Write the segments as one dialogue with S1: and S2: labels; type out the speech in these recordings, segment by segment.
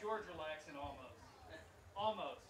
S1: George relaxing almost. Almost.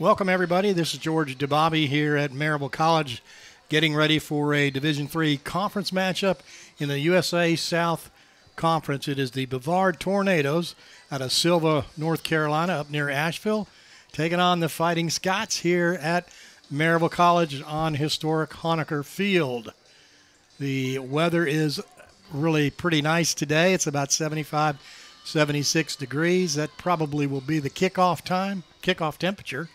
S2: Welcome, everybody. This is George DeBobby here at Maryville College, getting ready for a Division III conference matchup in the USA South Conference. It is the Brevard Tornadoes out of Sylva, North Carolina, up near Asheville, taking on the Fighting Scots here at Maryville College on historic Honaker Field. The weather is really pretty nice today. It's about 75, 76 degrees. That probably will be the kickoff temperature,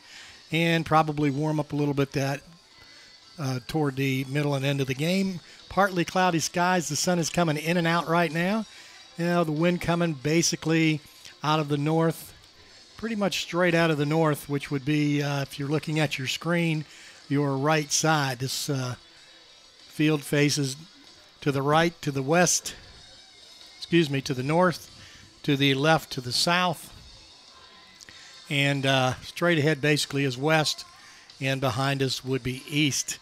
S2: and probably warm up a little bit toward the middle and end of the game. Partly cloudy skies. The sun is coming in and out right now. The wind coming basically out of the north, pretty much straight out of the north, which would be, if you're looking at your screen, your right side. This field faces to the right, to the west, to the north, to the left, to the south. And straight ahead basically is west, and behind us would be east.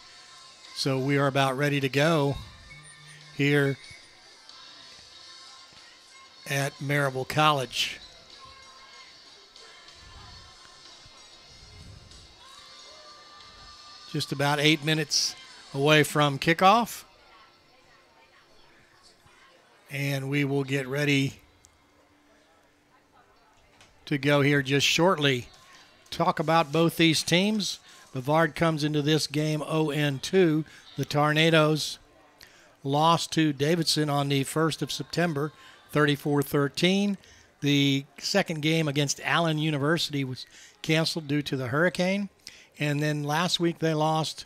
S2: So we are about ready to go here at Maryville College. Just about 8 minutes away from kickoff. And we will get ready to go here just shortly. Talk about both these teams. Brevard comes into this game 0-2. The Tornadoes lost to Davidson on the 1st of September, 34-13. The second game against Allen University was canceled due to the hurricane. And then last week they lost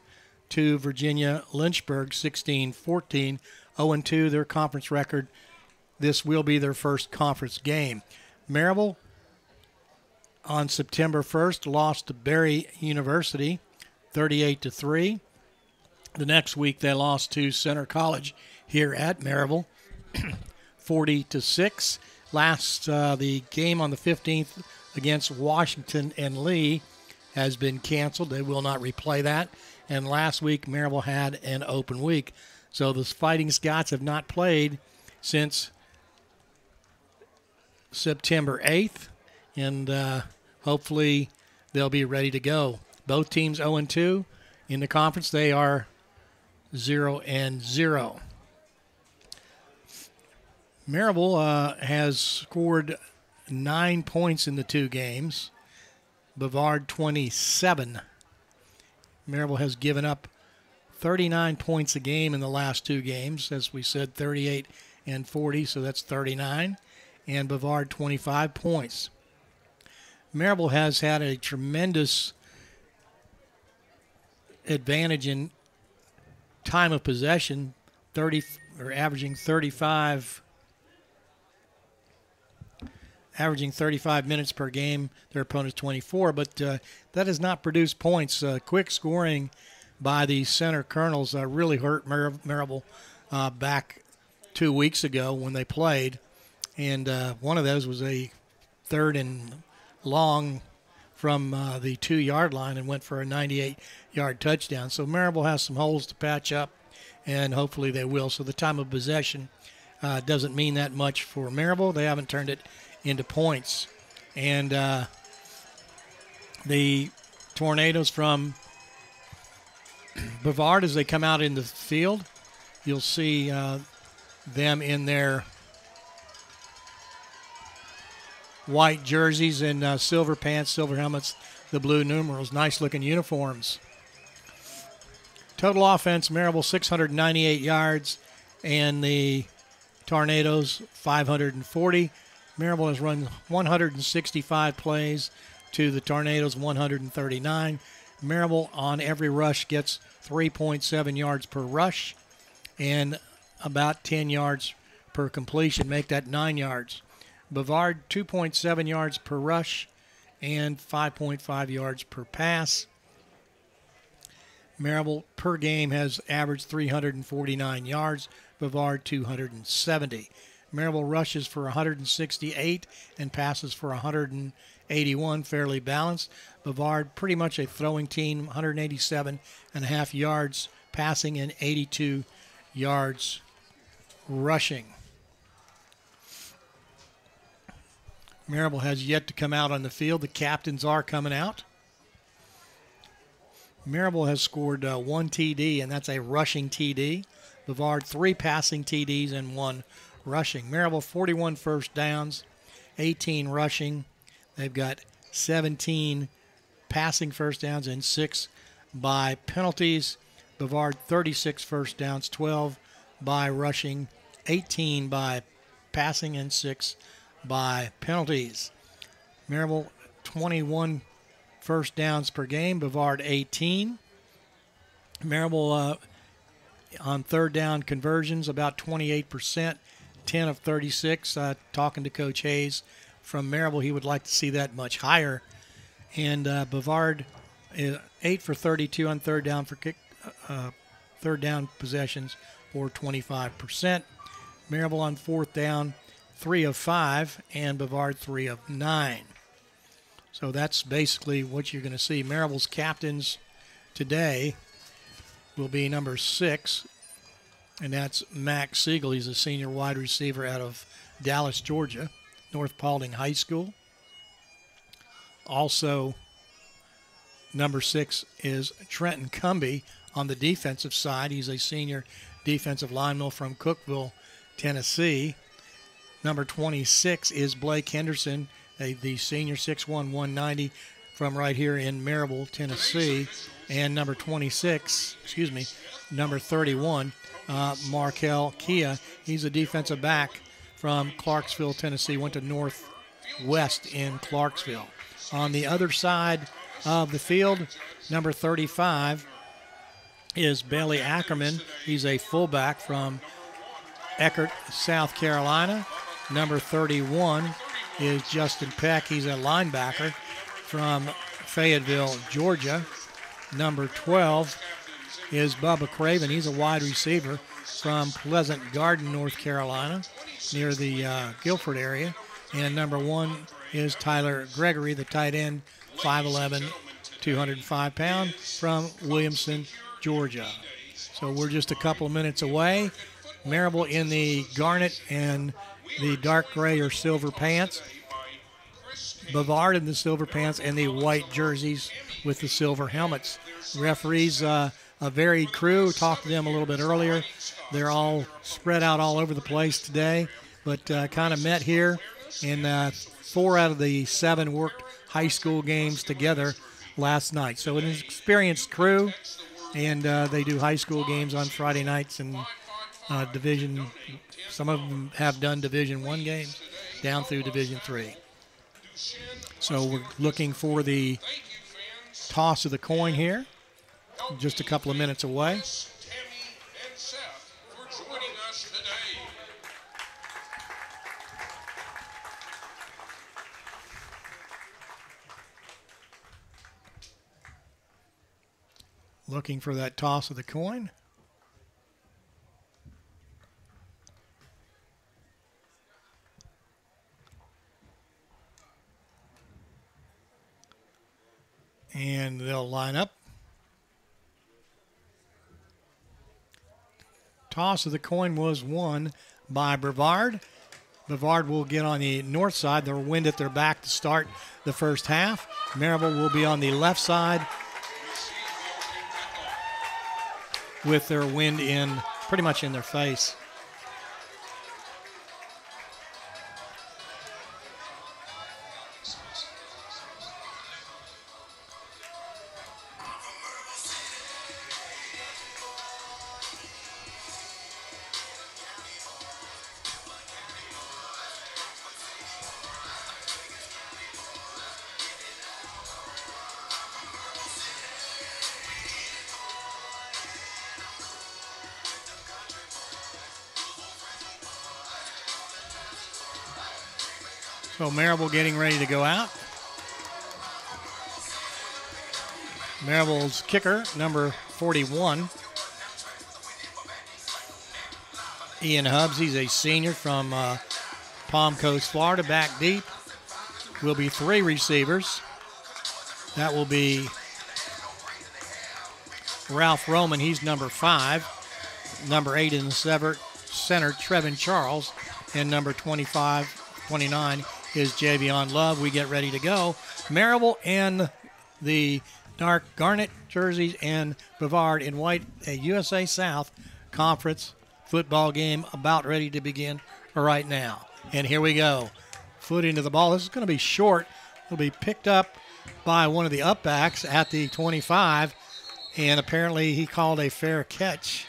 S2: to Virginia Lynchburg 16-14. 0-2, their conference record. This will be their first conference game. Maryville on September 1st lost to Berry University 38-3. The next week they lost to Center College here at Maryville 40-6. The game on the 15th against Washington and Lee has been canceled. They will not replay that. And last week Maryville had an open week. So the Fighting Scots have not played since September 8th. And hopefully they'll be ready to go. Both teams 0-2. In the conference, they are 0-0. Maryville has scored 9 points in the two games. Brevard 27. Maryville has given up 39 points a game in the last two games. As we said, 38 and 40, so that's 39. And Brevard 25 points. Maryville has had a tremendous advantage in time of possession, averaging 35 minutes per game. Their opponent's 24, but that has not produced points. Quick scoring by the center Colonels really hurt Maryville back 2 weeks ago when they played, and one of those was a 3rd and long from the 2-yard line and went for a 98-yard touchdown. So Maryville has some holes to patch up, and hopefully they will. So the time of possession doesn't mean that much for Maryville. They haven't turned it into points. And the Tornadoes from Brevard, as they come out in the field, you'll see them in their white jerseys and silver pants, silver helmets, the blue numerals. Nice-looking uniforms. Total offense, Maryville 698 yards, and the Tornadoes 540. Maryville has run 165 plays to the Tornadoes 139. Maryville on every rush gets 3.7 yards per rush and about 10 yards per completion. Make that 9 yards. Brevard 2.7 yards per rush and 5.5 yards per pass. Maryville per game has averaged 349 yards. Brevard 270. Maryville rushes for 168 and passes for 181, fairly balanced. Brevard pretty much a throwing team, 187.5 yards passing and 82 yards rushing. Maryville has yet to come out on the field. The captains are coming out. Maryville has scored 1 TD, and that's a rushing TD. Brevard 3 passing TDs and 1 rushing. Maryville 41 first downs, 18 rushing. They've got 17 passing first downs and 6 by penalties. Brevard 36 first downs, 12 by rushing, 18 by passing, and 6 by penalties. Maryville 21 first downs per game, Brevard 18. Maryville on third down conversions about 28%, 10 of 36. Talking to Coach Hayes from Maryville, he would like to see that much higher. And Brevard 8 for 32 on third down for third down possessions for 25%. Maryville on fourth down 3 of 5, and Brevard 3 of 9. So that's basically what you're going to see. Maryville's captains today will be number 6, and that's Max Siegel. He's a senior wide receiver out of Dallas, Georgia, North Paulding High School. Also, number 6 is Trenton Cumby on the defensive side. He's a senior defensive lineman from Cookeville, Tennessee. Number 26 is Blake Henderson, the senior 6'1", 190 from right here in Maryville, Tennessee. And number 31, Markel Kia. He's a defensive back from Clarksville, Tennessee. Went to Northwest in Clarksville. On the other side of the field, number 35 is Bailey Ackerman. He's a fullback from Eckerd, South Carolina. Number 31 is Justin Peck. He's a linebacker from Fayetteville, Georgia. Number 12 is Bubba Craven. He's a wide receiver from Pleasant Garden, North Carolina, near the Guilford area. And number 1 is Tyler Gregory, the tight end, 5'11", 205 pounds, from Williamson, Georgia. So we're just a couple of minutes away. Maryville in the garnet and the dark gray or silver pants. Brevard in the silver pants and the white jerseys with the silver helmets. Referees, a varied crew. Talked to them a little bit earlier. They're all spread out all over the place today, but kind of met here. And 4 out of the 7 worked high school games together last night. So an experienced crew, and they do high school games on Friday nights and division. Some of them have done Division I games down through Division III. So we're looking for the toss of the coin here. Just a couple of minutes away. Looking for that toss of the coin. And they'll line up. Toss of the coin was won by Brevard. Brevard will get on the north side. They'll wind at their back to start the first half. Maryville will be on the left side with their wind in pretty much in their face. So Maryville getting ready to go out. Maryville's kicker, number 41, Ian Hubbs. He's a senior from Palm Coast, Florida, back deep. Will be 3 receivers. That will be Ralph Roman. He's number 5. Number 8 in the center, Trevin Charles. And number 29 is Javion Love. We get ready to go. Maryville and the dark garnet jerseys and Brevard in white. A USA South Conference football game about ready to begin right now. And here we go. Foot into the ball. This is going to be short. It'll be picked up by one of the upbacks at the 25, and apparently he called a fair catch,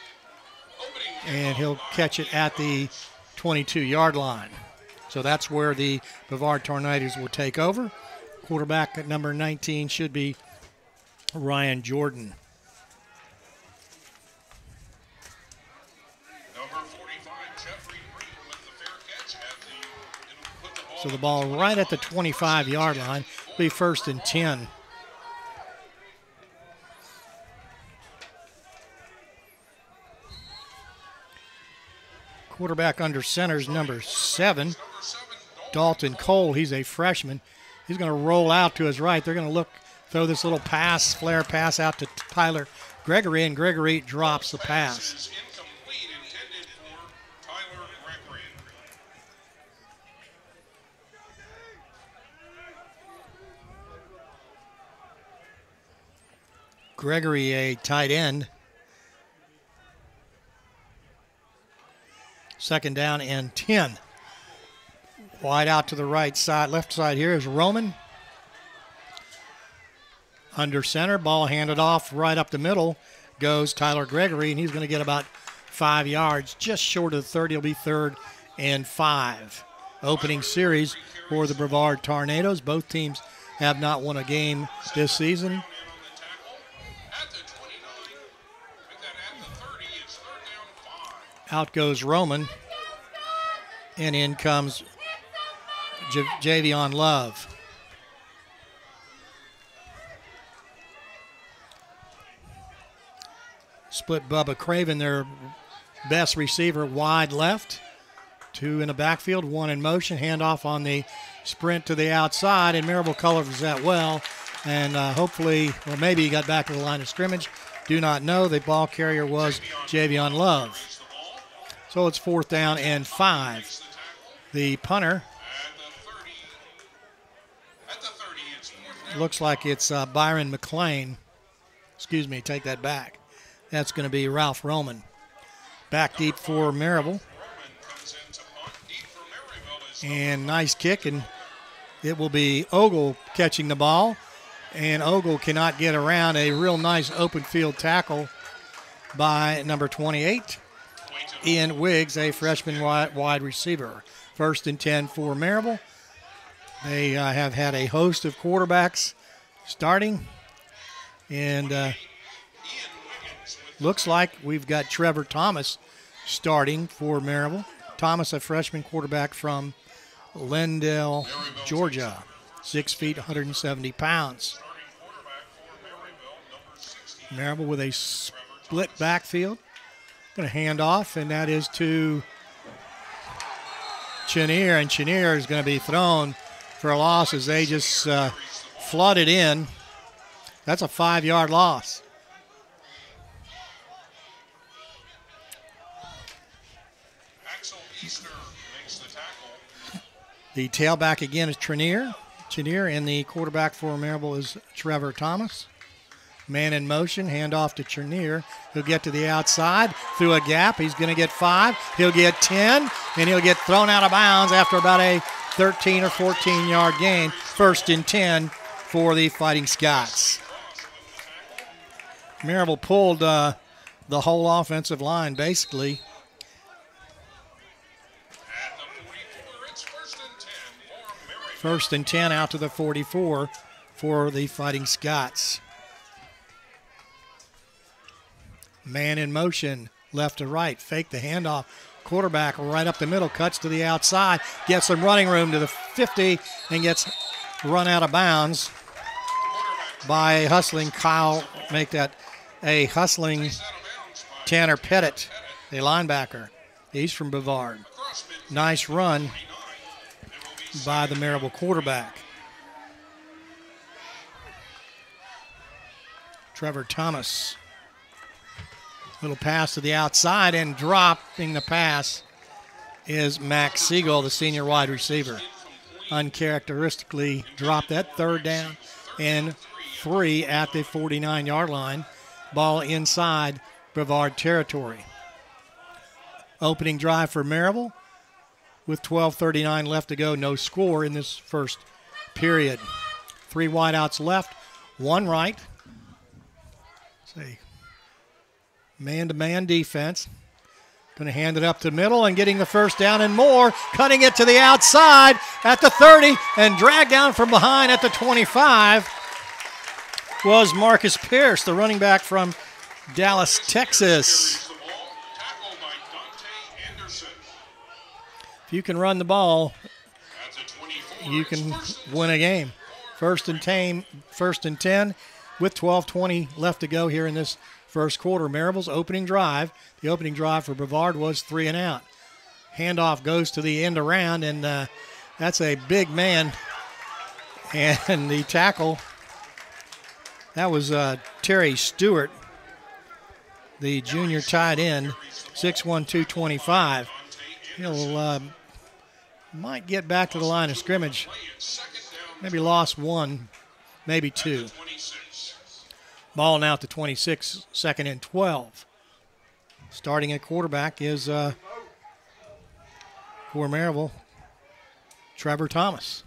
S2: and he'll catch it at the 22-yard line. So that's where the Brevard Tornadoes will take over. Quarterback at number 19 should be Ryan Jordan. So the ball right at the 25-yard line will be 1st and 10. Quarterback under center is number 7, Dalton Cole. He's a freshman. He's going to roll out to his right. They're going to throw this little pass, flare pass out to Tyler Gregory, and Gregory drops the pass. Gregory, a tight end. 2nd down and 10. Wide out to the right side. Left side here is Roman. Under center, ball handed off right up the middle goes Tyler Gregory, and he's going to get about 5 yards, just short of the 30. It'll be 3rd and 5. Opening series for the Brevard Tornadoes. Both teams have not won a game this season. Out goes Roman, and in comes Javion Love. Split Bubba Craven, their best receiver, wide left. 2 in the backfield, 1 in motion. Handoff on the sprint to the outside, and Maryville covers that well. And hopefully, or maybe he got back to the line of scrimmage. Do not know. The ball carrier was Javion Love. So it's 4th down and 5. The punter, looks like it's Byron McLean. Excuse me, take that back. That's going to be Ralph Roman. Back deep for Maryville. And nice kick, and it will be Ogle catching the ball. And Ogle cannot get around a real nice open field tackle by number 28. Ian Wiggs, a freshman wide receiver. 1st and 10 for Maryville. They have had a host of quarterbacks starting. And looks like we've got Trevor Thomas starting for Maryville. Thomas, a freshman quarterback from Lendale, Georgia. 6 feet, 170 pounds. Maryville with a split backfield. Going to hand off, and that is to Chenier, and Chenier is going to be thrown for a loss as they just flooded in. That's a 5-yard loss. The tailback again is Chenier. Chenier, and the quarterback for Maryville is Trevor Thomas. Man in motion, handoff to Chenier. He'll get to the outside through a gap. He's going to get 5. He'll get 10, and he'll get thrown out of bounds after about a 13 or 14-yard gain. 1st and 10 for the Fighting Scots. Maryville pulled the whole offensive line, basically. First and 10 out to the 44 for the Fighting Scots. Man in motion, left to right, fake the handoff. Quarterback right up the middle, cuts to the outside, gets some running room to the 50, and gets run out of bounds by a hustling Tanner Pettit, a linebacker. He's from Brevard. Nice run by the Maryville quarterback. Trevor Thomas. Little pass to the outside, and dropping the pass is Max Siegel, the senior wide receiver. Uncharacteristically dropped that. 3rd down and 3 at the 49-yard line. Ball inside Brevard territory. Opening drive for Maryville with 12:39 left to go. No score in this first period. 3 wideouts left, 1 right. It's a man-to-man defense. Going to hand it up the middle and getting the first down and more. Cutting it to the outside at the 30 and dragged down from behind at the 25 was Marcus Pierce, the running back from Dallas, Texas. If you can run the ball, you can win a game. First and 10 with 12:20 left to go here in this first quarter. Maryville's opening drive. The opening drive for Brevard was 3 and out. Handoff goes to the end around, and that's a big man. And the tackle, that was Terry Stewart, the junior tight end, 6'1", 225. He'll might get back to the line of scrimmage. Maybe lost 1, maybe 2. Ball now at the 26, 2nd and 12. Starting at quarterback is for Maryville, Trevor Thomas.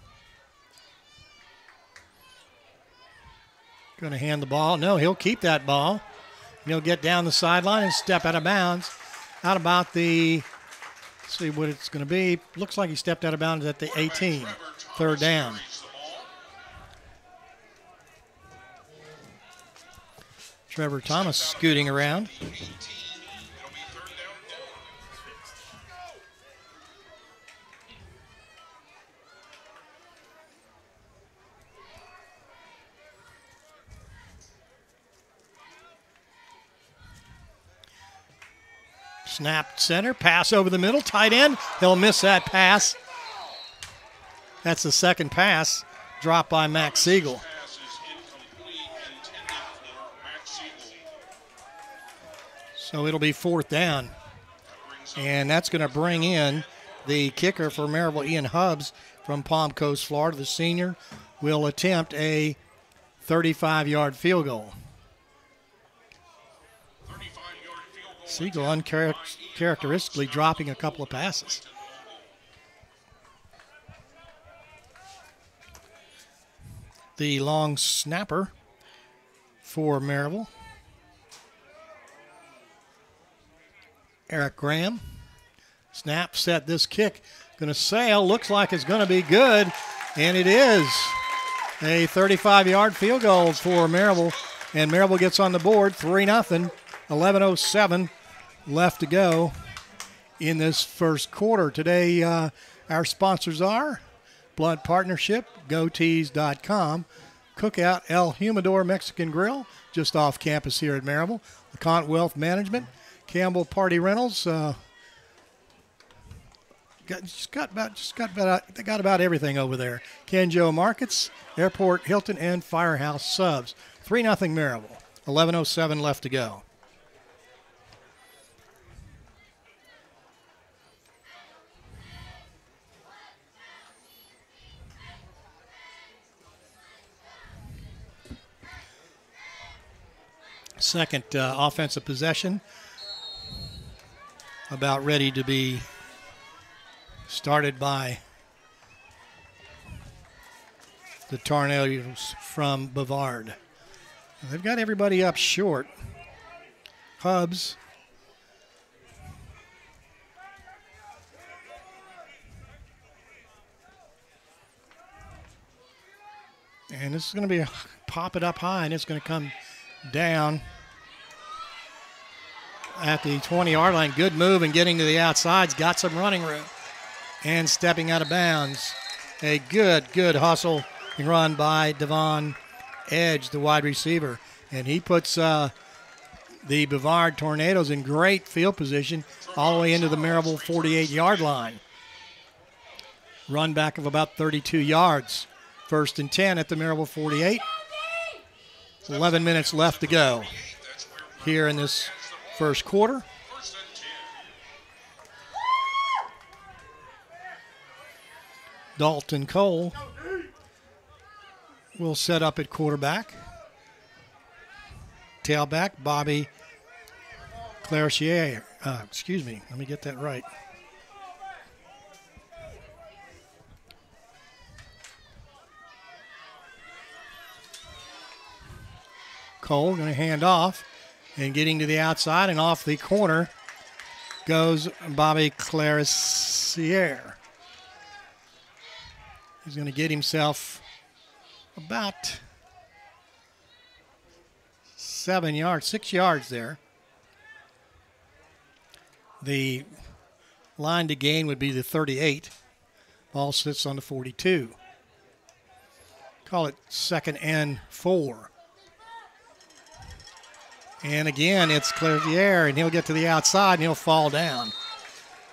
S2: Going to hand the ball. No, he'll keep that ball. He'll get down the sideline and step out of bounds. Out about the, let's see what it's going to be. Looks like he stepped out of bounds at the 18. 3rd down. Trevor Thomas scooting around. Snap center, pass over the middle, tight end. He'll miss that pass. That's the second pass dropped by Max Siegel. So it'll be 4th down. And that's going to bring in the kicker for Maryville, Ian Hubbs from Palm Coast, Florida. The senior will attempt a 35-yard field goal. Siegel uncharacteristically dropping a couple of passes. The long snapper for Maryville, Eric Graham. Snap, set, this kick. Going to sail. Looks like it's going to be good. And it is a 35-yard field goal for Maryville. And Maryville gets on the board 3-0. 11:07 left to go in this first quarter. Today, our sponsors are Blunt Partnership, GoTees.com, Cookout El Humidor Mexican Grill, just off campus here at Maryville, LeConte Wealth Management, Campbell Party Rentals. Got about everything over there. Kenjo Markets, Airport Hilton, and Firehouse Subs. 3-0 Maryville. 11:07 left to go. Second offensive possession, about ready to be started by the Tornadoes from Brevard. They've got everybody up short. Hubbs. And this is going to be pop it up high, and it's going to come down at the 20-yard line. Good move and getting to the outside's got some running room. And stepping out of bounds. A good hustle run by Devon Edge, the wide receiver. And he puts the Brevard Tornadoes in great field position all the way into the Maryville 48-yard line. Run back of about 32 yards. 1st and 10 at the Maryville 48. 11 minutes left to go here in this first quarter. Dalton Cole will set up at quarterback. tailback, Bobby Clairchier. Excuse me, let me get that right. Cole going to hand off, and getting to the outside and off the corner goes Bobby Clairchier. He's going to get himself about 6 yards there. The line to gain would be the 38. Ball sits on the 42. Call it 2nd and 4. And again, it's Clairchier, and he'll get to the outside, and he'll fall down.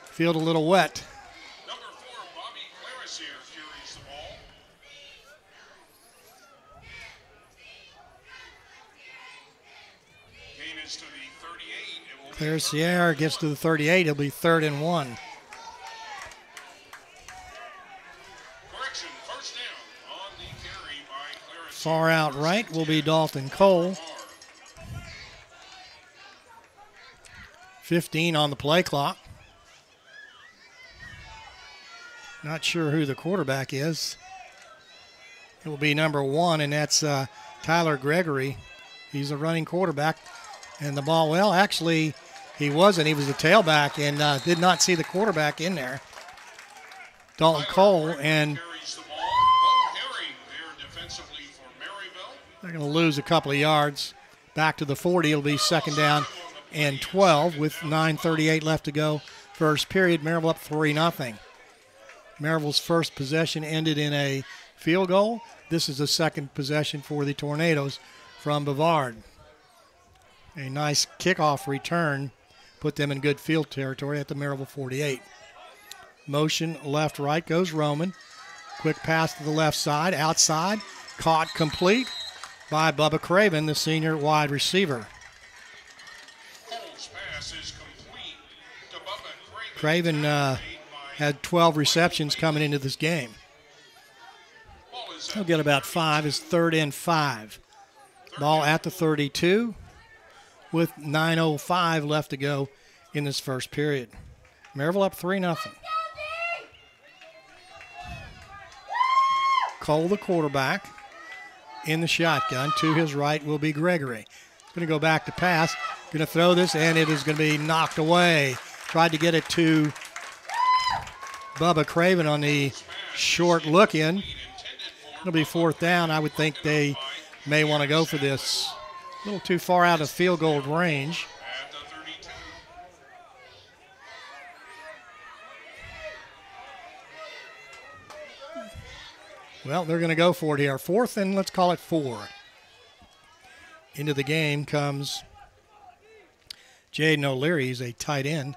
S2: Field a little wet.
S3: Number 4, Bobby Clairchier carries the ball. Gain is to the 38.
S2: Clairchier gets to the 38. It'll be 3rd and 1.
S3: Correction, first down on the carry by Clairchier.
S2: Far out right will be Dalton Cole. 15 on the play clock. Not sure who the quarterback is. It will be number 1, and that's Tyler Gregory. He's a running quarterback. And the ball, well, actually, he wasn't. He was the tailback and did not see the quarterback in there. Dalton Cole, and they're going to lose a couple of yards. Back to the 40. It'll be 2nd down and 12 with 9:38 left to go. First period, Maryville up 3-0. Maryville's first possession ended in a field goal. This is the second possession for the Tornadoes from Brevard. A nice kickoff return put them in good field territory at the Maryville 48. Motion left, right goes Roman. Quick pass to the left side, outside, caught complete by Bubba Craven, the senior wide receiver. Craven had 12 receptions coming into this game. He'll get about 5. It's 3rd and 5. Ball at the 32 with 9:05 left to go in this first period. Maryville up 3-0. Cole, the quarterback, in the shotgun. To his right will be Gregory. Going to go back to pass. Going to throw this, and it is going to be knocked away. Tried to get it to Bubba Craven on the short look in. It'll be 4th down. I would think they may want to go for this. A little too far out of field goal range. Well, they're going to go for it here. 4th and let's call it 4. Into the game comes Jaden O'Leary. He's a tight end.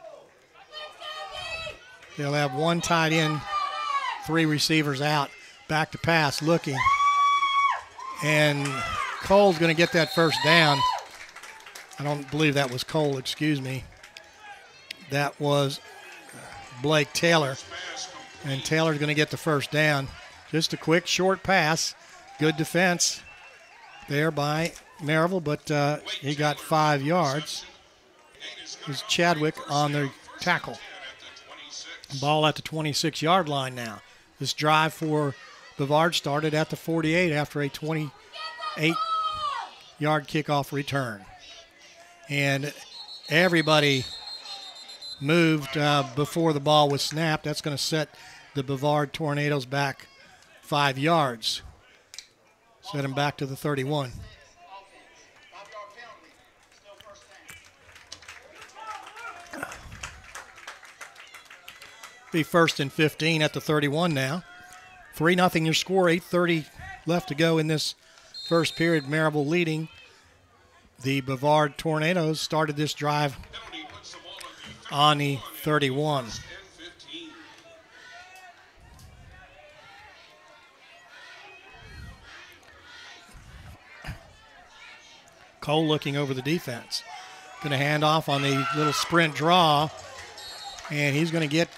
S2: They'll have 1 tight end, 3 receivers out. Back to pass, looking. And Cole's going to get that first down. I don't believe that was Cole, excuse me. That was Blake Taylor. And Taylor's going to get the first down. Just a quick, short pass. Good defense there by Maryville, but he got 5 yards. It was Chadwick on the tackle. Ball at the 26-yard line now. This drive for Brevard started at the 48 after a 28-yard kickoff return. And everybody moved before the ball was snapped. That's going to set the Brevard Tornadoes back 5 yards. Set them back to the 31. Be 1st and 15 at the 31 now. 3-0 your score, 8:30 left to go in this first period. Maryville leading. The Brevard Tornadoes started this drive on the 31. Cole looking over the defense. Going to hand off on the little sprint draw. And he's going to get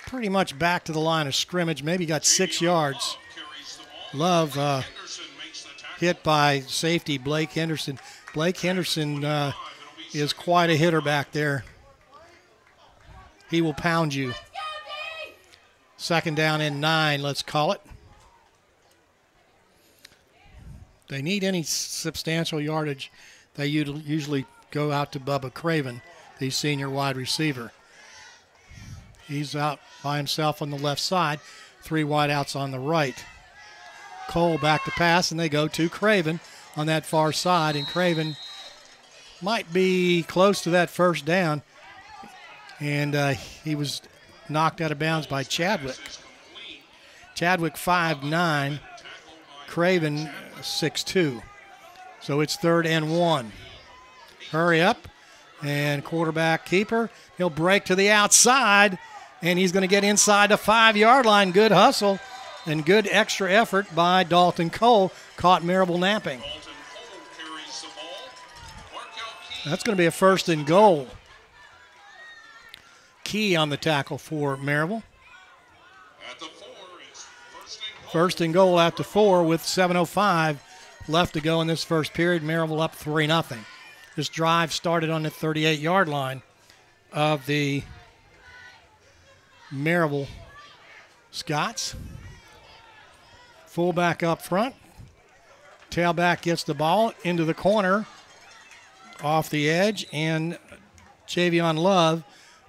S2: pretty much back to the line of scrimmage. Maybe got 6 yards. Love hit by safety Blake Henderson. Blake Henderson is quite a hitter back there. He will pound you. Second down and 9, let's call it. They need any substantial yardage. They usually go out to Bubba Craven, the senior wide receiver. He's out by himself on the left side. 3 wideouts on the right. Cole back to pass, and they go to Craven on that far side. And Craven might be close to that first down. And he was knocked out of bounds by Chadwick. Chadwick 5'9", Craven 6'2". So it's 3rd and 1. Hurry up. And quarterback keeper, he'll break to the outside. And he's going to get inside the 5-yard line. Good hustle and good extra effort by Dalton Cole. Caught Maryville napping. That's going to be a 1st and goal. Key on the tackle for Maryville. First and goal at the 4 with 7:05 left to go in this first period. Maryville up 3-0. This drive started on the 38-yard line of the Maryville Scots. Fullback up front. Tailback gets the ball into the corner off the edge, and Javion Love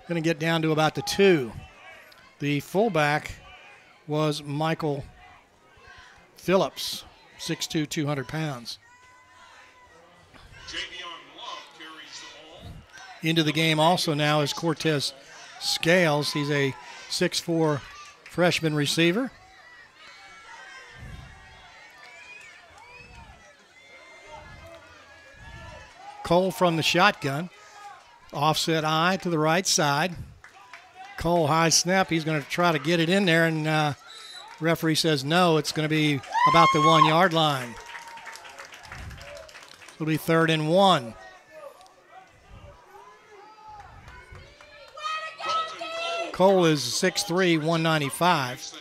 S2: going to get down to about the 2. The fullback was Michael Phillips, 6'2", 200 pounds. Into the game also now is Cortez Scales. He's a 6'4" freshman receiver. Cole from the shotgun. Offset eye to the right side. Cole high snap. He's going to try to get it in there, and referee says no. It's going to be about the 1-yard line. It'll be 3rd and 1. Cole is 6'3", 195.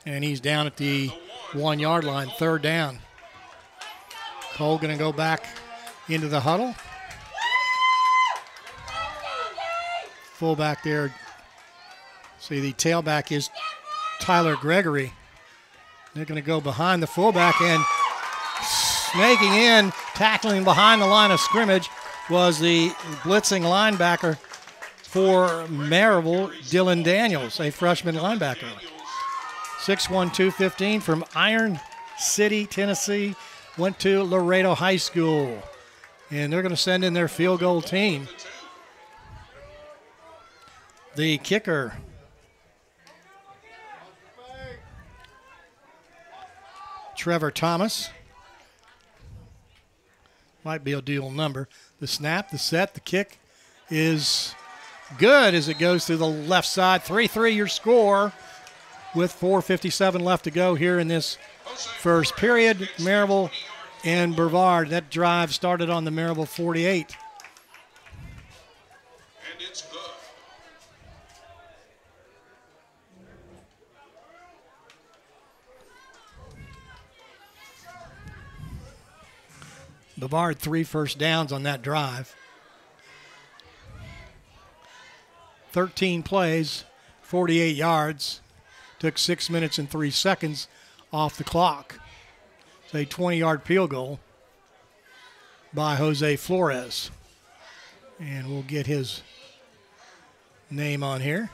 S2: And he's down at the 1-yard line, 3rd down. Cole going to go back into the huddle. Fullback there. See, the tailback is Tyler Gregory. They're going to go behind the fullback, and snaking in, tackling behind the line of scrimmage was the blitzing linebacker for Maryville, Dylan Daniels, a freshman linebacker. 6'1", 215 from Iron City, Tennessee, went to Laredo High School. And they're going to send in their field goal team. The kicker, Trevor Thomas. Might be a dual number. The snap, the set, the kick is good as it goes through the left side. 3-3 your score with 4:57 left to go here in this first period. Maryville and Brevard. That drive started on the Maryville 48.
S3: And it's good.
S2: Brevard 3 first downs on that drive. 13 plays, 48 yards. Took 6 minutes and 3 seconds off the clock. It's a 20-yard field goal by Jose Flores. And we'll get his name on here.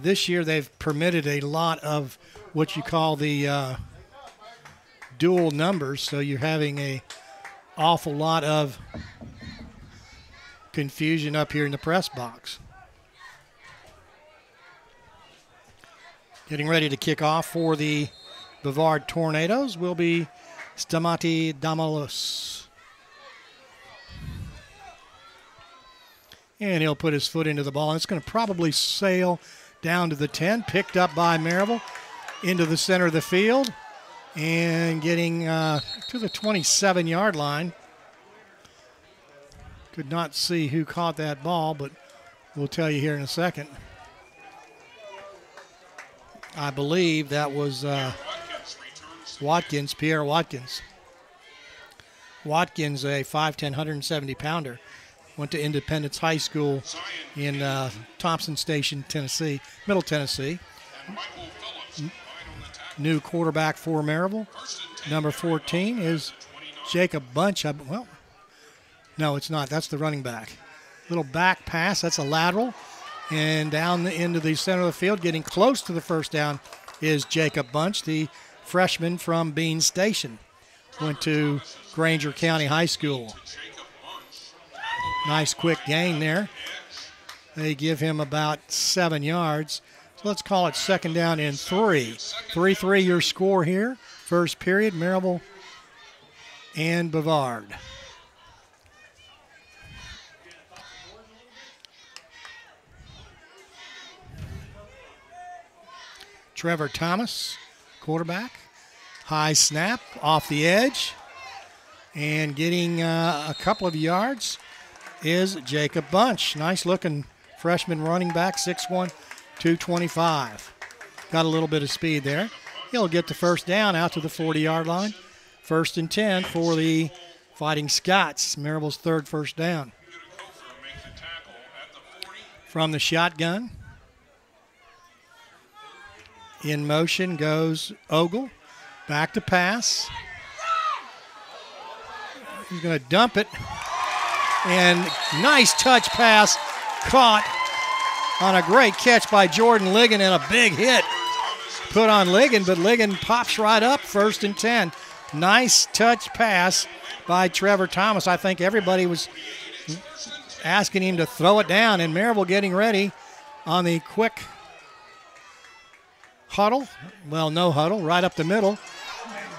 S2: This year they've permitted a lot of what you call the dual numbers, so you're having an awful lot of confusion up here in the press box. Getting ready to kick off for the Brevard Tornadoes will be Stamati Damalos. And he'll put his foot into the ball, and it's going to probably sail down to the 10, picked up by Maryville into the center of the field, and getting to the 27-yard line. Could not see who caught that ball, but We'll tell you here in a second. I believe that was Watkins, Pierre Watkins. Watkins, a 5'10", 170-pounder, went to Independence High School in Thompson Station, Tennessee, Middle Tennessee. New quarterback for Maryville. Number 14 is Jacob Bunch. Well, no, it's not. That's the running back. Little back pass. That's a lateral. And down into the center of the field, getting close to the first down, is Jacob Bunch, the freshman from Bean Station. Went to Granger County High School. Nice quick gain there. They give him about 7 yards. So let's call it second down and 3. 3-3 your score here. First period, Maryville and Brevard. Trevor Thomas, quarterback. High snap off the edge. And getting a couple of yards is Jacob Bunch. Nice looking freshman running back, 6'1", 225. Got a little bit of speed there. He'll get the first down out to the 40-yard line. First and 10 for the Fighting Scots. Maryville's third first down. From the shotgun. In motion goes Ogle. Back to pass. He's going to dump it. And nice touch pass caught on a great catch by Jordan Ligon and a big hit put on Ligon, but Ligon pops right up, first and 10. Nice touch pass by Trevor Thomas. I think everybody was asking him to throw it down, and Maryville getting ready on the quick huddle. Well, no huddle, right up the middle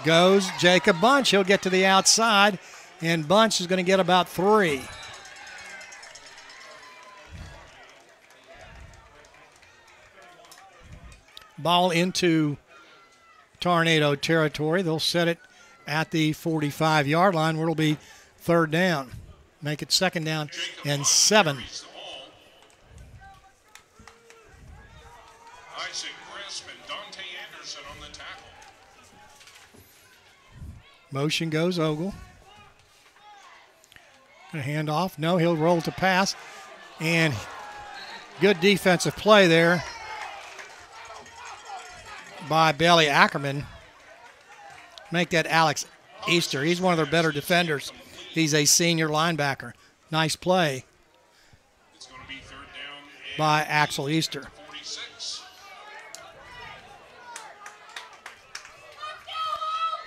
S2: goes Jacob Bunch. He'll get to the outside, and Bunch is going to get about 3. Ball into Tornado territory. They'll set it at the 45-yard line, where it'll be third down. Make it second down and 7. Motion goes Ogle. Gonna hand off. No, he'll roll to pass. And good defensive play there by Bailey Ackerman. Make that Alex Easter. He's one of their better defenders. He's a senior linebacker. Nice play by Axel Easter.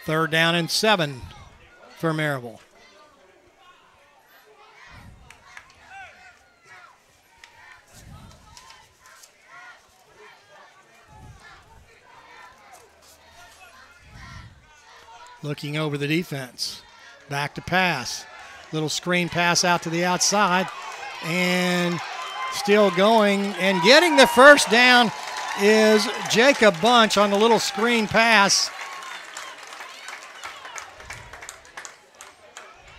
S2: Third down and 7 for Maryville. Looking over the defense. Back to pass. Little screen pass out to the outside. And still going and getting the first down is Jacob Bunch on the little screen pass.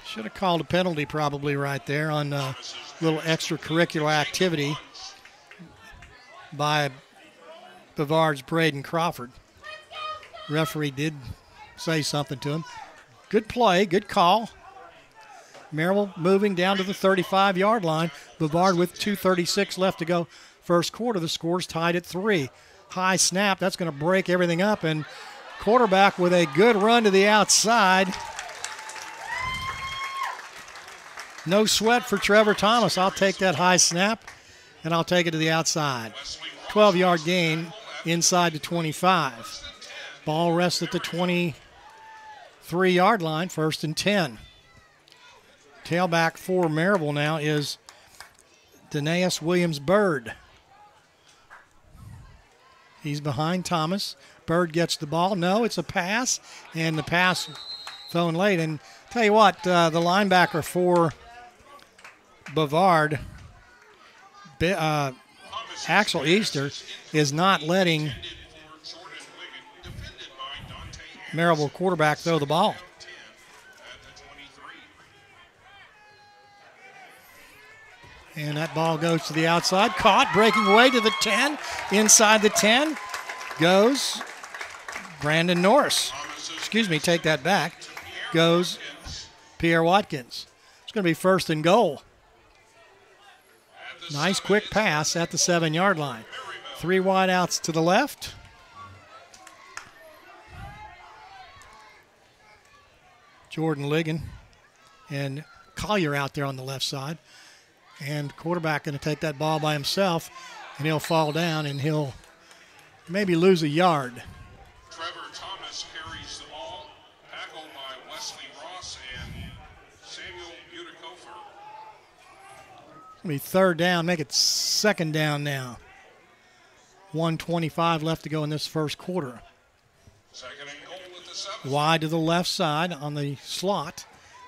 S2: Should have called a penalty probably right there on a little extracurricular activity by Brevard's Braden Crawford. Referee did say something to him. Good play, good call. Maryville moving down to the 35-yard line. Brevard with 2:36 left to go first quarter. The score's tied at 3. High snap, that's going to break everything up, and quarterback with a good run to the outside. No sweat for Trevor Thomas. I'll take that high snap, and I'll take it to the outside. 12-yard gain inside the 25. Ball rests at the 23-yard line, first and 10. Tailback for Maryville now is Denaeus Williams-Bird. He's behind Thomas. Bird gets the ball. No, it's a pass, and the pass thrown late. And tell you what, the linebacker for Brevard, Axel Easter, is not letting Maryville quarterback throw the ball. And that ball goes to the outside. Caught, breaking away to the 10. Inside the 10 goes Brandon Norris. Excuse me, take that back. Goes Pierre Watkins. It's going to be first and goal. Nice quick pass at the 7-yard line. 3 wide outs to the left. Jordan Ligon and Collier out there on the left side. And quarterback going to take that ball by himself, and he'll fall down, and he'll maybe lose a yard.
S3: Trevor Thomas carries the ball, tackled by Wesley Ross and Samuel Butikofer.
S2: It's going to be third down. Make it second down now. 1:25 left to go in this first quarter.
S3: Second and goal with the 7.
S2: Wide to the left side on the slot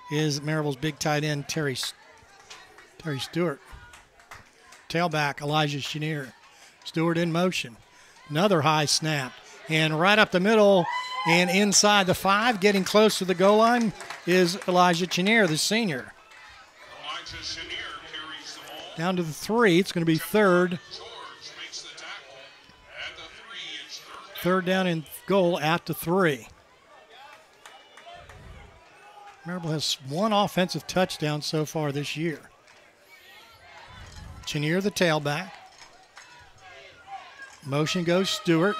S2: is Maryville's big tight end, Terry Stewart. Tailback, Elijah Chenier. Stewart in motion. Another high snap. And right up the middle and inside the 5, getting close to the goal line, is Elijah Chenier, the senior.
S3: Elijah Chenier carries the ball.
S2: Down to the 3. It's going to be third.
S3: George makes the tackle. At the 3, it's
S2: Third down and goal at the 3. Maryville has 1 offensive touchdown so far this year. Chenier, the tailback. Motion goes Stewart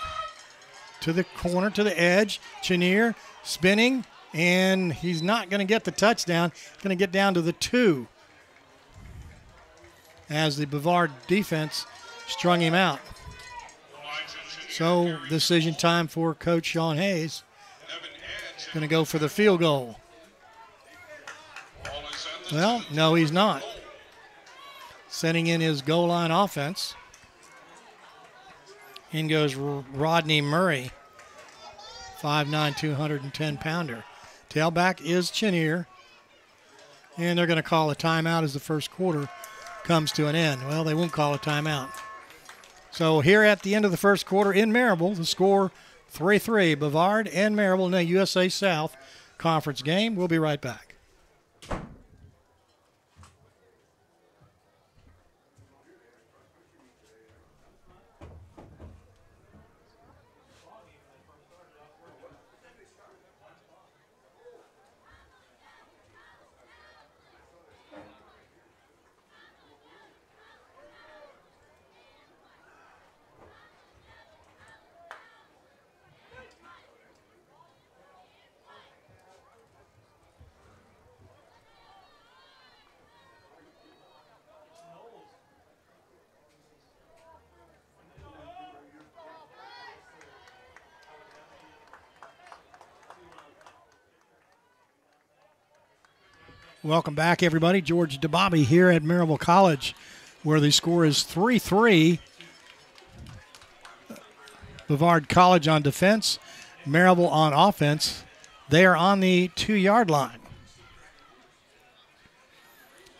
S2: to the corner, to the edge. Chenier spinning, and he's not going to get the touchdown. He's going to get down to the 2 as the Brevard defense strung him out. So decision time for Coach Sean Hayes. Going to go for the field goal. Well, no, he's not. Setting in his goal line offense. In goes Rodney Murray, 5'9", 210-pounder. Tailback is Chenier. And they're going to call a timeout as the first quarter comes to an end. Well, they won't call a timeout. So here at the end of the first quarter in Maryville, the score 3-3. Brevard and Maryville in a USA South conference game. We'll be right back. Welcome back, everybody. George DeBobby here at Maryville College, where the score is 3-3. Brevard College on defense, Maryville on offense. They are on the 2-yard line.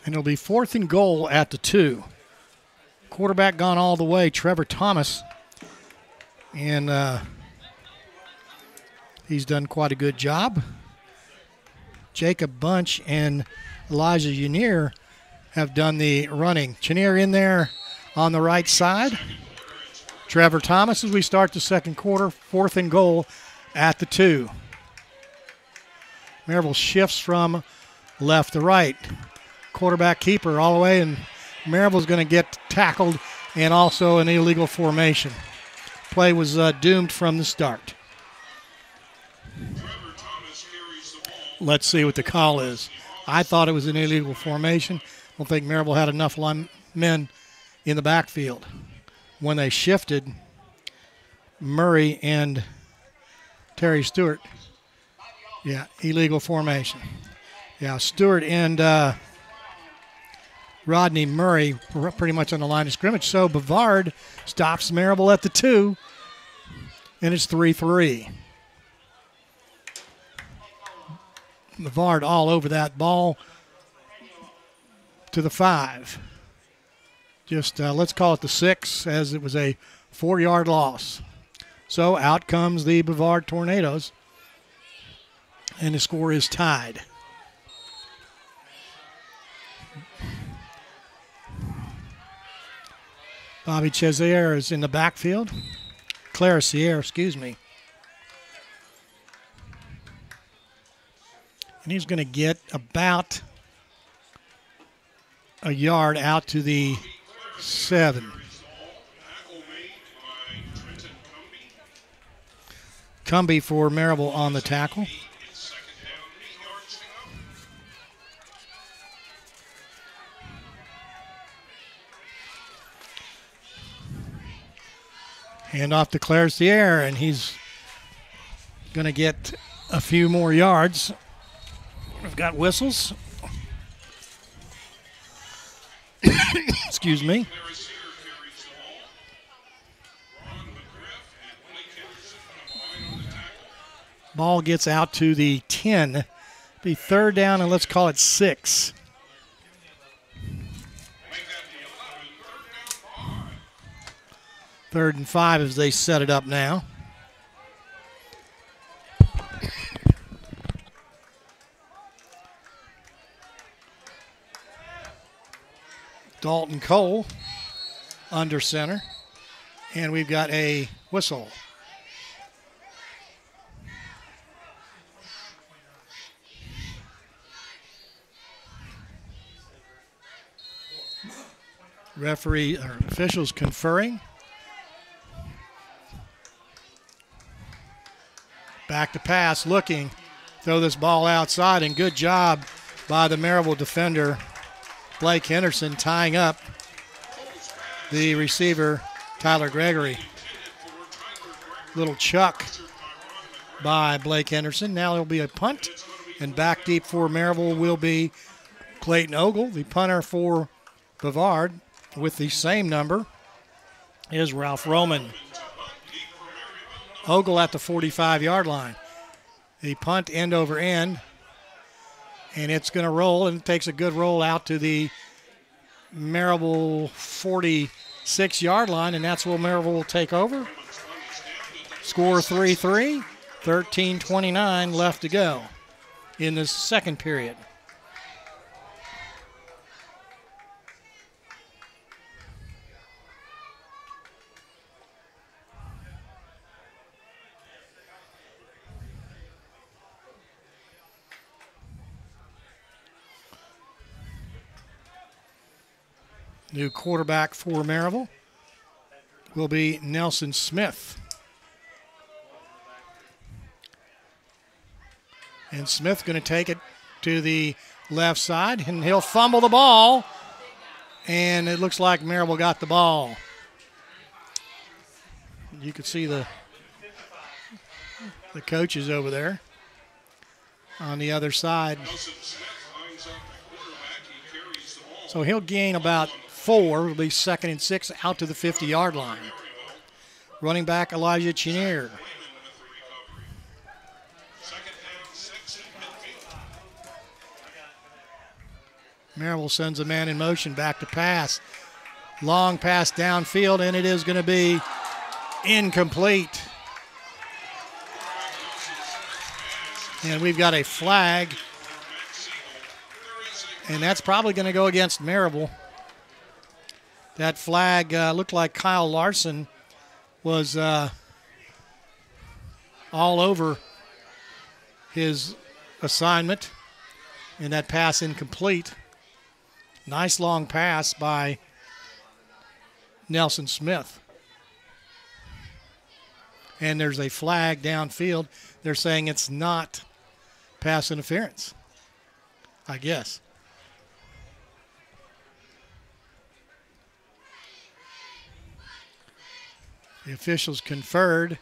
S2: And it'll be fourth and goal at the 2. Quarterback gone all the way, Trevor Thomas. And he's done quite a good job. Jacob Bunch and Elijah Chenier have done the running. Chenier in there on the right side. Trevor Thomas as we start the second quarter, fourth and goal at the 2. Maryville shifts from left to right. Quarterback keeper all the way, and Maryville's going to get tackled and also an illegal formation. Play was doomed from the start. Let's see what the call is. I thought it was an illegal formation. I don't think Maryville had enough men in the backfield. When they shifted, Murray and Terry Stewart, illegal formation. Yeah, Stewart and Rodney Murray were pretty much on the line of scrimmage. So Brevard stops Maryville at the 2, and it's 3-3. Brevard all over that ball to the 5. Just let's call it the 6, as it was a 4-yard loss. So out comes the Brevard Tornadoes, and the score is tied. Bobby Chezier is in the backfield. Clara Sierra, excuse me. And he's going to get about a yard out to the 7. Cumbie for Maryville on the tackle. Hand off to Claire Sierra, and he's going to get a few more yards. We've got whistles. Excuse me. Ball gets out to the 10. Be 3rd down, and let's call it 6. Third and 5 as they set it up now. Dalton Cole under center. And we've got a whistle. Referee or officials conferring. Back to pass, looking, throw this ball outside, and good job by the Maryville defender, Blake Henderson, tying up the receiver, Tyler Gregory. Little chuck by Blake Henderson. Now it'll be a punt, and back deep for Maryville will be Clayton Ogle, the punter for Brevard, with the same number is Ralph Roman. Ogle at the 45-yard line. The punt end over end, and it's going to roll, and it takes a good roll out to the Maryville 46-yard line, and that's where Maryville will take over. Score 3-3, 13:29 left to go in the second period. New quarterback for Maryville will be Nelson Smith. And Smith going to take it to the left side, and he'll fumble the ball. And it looks like Maryville got the ball. You can see the coaches over there on the other side. So he'll gain about 4. It'll be 2nd and 6 out to the 50-yard line. Running back Elijah Chenier. Maryville sends a man in motion, back to pass. Long pass downfield, and it is going to be incomplete. And we've got a flag, and that's probably going to go against Maryville. That flag looked like Kyle Larson was all over his assignment, and that pass incomplete. Nice long pass by Nelson Smith. And there's a flag downfield. They're saying it's not pass interference, I guess. The officials conferred.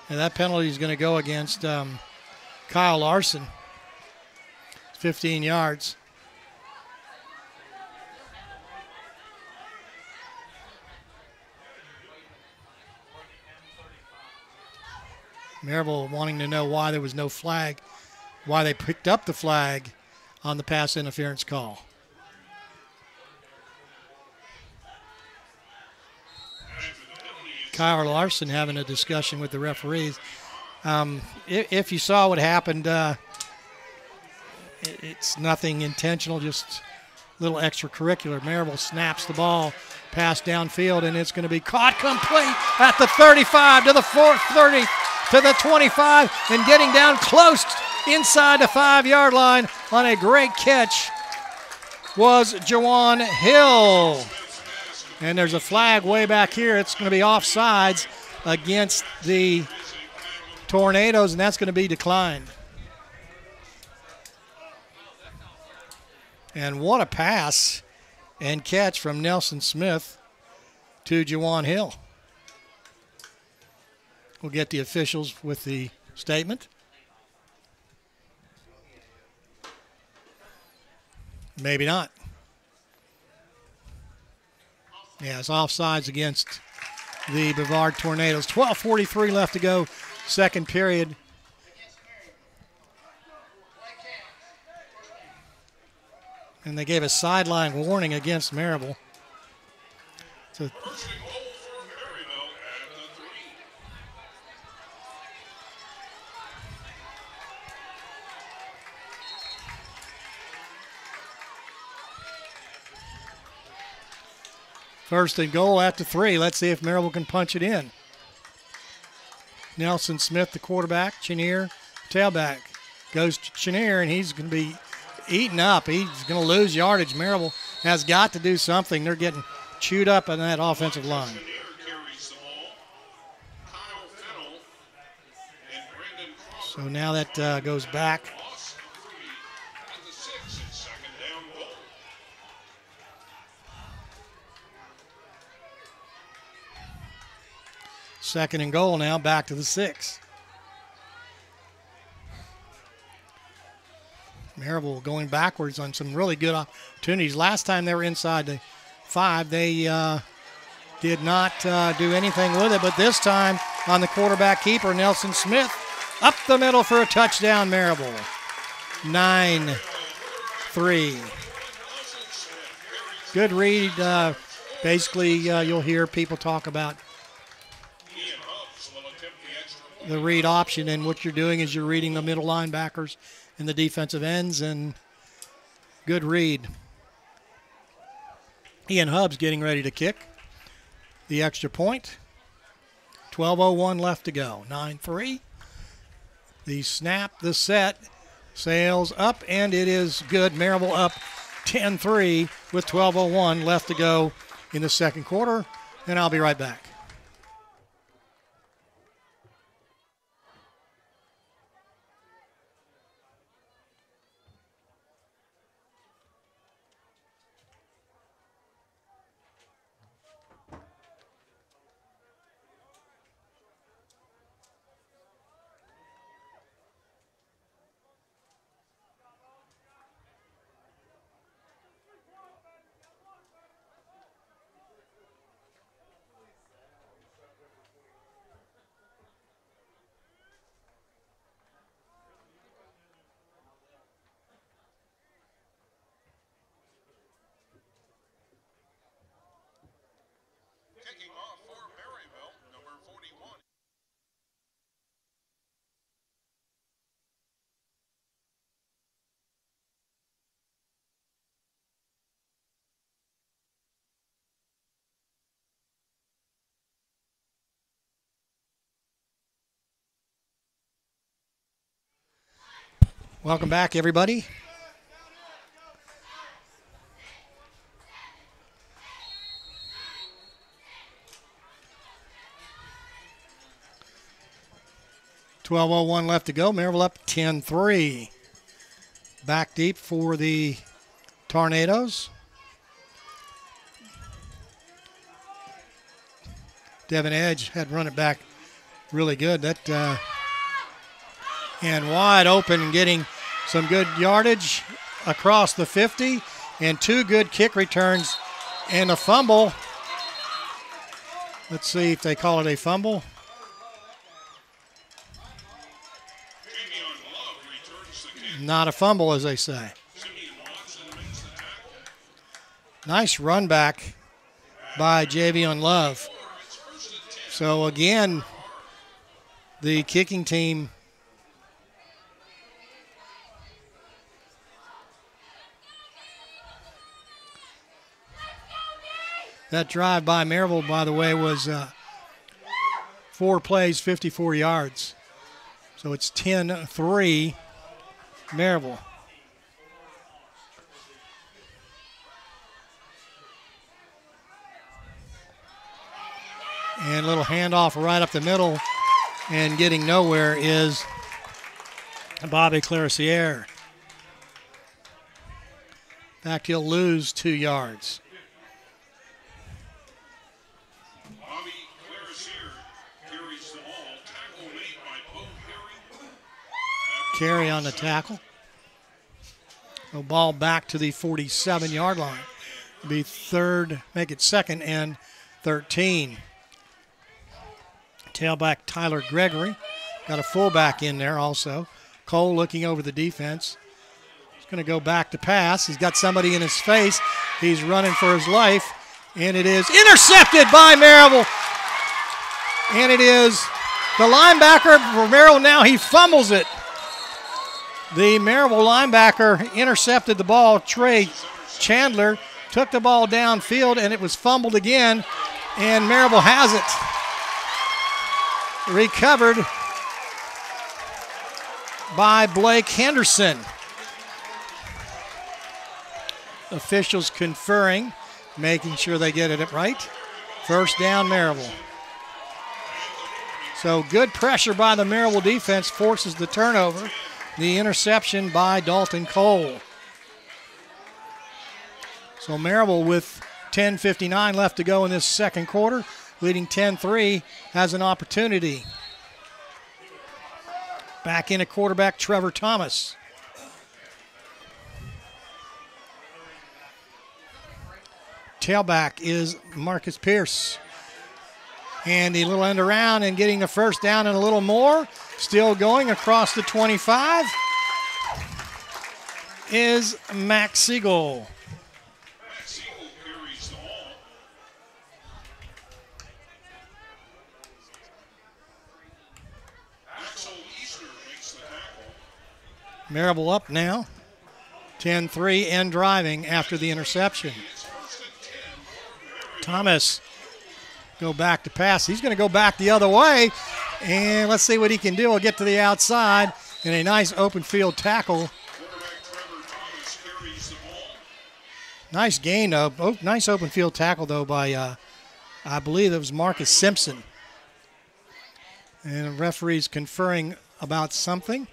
S2: And that penalty is going to go against Kyle Larson. 15 yards. Maryville wanting to know why there was no flag, why they picked up the flag on the pass interference call. Kyle Larson having a discussion with the referees. If you saw what happened, it's nothing intentional, just a little extracurricular. Maryville snaps the ball, pass downfield, and it's going to be caught complete at the 35 to the 30 to the 25, and getting down close inside the 5-yard line on a great catch was Jawan Hill. And there's a flag way back here. It's going to be offsides against the Tornadoes, and that's going to be declined. And what a pass and catch from Nelson Smith to Jawan Hill. We'll get the officials with the statement. Maybe not. Yeah, it's offsides against the Brevard Tornadoes. 12:43 left to go, second period. And they gave a sideline warning against Maryville. So first and goal at the 3. Let's see if Maryville can punch it in. Nelson Smith, the quarterback. Chenier, tailback. Goes to Chenier, and he's going to be eaten up. He's going to lose yardage. Maryville has got to do something. They're getting chewed up on that offensive line. So now that goes back. Second and goal now, back to the 6. Maryville going backwards on some really good opportunities. Last time they were inside the 5, they did not do anything with it. But this time on the quarterback keeper, Nelson Smith, up the middle for a touchdown, Maryville. 9-3. Good read. Basically, you'll hear people talk about the read option, and what you're doing is you're reading the middle linebackers and the defensive ends, and good read. Ian Hubbs getting ready to kick the extra point. 12:01 left to go. 9-3. The snap, the set, sails up, and it is good. Maryville up 10-3 with 12:01 left to go in the second quarter, and I'll be right back.
S3: Kicking off for Maryville, number 41.
S2: Welcome back, everybody. .12:01 left to go. Maryville up 10-3. Back deep for the Tornadoes. Devin Edge had run it back really good. That and wide open and getting some good yardage across the 50, and 2 good kick returns and a fumble. Let's see if they call it a fumble. Not a fumble, as they say. Nice run back by Javion Love. So again, the kicking team that drive by Maryville, by the way, was 4 plays, 54 yards. So it's 10-3 Maryville. And a little handoff right up the middle, and getting nowhere is Bobby Clarissier. In fact, he'll lose 2 yards.
S3: Bobby Clarissier carries the ball. Tackle made by Bo Carey.
S2: Carey on the tackle. The ball back to the 47-yard line. Be third, make it 2nd and 13. Tailback Tyler Gregory. Got a fullback in there also. Cole looking over the defense. He's going to go back to pass. He's got somebody in his face. He's running for his life. And it is intercepted by Maryville. And it is the linebacker for Maryville. Now he fumbles it. The Maryville linebacker intercepted the ball. Trey Chandler took the ball downfield, and it was fumbled again. And Maryville has it. Recovered by Blake Henderson. Officials conferring, making sure they get it right. First down, Maryville. So good pressure by the Maryville defense forces the turnover. The interception by Dalton Cole. So Maryville with 10:59 left to go in this second quarter, leading 10-3, has an opportunity. Back in at quarterback Trevor Thomas. Tailback is Marcus Pierce. And the little end around and getting the first down and a little more. Still going across the 25 is Max Siegel. Maryville up now, 10-3 and driving after the interception. Thomas go back to pass. He's going to go back the other way, and let's see what he can do. He'll get to the outside in a nice open field tackle. Nice gain, though. Oh, nice open field tackle, though, by, I believe it was Marcus Simpson. And the referee's conferring about something.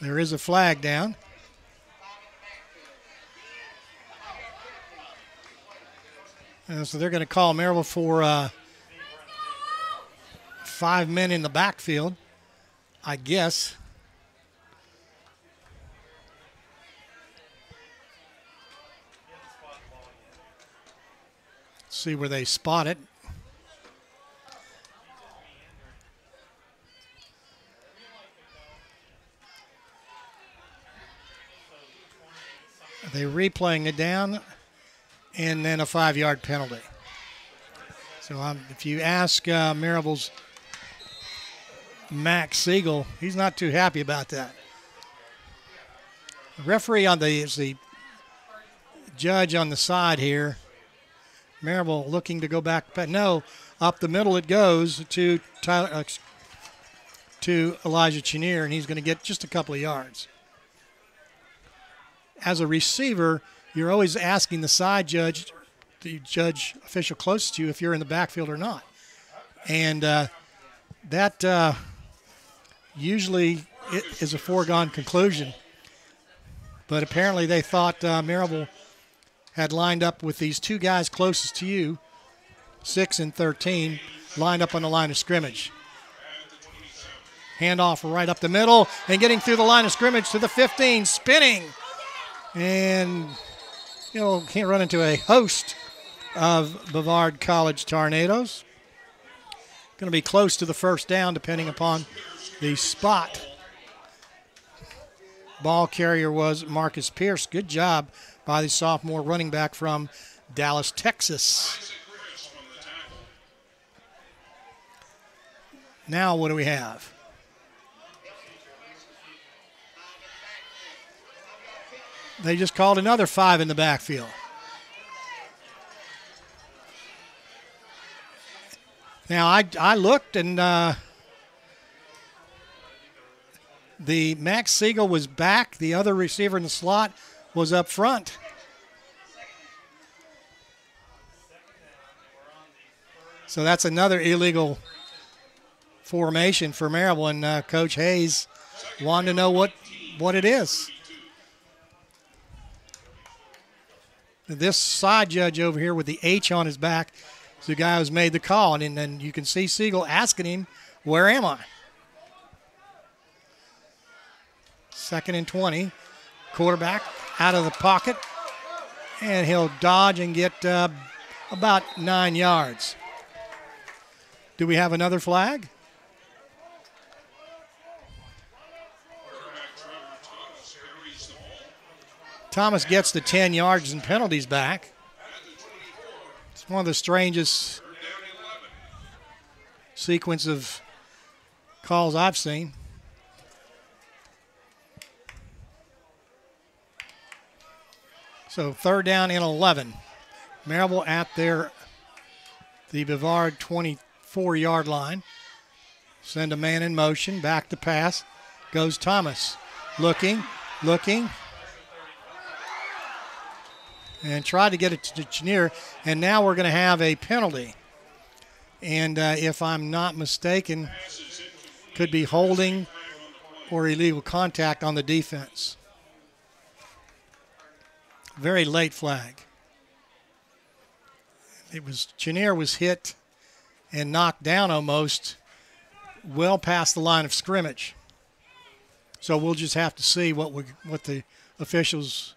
S2: There is a flag down. So they're going to call Maryville for 5 men in the backfield, I guess. See where they spot it. They're replaying it down, and then a 5-yard penalty. So if you ask Maryville's Max Siegel, he's not too happy about that. The referee is the judge on the side here. Maryville looking to go back, but no, up the middle it goes to Elijah Chenier, and he's going to get just a couple of yards. As a receiver, you're always asking the side judge, the judge official closest to you, if you're in the backfield or not. And that usually is a foregone conclusion. But apparently they thought Maryville had lined up with these two guys closest to you, 6 and 13, lined up on the line of scrimmage. Handoff right up the middle and getting through the line of scrimmage to the 15, spinning. And, can't run into a host of Brevard College tornadoes. Going to be close to the first down depending upon the spot. Ball carrier was Marcus Pierce. Good job by the sophomore running back from Dallas, Texas.
S3: Isaac Chris on the tackle.
S2: Now what do we have? They just called another 5 in the backfield. Now, I looked, and the Max Siegel was back. The other receiver in the slot was up front. So that's another illegal formation for Maryville, and Coach Hayes wanted to know what it is. This side judge over here with the H on his back is the guy who's made the call. And then you can see Siegel asking him, where am I? 2nd and 20. Quarterback out of the pocket. And he'll dodge and get about 9 yards. Do we have another flag? Thomas gets the 10 yards and penalties back. It's one of the strangest sequence of calls I've seen. So 3rd down and 11. Maryville at the Brevard 24-yard line. Send a man in motion. Back to pass. Goes Thomas. Looking. And tried to get it to Chenier, and now we're going to have a penalty. And if I'm not mistaken, could be holding or illegal contact on the defense. Very late flag. Chenier was hit and knocked down almost well past the line of scrimmage. So we'll just have to see what the officials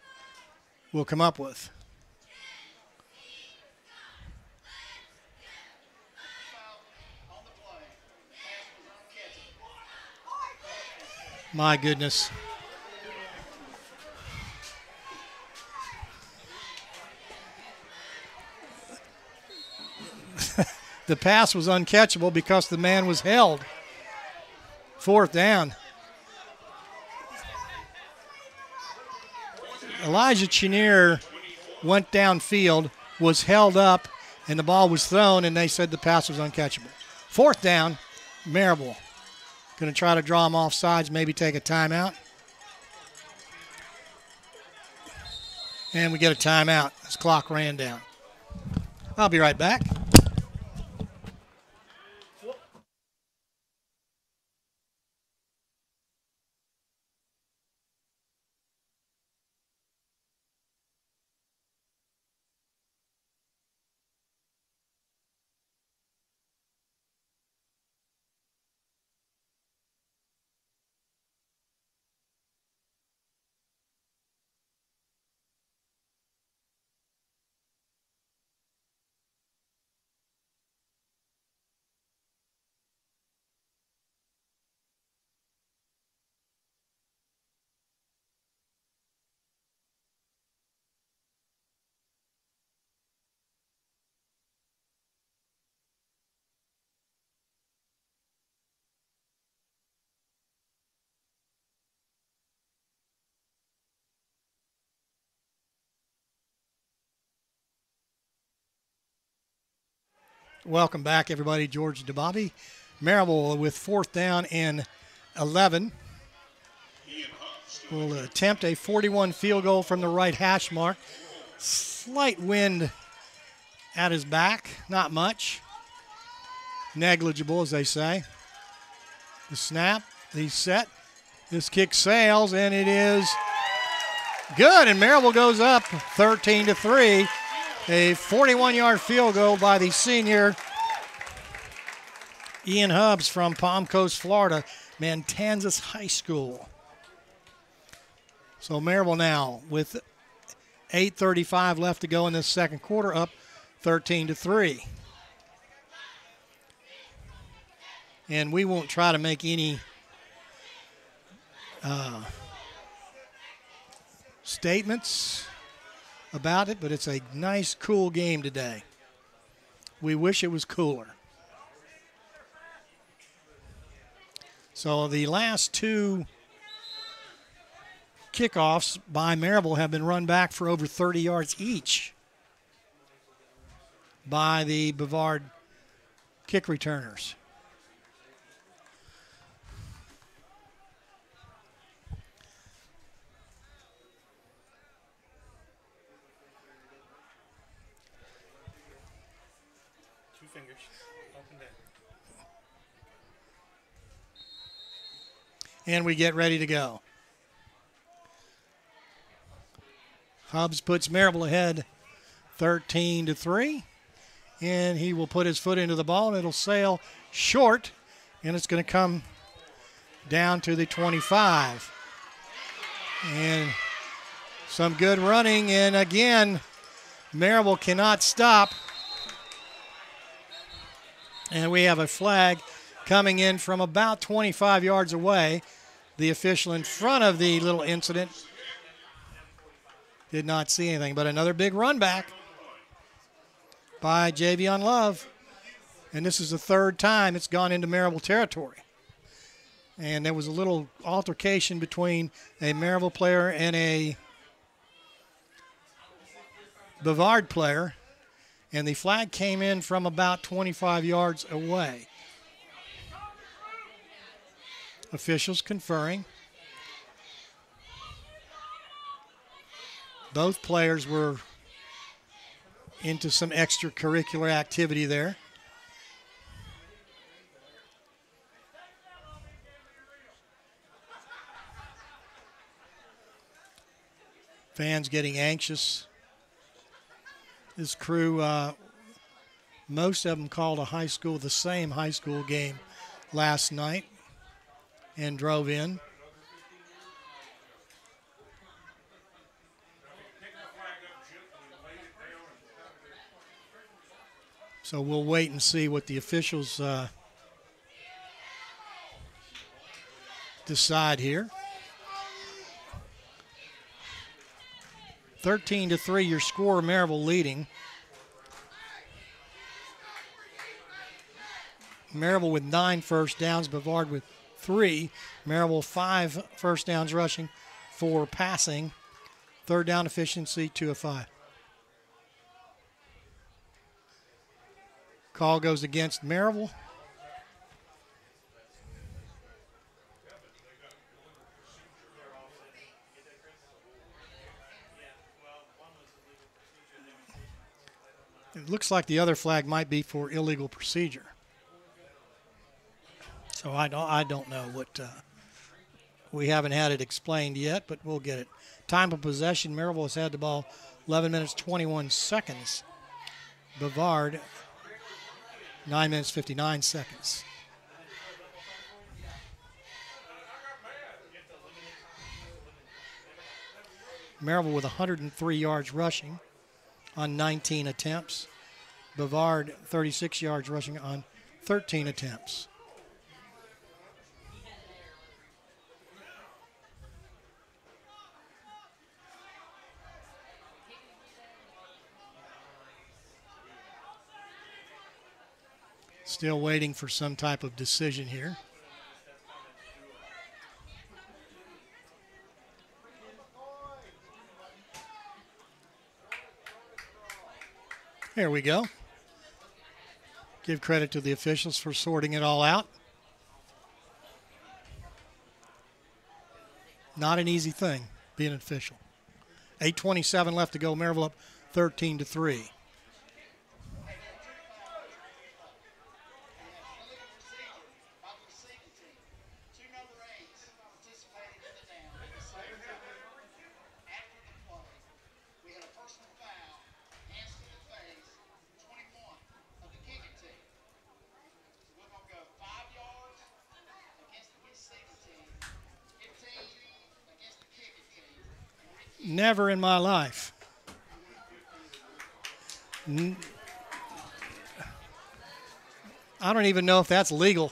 S2: will come up with. My goodness. The pass was uncatchable because the man was held. 4th down. Elijah Chenier went downfield, was held up, and the ball was thrown, and they said the pass was uncatchable. 4th down, Maryville. Going to try to draw him off sides, maybe take a timeout. And we get a timeout. This clock ran down. I'll be right back. Welcome back, everybody. George DeBobby. Maryville with 4th down and 11. Will attempt a 41 field goal from the right hash mark. Slight wind at his back. Not much. Negligible, as they say. The snap. The set. This kick sails, and it is good. And Maryville goes up 13-3. A 41-yard field goal by the senior Ian Hubbs from Palm Coast, Florida, Matanzas High School. So Maryville now with 8:35 left to go in this second quarter, up 13-3. And we won't try to make any statements about it, but it's a nice, cool game today. We wish it was cooler. So the last two kickoffs by Maryville have been run back for over 30 yards each by the Brevard kick returners.
S4: Two fingers, up and down.
S2: And we get ready to go. Hubbs puts Maryville ahead 13-3. And he will put his foot into the ball, and it'll sail short, and it's going to come down to the 25. And some good running, and again, Maryville cannot stop. And we have a flag coming in from about 25 yards away. The official in front of the little incident did not see anything, but another big run back by Javion Love. And this is the third time it's gone into Maryville territory. And there was a little altercation between a Maryville player and a Brevard player, and the flag came in from about 25 yards away. Officials conferring. Both players were into some extracurricular activity there. Fans getting anxious. This crew, most of them called the same high school game last night and drove in. So we'll wait and see what the officials decide here. 13-3, your score, Maryville leading. Maryville with 9 first downs, Brevard with 3. Maryville 5 first downs rushing, 4 passing. Third down efficiency, 2 of 5. Call goes against Maryville. It looks like the other flag might be for illegal procedure. So I don't know what. We haven't had it explained yet, but we'll get it. Time of possession, Maryville has had the ball 11 minutes, 21 seconds. Brevard, 9 minutes, 59 seconds. Maryville with 103 yards rushing on 19 attempts. Brevard, 36 yards rushing on 13 attempts. Still waiting for some type of decision here. Here we go. Give credit to the officials for sorting it all out. Not an easy thing being an official. 8:27 left to go. Maryville up 13-3. Never in my life. I don't even know if that's legal.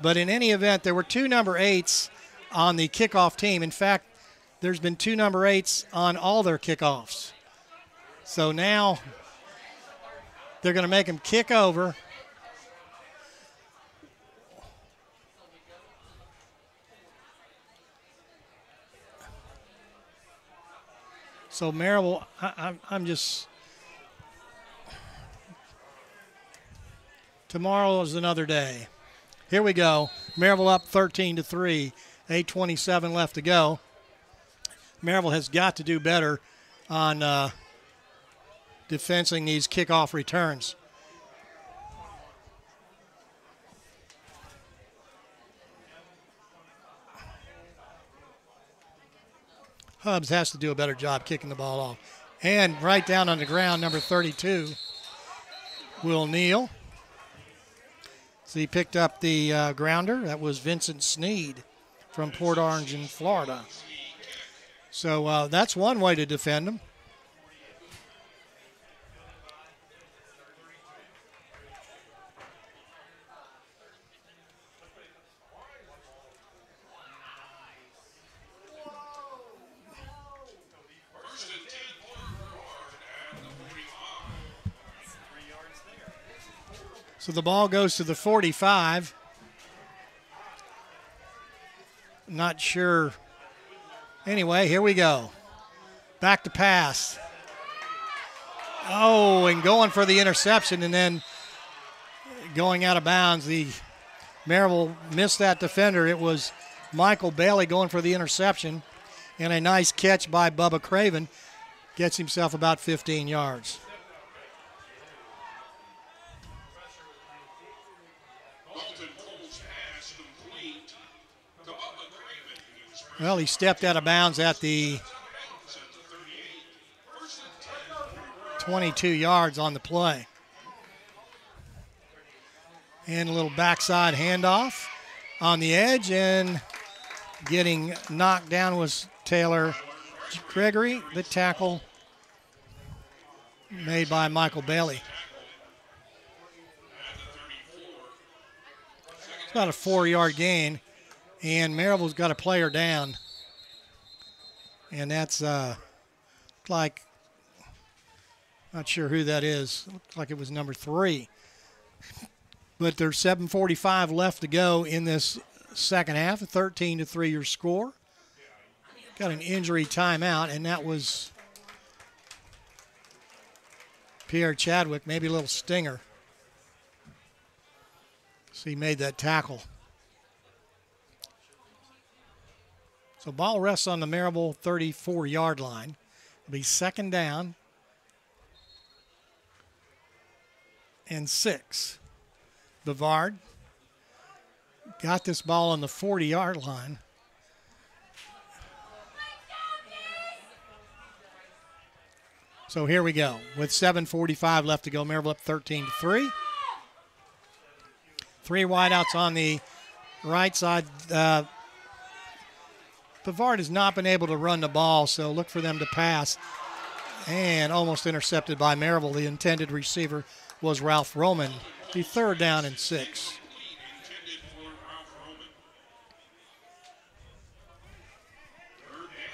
S2: But in any event, there were 2 number 8s on the kickoff team. In fact, there's been 2 number 8s on all their kickoffs. So now they're going to make him kick over. So Maryville, I'm just, tomorrow is another day. Here we go. Maryville up 13-3, 8:27 left to go. Maryville has got to do better on defensing these kickoff returns. Hubbs has to do a better job kicking the ball off. And right down on the ground, number 32, Will Neal. So he picked up the grounder. That was Vincent Sneed from Port Orange in Florida. So that's one way to defend him. So the ball goes to the 45. Not sure. Anyway, here we go. Back to pass. Oh, and going for the interception and then going out of bounds. The Maryville missed that defender. It was Michael Bailey going for the interception, and a nice catch by Bubba Craven. Gets himself about 15 yards. Well, he stepped out of bounds at the 22 yards on the play. And a little backside handoff on the edge, and getting knocked down was Taylor Gregory, the tackle made by Michael Bailey. It's about a 4-yard gain. And Maryville's got a player down. And that's like, not sure who that is. Looks like it was number 3. But there's 7:45 left to go in this second half. A 13-3 your score. Got an injury timeout, and that was Pierre Chadwick, maybe a little stinger. So he made that tackle. So ball rests on the Maryville 34-yard line. It'll be second down and 6. Brevard got this ball on the 40-yard line. So here we go. With 7:45 left to go, Maryville up 13-3. 3 wideouts on the right side. Brevard has not been able to run the ball, so look for them to pass. And almost intercepted by Maryville. The intended receiver was Ralph Roman. The 3rd down and 6.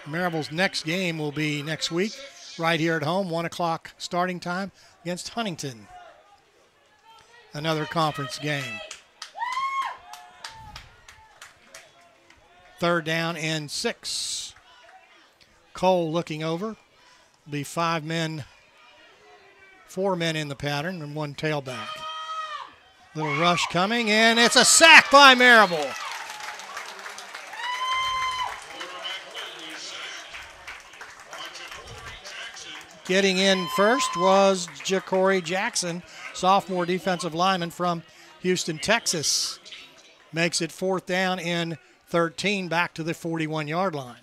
S2: Maryville's next game will be next week, right here at home, 1 o'clock starting time against Huntington. Another conference game. 3rd down and 6. Cole looking over. Be 4 men in the pattern and 1 tailback. Little rush coming, and it's a sack by Maryville. Getting in first was Ja'Cory Jackson, sophomore defensive lineman from Houston, Texas. Makes it 4th down and 13, back to the 41-yard line.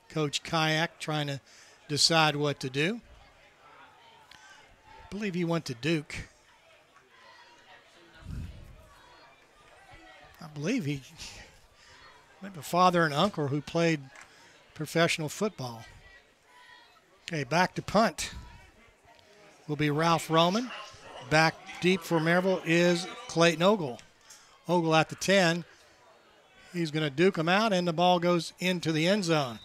S2: Coach Kayak trying to decide what to do. I believe he went to Duke. I believe he had a father and uncle who played professional football. Okay, back to punt will be Ralph Roman. Back deep for Maryville is Clayton Ogle. Ogle at the 10. He's going to duke him out, and the ball goes into the end zone.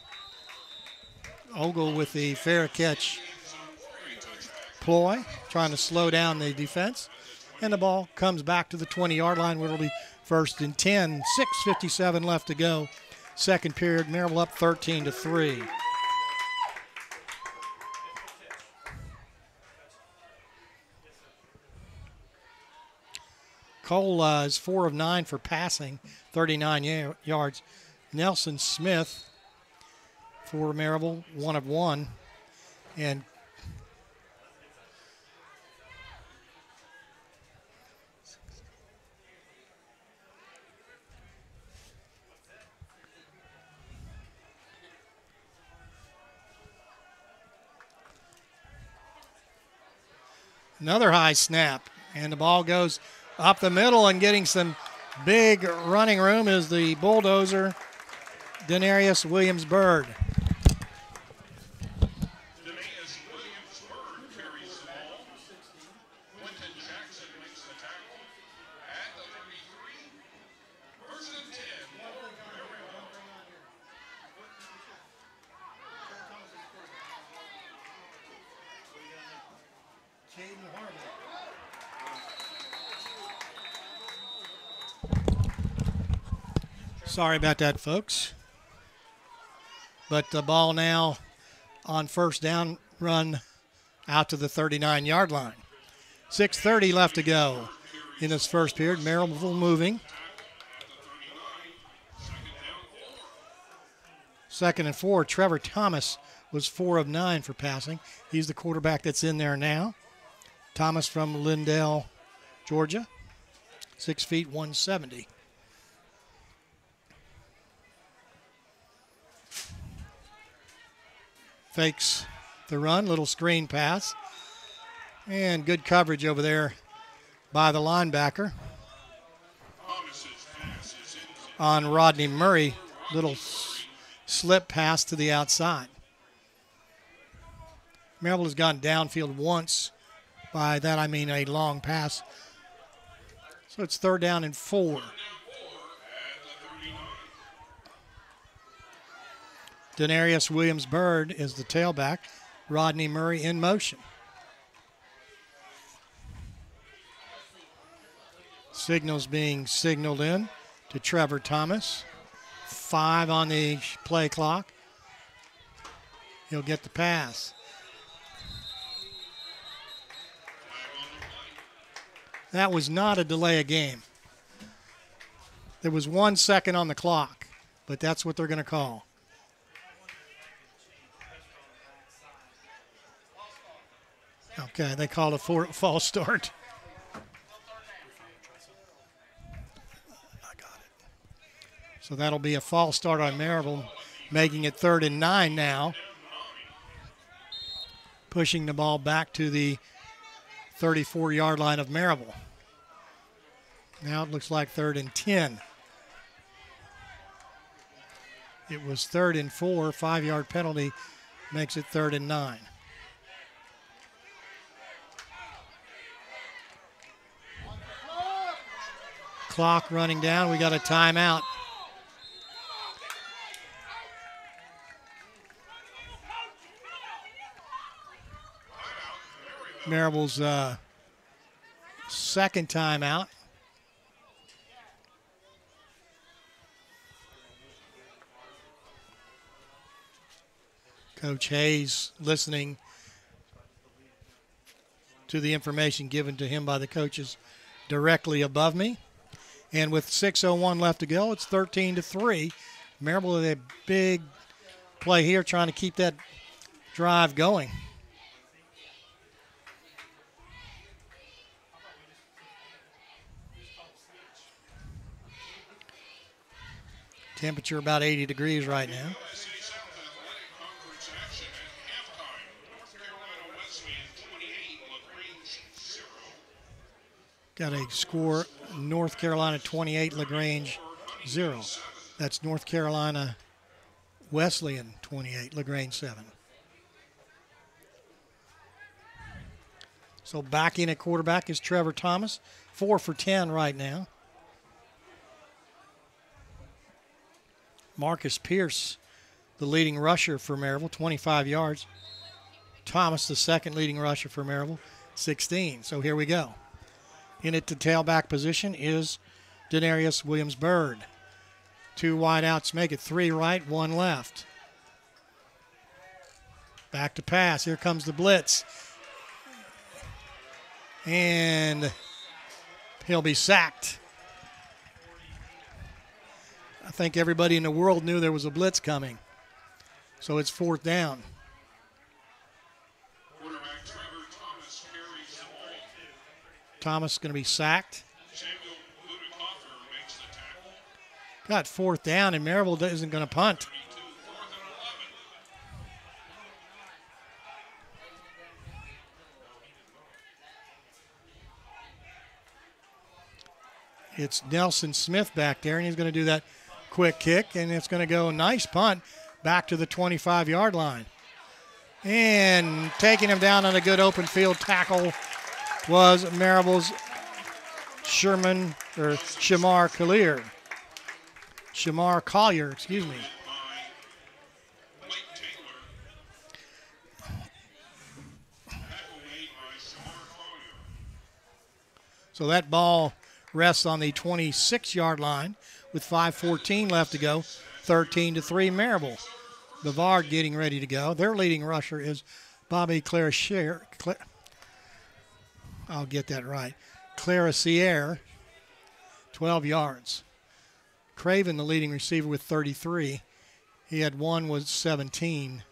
S2: Ogle with the fair catch ploy, trying to slow down the defense. And the ball comes back to the 20-yard line where it'll be first and 10. 6:57 left to go. Second period, Maryville up 13-3. Cole is 4 of 9 for passing, 39 yards. Nelson Smith for Maryville, 1 of 1. And another high snap, and the ball goes up the middle, and getting some big running room is the bulldozer, Denarius Williams-Byrd.
S3: Denarius Williams-Byrd carries the ball. Quentin Jackson makes the tackle at the 33. First and 10. Maryville.
S2: Sorry about that, folks. But the ball now on first down, run out to the 39-yard line. 6:30 left to go in this first period. Maryville moving. Second and 4. Trevor Thomas was 4 of 9 for passing. He's the quarterback that's in there now. Thomas from Lindale, Georgia. 6 feet 170. Fakes the run, little screen pass. And good coverage over there by the linebacker on Rodney Murray. Little slip pass to the outside. Maryville has gone downfield once. By that I mean a long pass. So it's 3rd down and 4. Denarius Williams-Byrd is the tailback. Rodney Murray in motion. Signals being signaled in to Trevor Thomas. 5 on the play clock. He'll get the pass. That was not a delay of game. There was 1 second on the clock, but that's what they're going to call. Okay, they called a false start. I got it. So that'll be a false start on Maryville, making it 3rd and 9 now. Pushing the ball back to the 34-yard line of Maryville. Now it looks like 3rd and 10. It was 3rd and 4. 5-yard penalty makes it 3rd and 9. Clock running down. We got a timeout. Maryville's second timeout. Coach Hayes listening to the information given to him by the coaches directly above me. And with 6:01 left to go, it's 13-3. Maryville with a big play here, trying to keep that drive going. Temperature about 80 degrees right now. Got a score, North Carolina 28, LaGrange 0. That's North Carolina Wesleyan 28, LaGrange 7. So back in at quarterback is Trevor Thomas, 4 for 10 right now. Marcus Pierce, the leading rusher for Maryville, 25 yards. Thomas, the second leading rusher for Maryville, 16. So here we go. In it to tailback position is Denarius Williams-Byrd. 2 wideouts make it 3 right, 1 left. Back to pass. Here comes the blitz. And he'll be sacked. I think everybody in the world knew there was a blitz coming. So it's 4th down.
S3: Quarterback Trevor Thomas carries the ball.
S2: Thomas going to be sacked.
S3: Samuel Ludekoffer makes the tackle.
S2: Got 4th down, and Maryville isn't going to punt.
S3: 32, 4th and 11.
S2: It's Nelson Smith back there, and he's going to do that quick kick, and it's going to go a nice punt back to the 25-yard line. And taking him down on a good open field tackle was Maryville's Shamar Collier, excuse me.
S3: By Blake Taylor. Tackle made by Shamar Collier.
S2: So that ball rests on the 26-yard line with 5:14 left to go. 13-3 Maryville. Brevard getting ready to go. Their leading rusher is Bobby Clarissier. I'll get that right. Clarissier, 12 yards. Craven, the leading receiver, with 33. He had 1 was 17.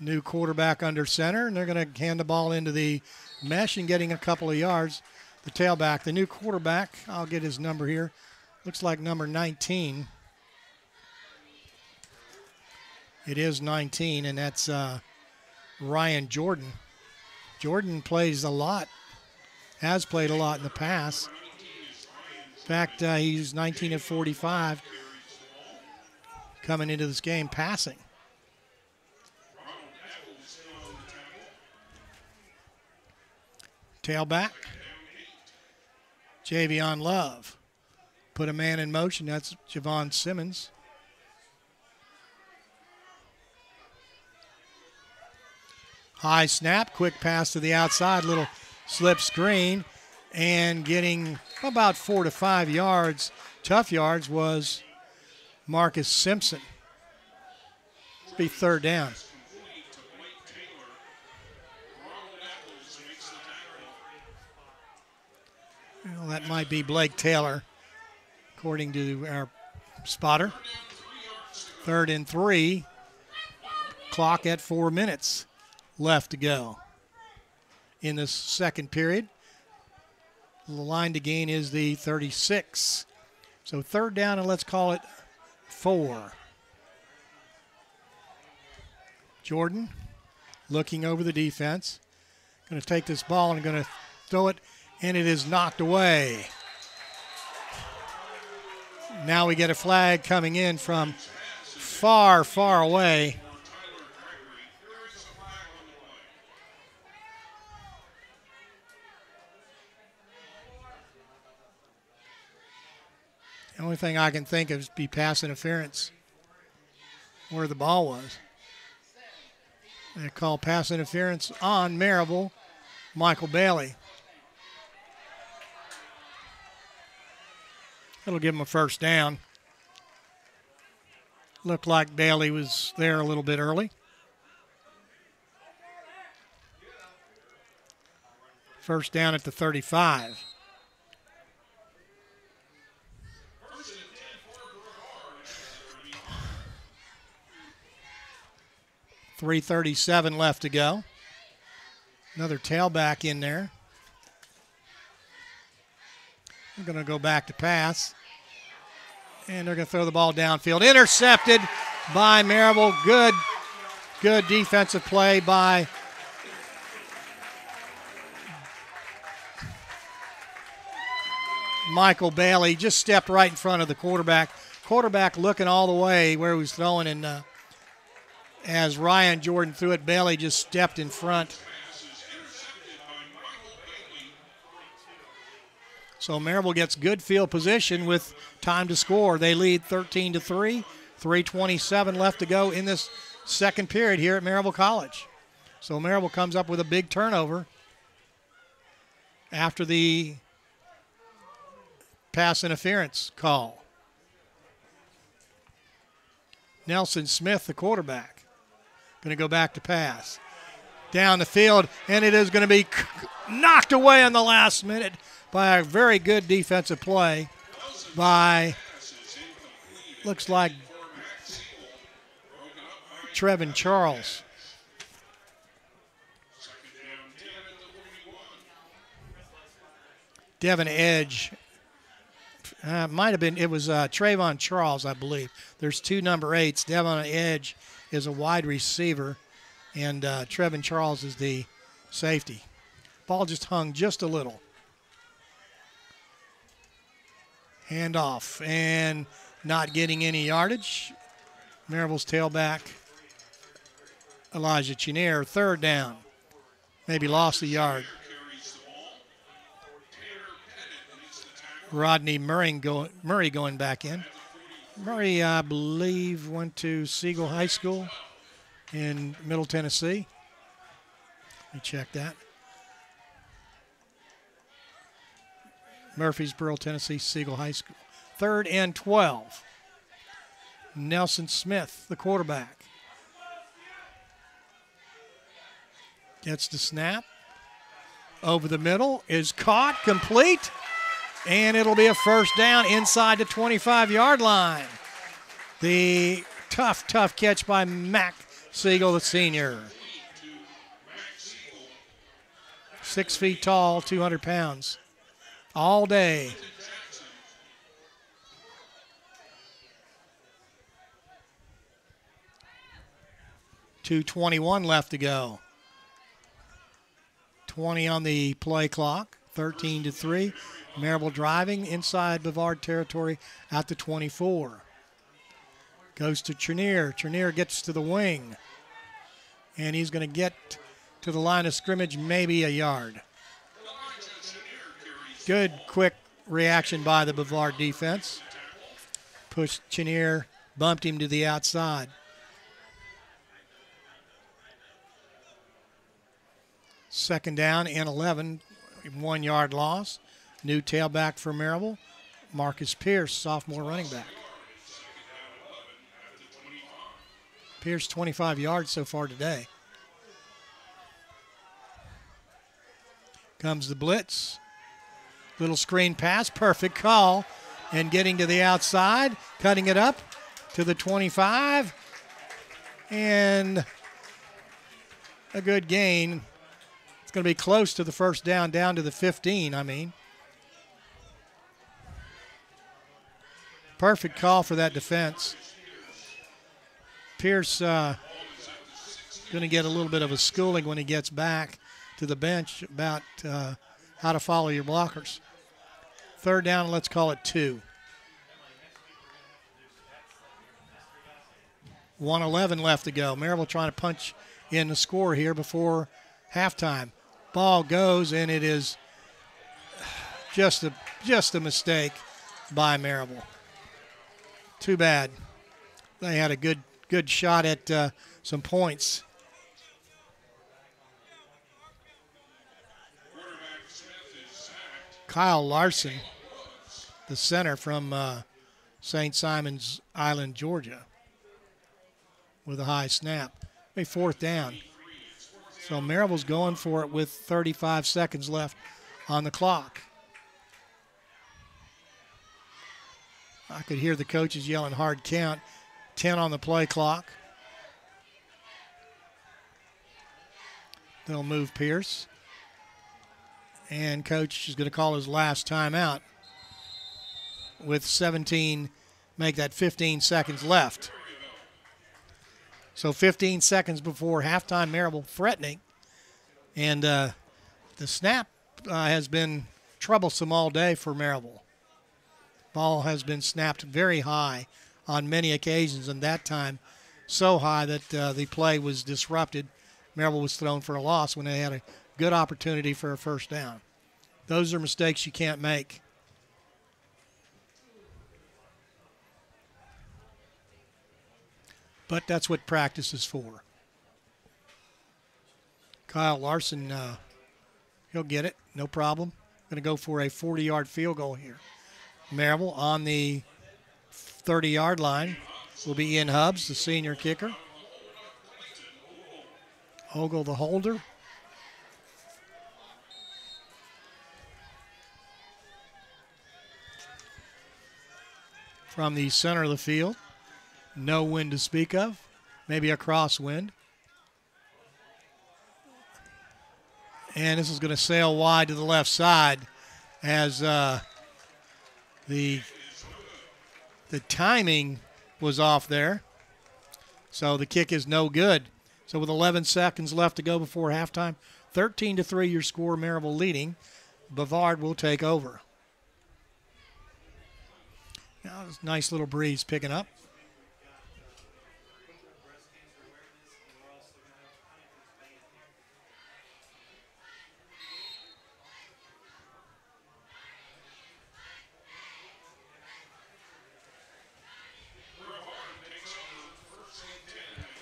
S2: New quarterback under center, and they're going to hand the ball into the mesh and getting a couple of yards. The tailback, the new quarterback, I'll get his number here. Looks like number 19. It is 19, and that's Ryan Jordan. Jordan plays a lot, has played a lot in the past. In fact, he's 19 of 45 coming into this game passing. Tailback, Javion Love. Put a man in motion. That's Javon Simmons. High snap, quick pass to the outside, little slip screen, and getting about 4 to 5 yards, tough yards, was Marcus Simpson. It'll be 3rd down. Well, that might be Blake Taylor, according to our spotter. 3rd and 3. Clock at 4 minutes left to go in this second period. The line to gain is the 36. So 3rd down, and let's call it 4. Jordan looking over the defense. Going to take this ball and going to throw it, and it is knocked away. Now we get a flag coming in from far, far away. The only thing I can think of is be pass interference where the ball was. They call pass interference on Maryville, Michael Bailey. It'll give him a 1st down. Looked like Bailey was there a little bit early. 1st down at the 35. 3:37 left to go. Another tailback in there. We're going to go back to pass. And they're going to throw the ball downfield. Intercepted by Maryville. Good defensive play by Michael Bailey. Just stepped right in front of the quarterback. Quarterback looking all the way where he was throwing, and as Ryan Jordan threw it, Bailey just stepped in front. So Maryville gets good field position with time to score. They lead 13-3, 3:27 left to go in this second period here at Maryville College. So Maryville comes up with a big turnover after the pass interference call. Nelson Smith, the quarterback, going to go back to pass. Down the field, and it is going to be knocked away in the last minute by a very good defensive play by, looks like, Trevin Charles. Devin Edge. Might have been, it was Trayvon Charles, I believe. There's two number 8s. Devin Edge is a wide receiver, and Trevin Charles is the safety. Ball just hung just a little. Handoff, and not getting any yardage. Maryville's tailback, Elijah Chenier, third down. Maybe lost a yard. Rodney Murray going back in. Murray, I believe, went to Siegel High School in Middle Tennessee. Let me check that. Murfreesboro, Tennessee, Siegel High School. 3rd and 12. Nelson Smith, the quarterback. Gets the snap. Over the middle. Is caught. Complete. And it'll be a first down inside the 25-yard line. The tough catch by Mac Siegel, the senior. 6 feet tall, 200 pounds. All day. .221 left to go. 20 on the play clock. 13-3. Maryville driving inside Brevard territory at the 24. Goes to Chenier. Chenier gets to the wing. And he's going to get to the line of scrimmage, maybe a yard. Good quick reaction by the Brevard defense. Pushed Chenier, bumped him to the outside. Second down and 11, 1 yard loss. New tailback for Maryville, Marcus Pierce, sophomore running back. Pierce 25 yards so far today. Comes the blitz. Little screen pass, perfect call. And getting to the outside, cutting it up to the 25. And a good gain. It's going to be close to the first down to the 15, I mean. Perfect call for that defense. Pierce going to get a little bit of a schooling when he gets back to the bench about how to follow your blockers. Third down, let's call it 2. 1:11 left to go. Maryville trying to punch in the score here before halftime. Ball goes, and it is just a mistake by Maryville. Too bad. They had a good shot at some points. Kyle Larson, the center from St. Simon's Island, Georgia, with a high snap. A fourth down. So Maryville's going for it with 35 seconds left on the clock. I could hear the coaches yelling hard count. 10 on the play clock. They'll move Pierce. And coach is going to call his last timeout with 17, make that 15 seconds left. So 15 seconds before halftime, Maryville threatening. And the snap has been troublesome all day for Maryville. Ball has been snapped very high on many occasions, and that time so high that the play was disrupted. Maryville was thrown for a loss when they had a good opportunity for a first down. Those are mistakes you can't make. but that's what practice is for. Kyle Larson, he'll get it, no problem. Going to go for a 40-yard field goal here. Maryville on the 30-yard line will be Ian Hubbs, the senior kicker. Ogle, the holder. From the center of the field, no wind to speak of, maybe a crosswind. And this is going to sail wide to the left side as the timing was off there. So the kick is no good. So with 11 seconds left to go before halftime, 13-3 your score, Maryville leading. Brevard will take over. Now this nice little breeze picking up.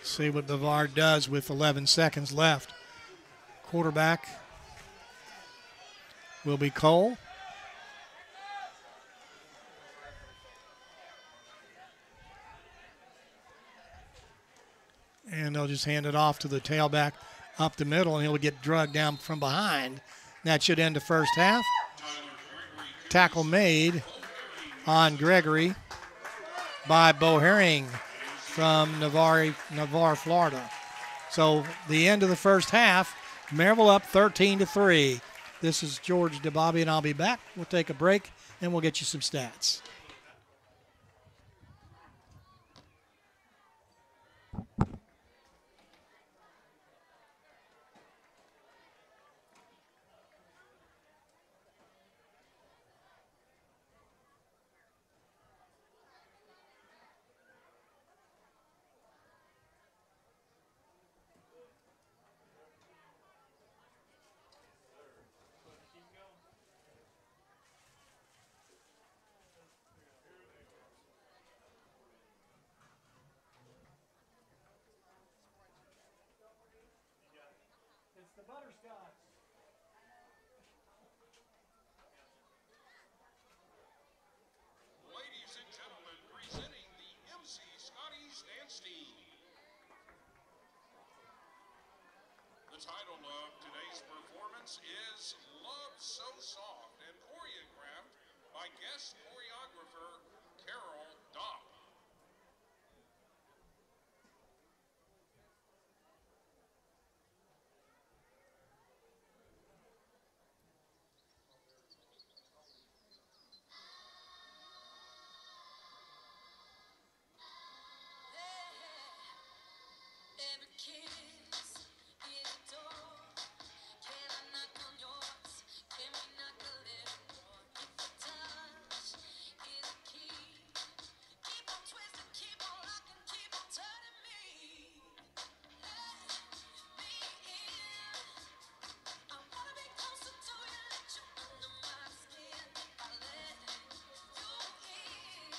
S2: See what Brevard does with 11 seconds left. Quarterback will be Cole. And they'll just hand it off to the tailback up the middle, and he'll get drugged down from behind. That should end the first half. Tackle made on Gregory by Bo Herring from Navarre, Florida. So the end of the first half, Maryville up 13-3. This is George DeBobby, and I'll be back. We'll take a break, and we'll get you some stats.
S3: Ladies and gentlemen, presenting the MC Scotty's Dance Team. The title of today's performance is Love So Soft and choreographed by guest choreographer Carol Dopp.
S5: Every kiss is a door. Can I knock on yours? Can we knock a little more? If the touch is a key, keep on twisting, keep on locking, keep on turning me. Let me in. I wanna be closer to you, let you under my skin. If I let you in,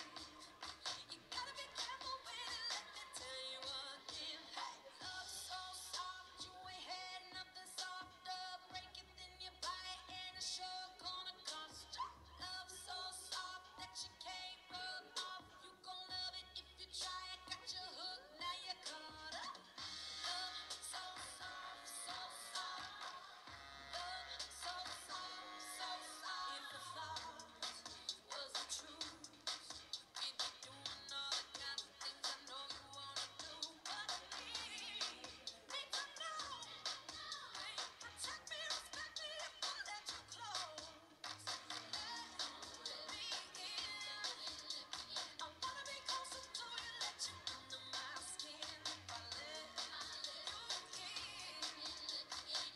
S5: you gotta be careful with it. Let me tell you again. Hey, love so soft, you ain't had nothing softer. Break it, then you bite, and it's sure gonna cost you. Love so soft that you can't rub off. You gon' love it if you try it. Got you hooked, now you're caught up. Love so soft, so soft. Love so soft, so soft. If the thought was the truth, we'd be doing all the kinds of things I know you wanna do. But I need to know, will you protect me, respect me if I let you close? Let me in. I wanna be closer to you, let you under my skin. If I let you in,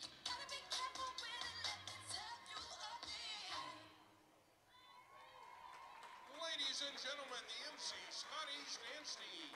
S5: you gotta be careful with it. Let me tell you again.
S3: Ladies and gentlemen, the MC Scotty's Dance Team.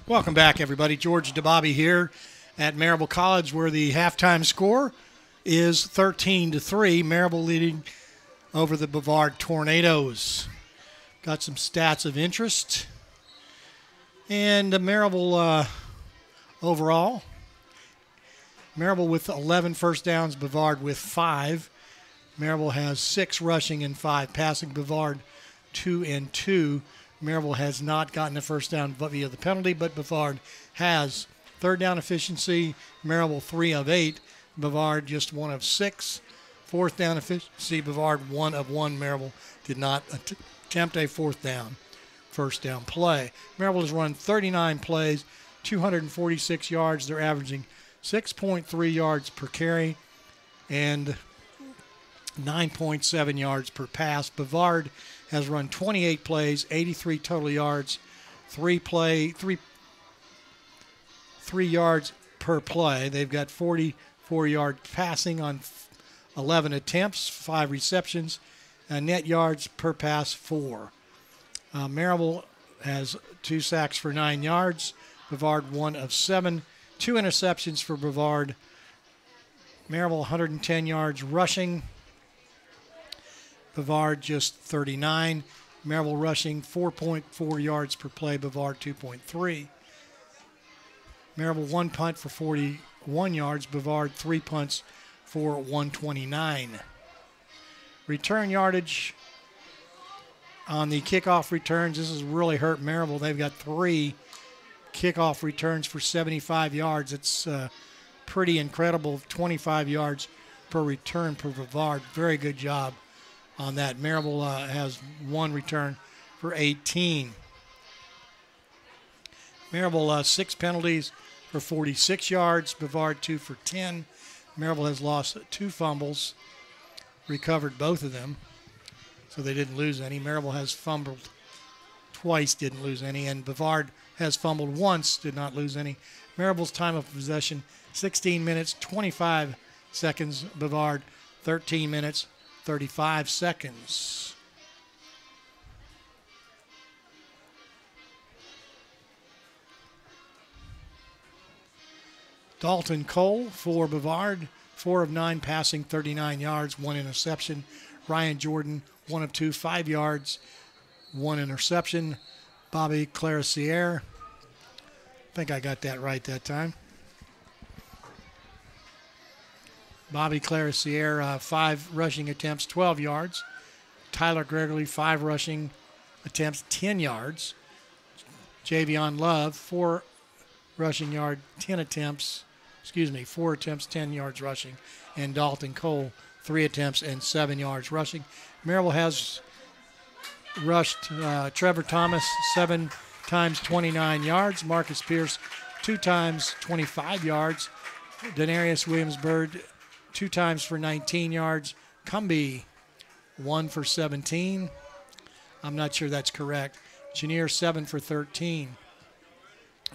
S2: Welcome back, everybody. George DeBobby here at Maryville College, where the halftime score is 13-3. Maryville leading over the Brevard Tornadoes. Got some stats of interest. And Maryville overall, Maryville with 11 first downs, Brevard with 5. Maryville has 6 rushing and 5 passing. Brevard 2 and 2. Maryville has not gotten a first down via the penalty, but Brevard has. Third down efficiency, Maryville 3 of 8. Brevard just 1 of 6. Fourth down efficiency, Brevard 1 of 1. Maryville did not attempt a first down play. Maryville has run 39 plays, 246 yards. They're averaging 6.3 yards per carry and 9.7 yards per pass. Brevard has run 28 plays, 83 total yards, 3 yards per play. They've got 44 yard passing on 11 attempts, 5 receptions, net yards per pass 4. Maryville has 2 sacks for 9 yards. Brevard 1 of 7. 2 interceptions for Brevard. Maryville 110 yards rushing. Brevard just 39. Maryville rushing 4.4 yards per play. Brevard 2.3. Maryville 1 punt for 41 yards. Brevard 3 punts for 129. Return yardage on the kickoff returns. This has really hurt Maryville. They've got 3 kickoff returns for 75 yards. It's pretty incredible. 25 yards per return per Brevard. Very good job on that. Maryville has 1 return for 18. Maryville 6 penalties for 46 yards. Brevard 2 for 10. Maryville has lost 2 fumbles, recovered both of them, so they didn't lose any. Maryville has fumbled twice, didn't lose any, and Brevard has fumbled once, did not lose any. Maryville's time of possession, 16 minutes, 25 seconds. Brevard, 13 minutes, 35 seconds. Dalton Cole for Brevard, 4 of 9 passing, 39 yards, 1 interception. Ryan Jordan, 1 of 2, 5 yards, 1 interception. Bobby Clarissiere, I think I got that right that time. Bobby Clarissiere, 5 rushing attempts, 12 yards. Tyler Gregory, 5 rushing attempts, 10 yards. Javion Love, 4 rushing yard, 10 attempts. 4 attempts, 10 yards rushing. And Dalton Cole, 3 attempts and 7 yards rushing. Maryville has rushed Trevor Thomas 7 times, 29 yards. Marcus Pierce 2 times, 25 yards. Denarius Williams-Byrd 2 times for 19 yards. Cumby 1 for 17. I'm not sure that's correct. Janier 7 for 13.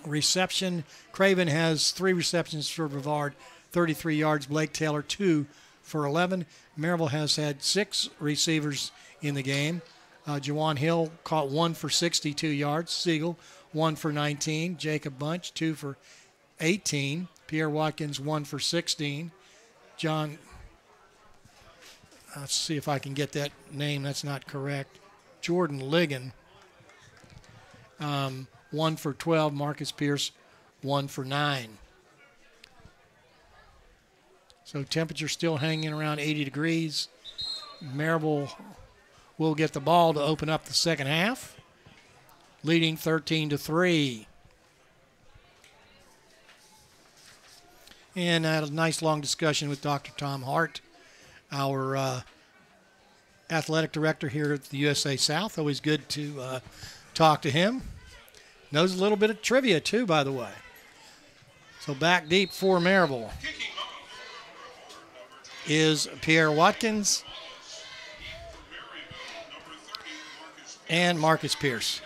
S2: Reception, Craven has 3 receptions for Brevard, 33 yards. Blake Taylor 2 for 11. Maryville has had 6 receivers in the game. Jawan Hill caught 1 for 62 yards. Siegel 1 for 19. Jacob Bunch 2 for 18. Pierre Watkins 1 for 16. John, let's see if I can get that name. That's not correct. Jordan Ligon, 1 for 12. Marcus Pierce, 1 for 9. So temperature still hanging around 80 degrees. Maryville will get the ball to open up the second half, leading 13-3. And I had a nice long discussion with Dr. Tom Hart, our athletic director here at the USA South. Always good to talk to him. Knows a little bit of trivia, too, by the way. So back deep for Maryville is Pierre Watkins and Marcus Pierce.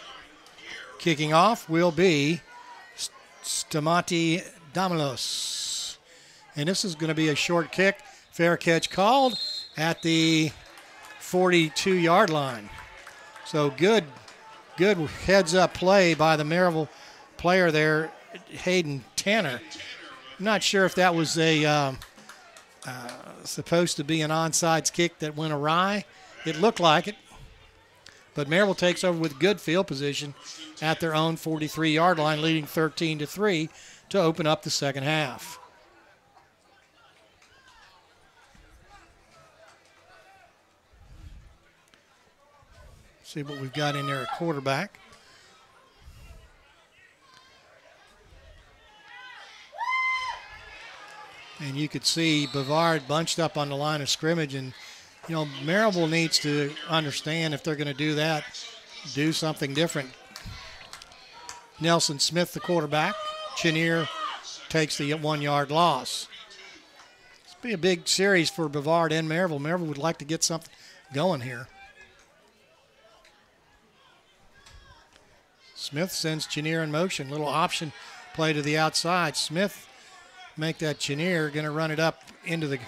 S2: Kicking off will be Stamati Damalos. And this is going to be a short kick. Fair catch called at the 42-yard line. So good heads-up play by the Maryville player there, Hayden Tanner. I'm not sure if that was supposed to be an onside kick that went awry. It looked like it. But Maryville takes over with good field position at their own 43-yard line, leading 13-3 to open up the second half. See what we've got in there at quarterback. And you could see Brevard bunched up on the line of scrimmage. And, you know, Maryville needs to understand if they're going to do that, do something different. Nelson Smith, the quarterback. Chenier takes the 1-yard loss. It's be a big series for Brevard and Maryville. Maryville would like to get something going here. Smith sends Chenier in motion. Little option play to the outside. Smith make that Chenier, going to run it up into the...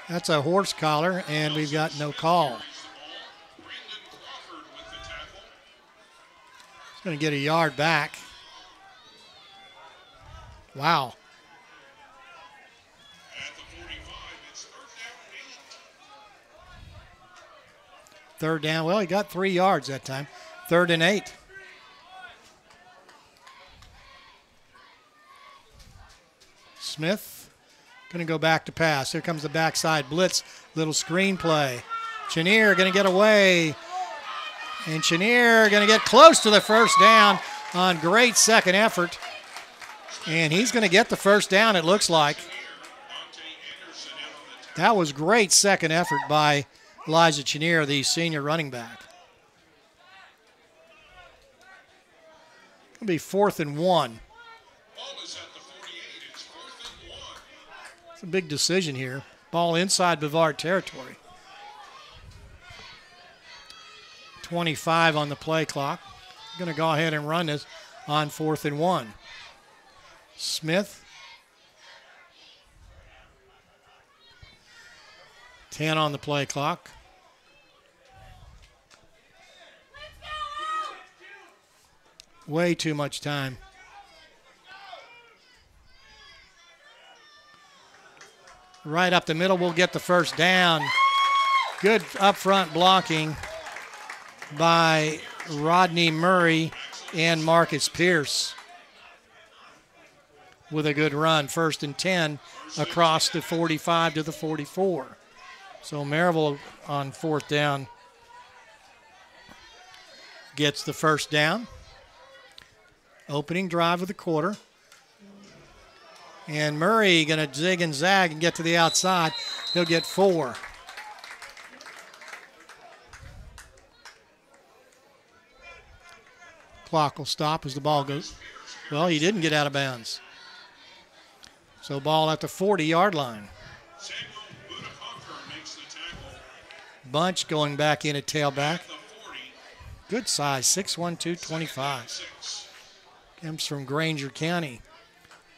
S2: That's a horse collar, and we've got no call. He's going to get a yard back. Wow.
S3: At the 45, it's
S2: Third down. Well, he got 3 yards that time. 3rd and 8. Smith going to go back to pass. Here comes the backside blitz. Little screen play. Chenier going to get away. And Chenier going to get close to the first down on great second effort. And he's going to get the first down, it looks like. That was great second effort by Elijah Chenier, the senior running back. It'll be 4th and 1. It's a big decision here. Ball inside Brevard territory. 25 on the play clock. Going to go ahead and run this on 4th and 1. Smith. 10 on the play clock. Way too much time. Right up the middle, we'll get the first down. Good up front blocking by Rodney Murray and Marcus Pierce with a good run. 1st and 10 across the 45 to the 44. So Maryville on 4th down gets the first down. Opening drive of the quarter. And Murray going to zig and zag and get to the outside. He'll get 4. Clock will stop as the ball goes. Well, he didn't get out of bounds. So ball at the 40-yard line. Bunch going back in at tailback. Good size, 6'1", 225. Comes from Granger County,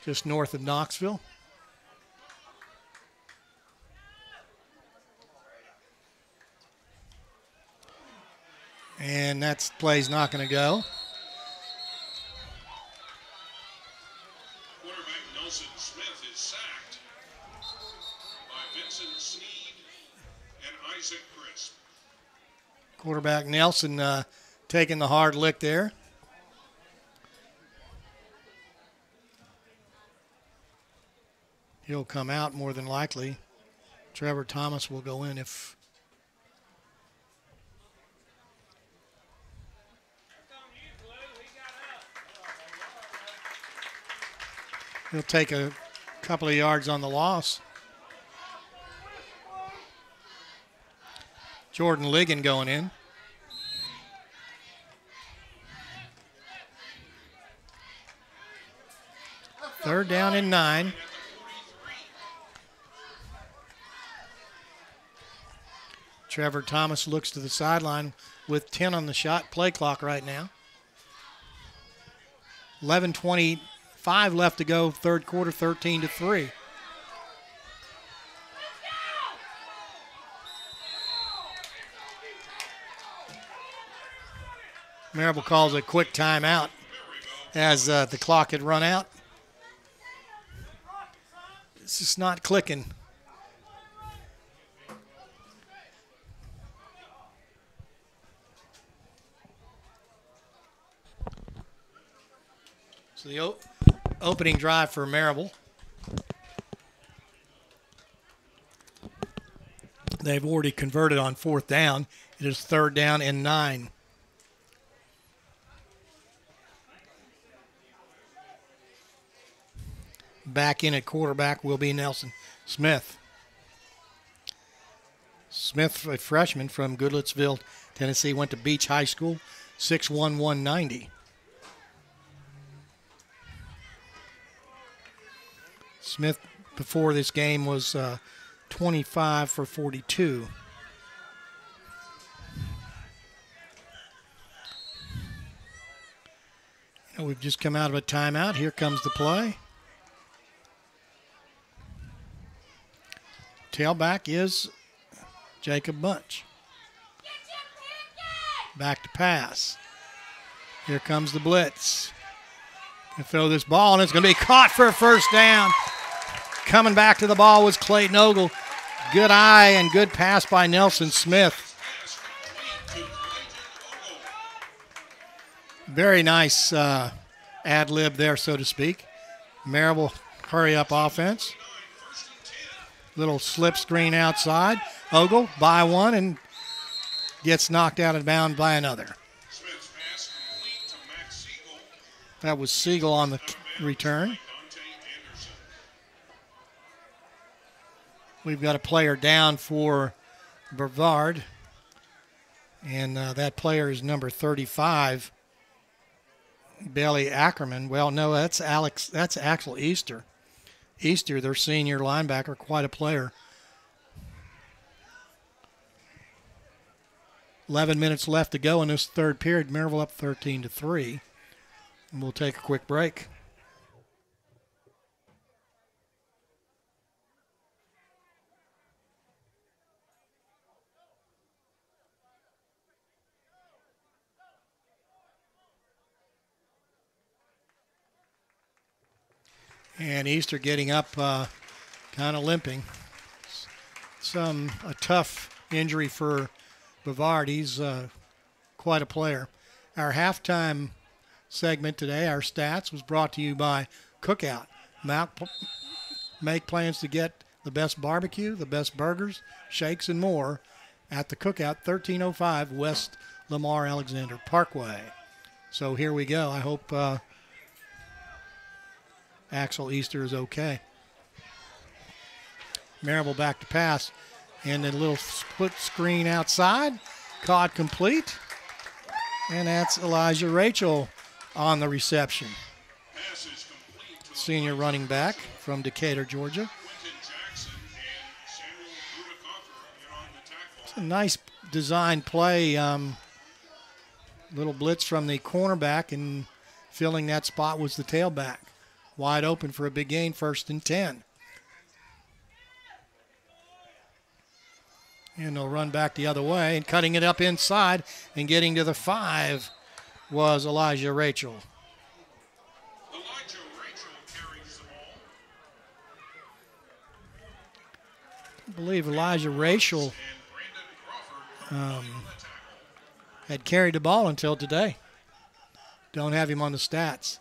S2: just north of Knoxville. And that play's not going to go.
S3: Quarterback Nelson Smith is sacked by Vincent Sneed and Isaac Crisp.
S2: Quarterback Nelson taking the hard lick there. He'll come out more than likely. Trevor Thomas will go in if... He'll take a couple of yards on the loss. Jordan Ligon going in. Third down and 9. Trevor Thomas looks to the sideline with 10 on the shot play clock right now. 11:25 left to go, third quarter, 13-3. Maryville calls a quick timeout as the clock had run out. It's just not clicking. So the opening drive for Maryville. They've already converted on 4th down. It is 3rd down and 9. Back in at quarterback will be Nelson Smith. Smith, a freshman from Goodlettsville, Tennessee, went to Beach High School, 6'1", 190. Smith, before this game, was 25 for 42. We've just come out of a timeout. Here comes the play. Tailback is Jacob Bunch. Back to pass. Here comes the blitz. Gonna throw this ball, and it's going to be caught for a 1st down. Coming back to the ball was Clayton Ogle. Good eye and good pass by Nelson Smith. Very nice ad-lib there, so to speak. Maryville hurry-up offense. Little slip screen outside. Ogle by one and gets knocked out of bounds by another. That was Siegel on the return. We've got a player down for Brevard, and that player is number 35, Bailey Ackerman. Well, no, that's Axel Easter. Easter, their senior linebacker, quite a player. 11 minutes left to go in this 3rd period. Maryville up 13-3. And we'll take a quick break. And Easter getting up, kind of limping. A tough injury for Brevard. He's quite a player. Our halftime segment today, our stats, was brought to you by Cookout. Make plans to get the best barbecue, the best burgers, shakes, and more at the Cookout, 1305 West Lamar Alexander Parkway. So here we go. I hope Axel Easter is okay. Maryville back to pass. And a little split screen outside. Caught complete. And that's Elijah Rachel on the reception. Senior running back from Decatur, Georgia. It's a nice design play. Little blitz from the cornerback, and filling that spot was the tailback. Wide open for a big gain, 1st and 10. And they'll run back the other way, and cutting it up inside and getting to the 5 was Elijah Rachel.
S3: Elijah Rachel carries the ball.
S2: I believe Elijah Rachel had carried the ball until today. Don't have him on the stats.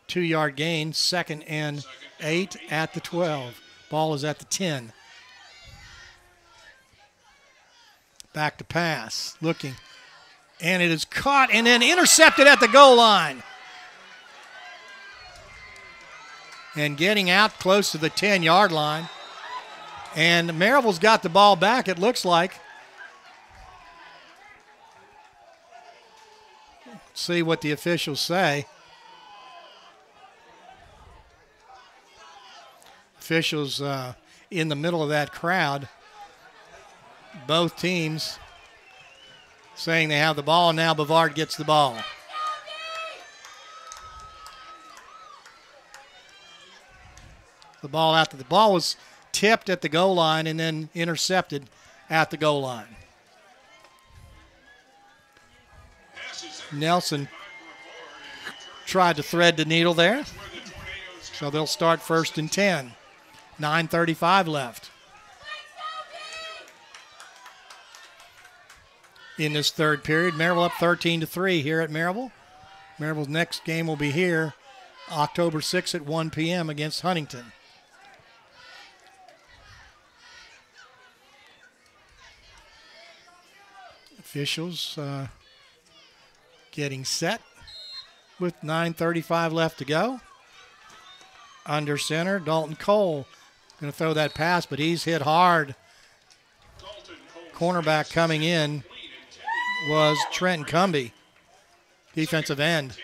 S2: 2-yard gain, 2nd and 8 at the 12. Ball is at the 10. Back to pass, looking. And it is caught and then intercepted at the goal line. And getting out close to the 10-yard line. And Maryville's got the ball back, it looks like. Let's see what the officials say. Officials in the middle of that crowd. Both teams saying they have the ball, and now Brevard gets the ball. The ball was tipped at the goal line and then intercepted at the goal line. Nelson tried to thread the needle there. So they'll start 1st and 10. 9:35 left in this third period. Maryville up 13-3 here at Maryville. Maryville's next game will be here October 6th at 1 p.m. against Huntington. Officials getting set with 9:35 left to go. Under center, Dalton Cole going to throw that pass, but he's hit hard. Cornerback coming in was Trenton Cumby, defensive end.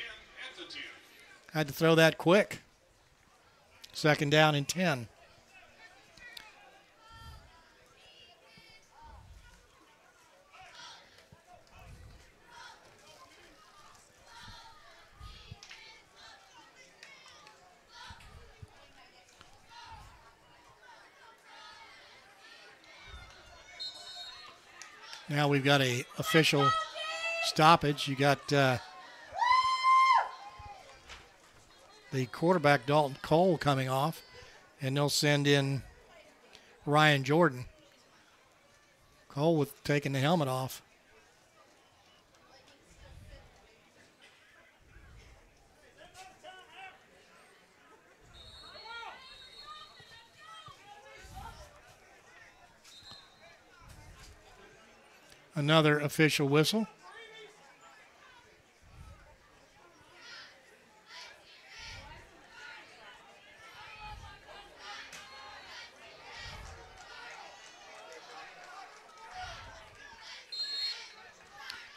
S2: Had to throw that quick. 2nd down and 10. Now we've got a official stoppage. You got the quarterback, Dalton Cole, coming off, and they'll send in Ryan Jordan. Cole with taking the helmet off. Another official whistle.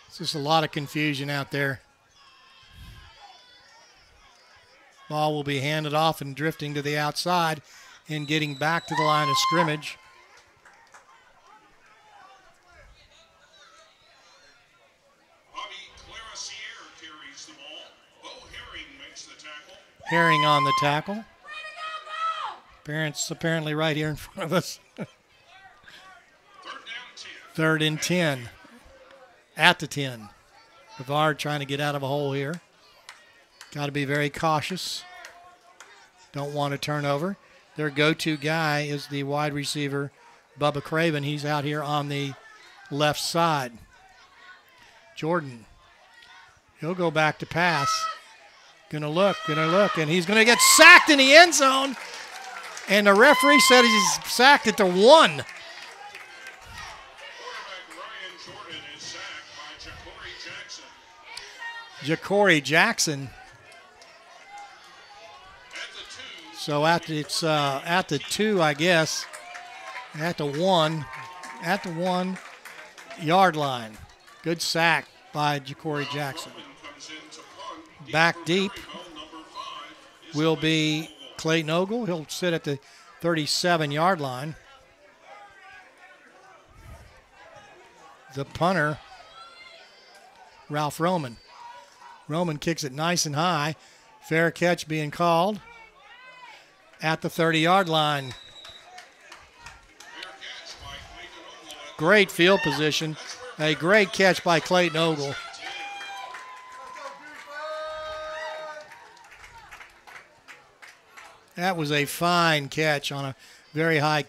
S2: It's just a lot of confusion out there. Ball will be handed off and drifting to the outside and getting back to the line of scrimmage. Herring on the tackle. Parents apparently right here in front of us. 3rd and 10. At the 10. Brevard trying to get out of a hole here. Got to be very cautious. Don't want to turn over. Their go-to guy is the wide receiver, Bubba Craven. He's out here on the left side. Jordan. He'll go back to pass. Gonna look, and he's gonna get sacked in the end zone. And the referee said he's sacked at the 1.
S3: Ryan Jordan is sacked by
S2: Ja'Cory Jackson. So at the 2, I guess. At the 1 yard line. Good sack by Ja'Cory Jackson. Back deep will be Clayton Ogle. He'll sit at the 37-yard line. The punter, Ralph Roman. Roman kicks it nice and high. Fair catch being called at the 30-yard line. Great field position. A great catch by Clayton Ogle. That was a fine catch on a very high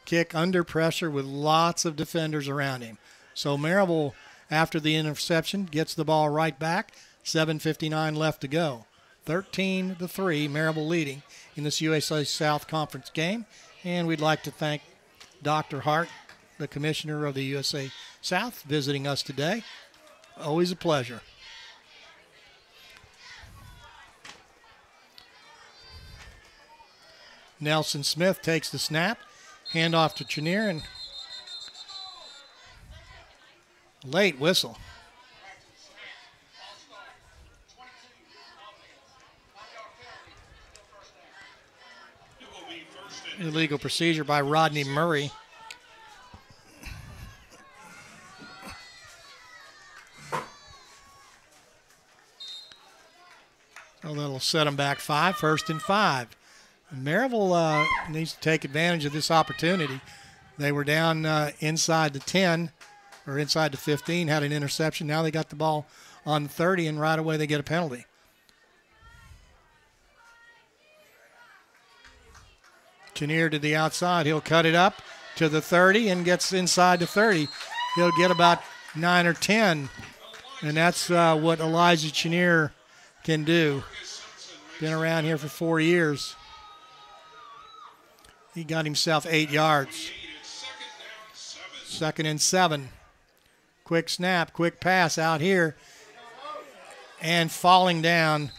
S2: kick under pressure with lots of defenders around him. So Maryville, after the interception, gets the ball right back. 7:59 left to go. 13-3, Maryville leading in this USA South Conference game. And we'd like to thank Dr. Hart, the commissioner of the USA South, visiting us today. Always a pleasure. Nelson Smith takes the snap. Handoff to Chenier, and late whistle. Illegal procedure by Rodney Murray. So that'll set them back 5, 1st and 5. Maryville needs to take advantage of this opportunity. They were down inside the 10 or inside the 15, had an interception. Now they got the ball on 30, and right away they get a penalty. Chenier to the outside. He'll cut it up to the 30 and gets inside the 30. He'll get about 9 or 10, and that's what Elijah Chenier can do. Been around here for 4 years. He got himself 8 yards. 2nd and 7. Quick snap, quick pass out here. And falling down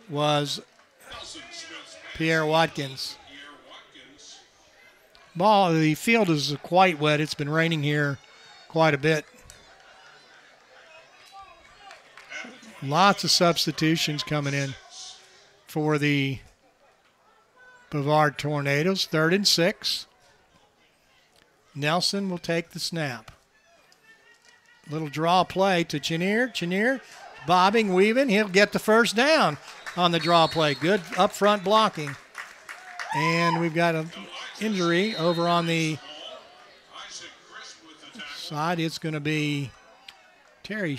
S2: was Pierre Watkins. The field is quite wet. It's been raining here quite a bit. Lots of substitutions coming in for the Brevard Tornadoes. 3rd and 6. Nelson will take the snap. Little draw play to Chenier. Chenier bobbing, weaving. He'll get the first down on the draw play. Good up front blocking. And we've got an injury over on the side. It's going to be Terry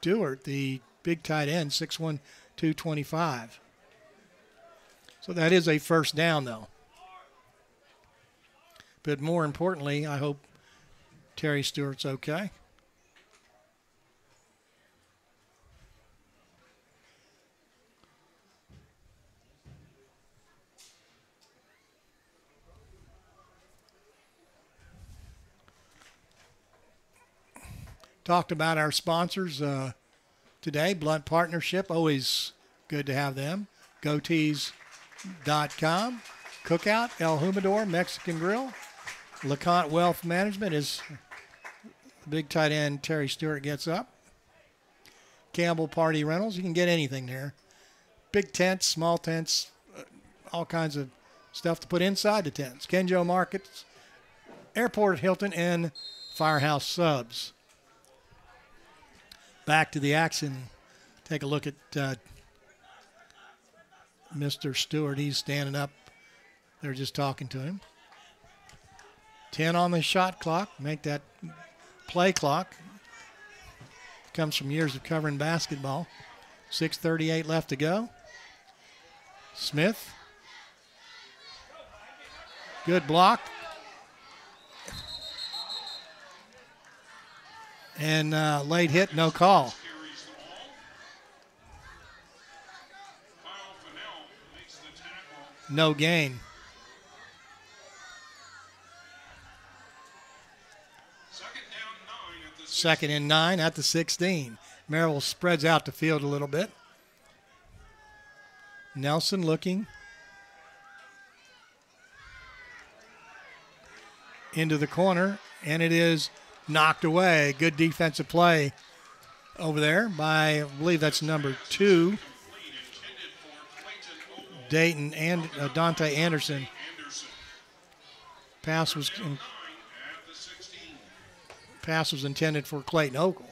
S2: Stewart, the big tight end, 6'1", 225. So that is a first down, though. But more importantly, I hope Terry Stewart's okay. Talked about our sponsors today. Blunt Partnership, always good to have them. Goatees.com. Cookout, El Humidor, Mexican Grill. LeConte Wealth Management is the big tight end Terry Stewart gets up. Campbell Party Rentals, you can get anything there. Big tents, small tents, all kinds of stuff to put inside the tents. Kenjo Markets, Airport Hilton, and Firehouse Subs. Back to the action. Take a look at Mr. Stewart. He's standing up. They're just talking to him. 10 on the shot clock. Make that play clock. Comes from years of covering basketball. 6:38 left to go. Smith. Good block. And late hit, no call. No gain. Second and 9 at the 16. Maryville spreads out the field a little bit. Nelson looking into the corner, and it is knocked away. Good defensive play over there by, I believe that's number 2, Dayton and Dante Anderson. Pass was intended for Clayton Ogle.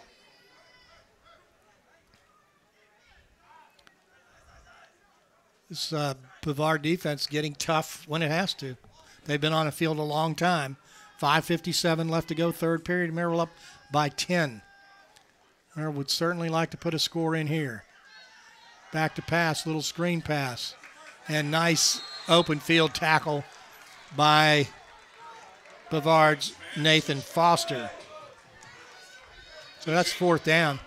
S2: This Brevard defense getting tough when it has to. They've been on the field a long time. 5:57 left to go, third period. Maryville up by 10. Maryville would certainly like to put a score in here. Back to pass, little screen pass. And nice open field tackle by Brevard's Nathan Foster. So that's fourth down.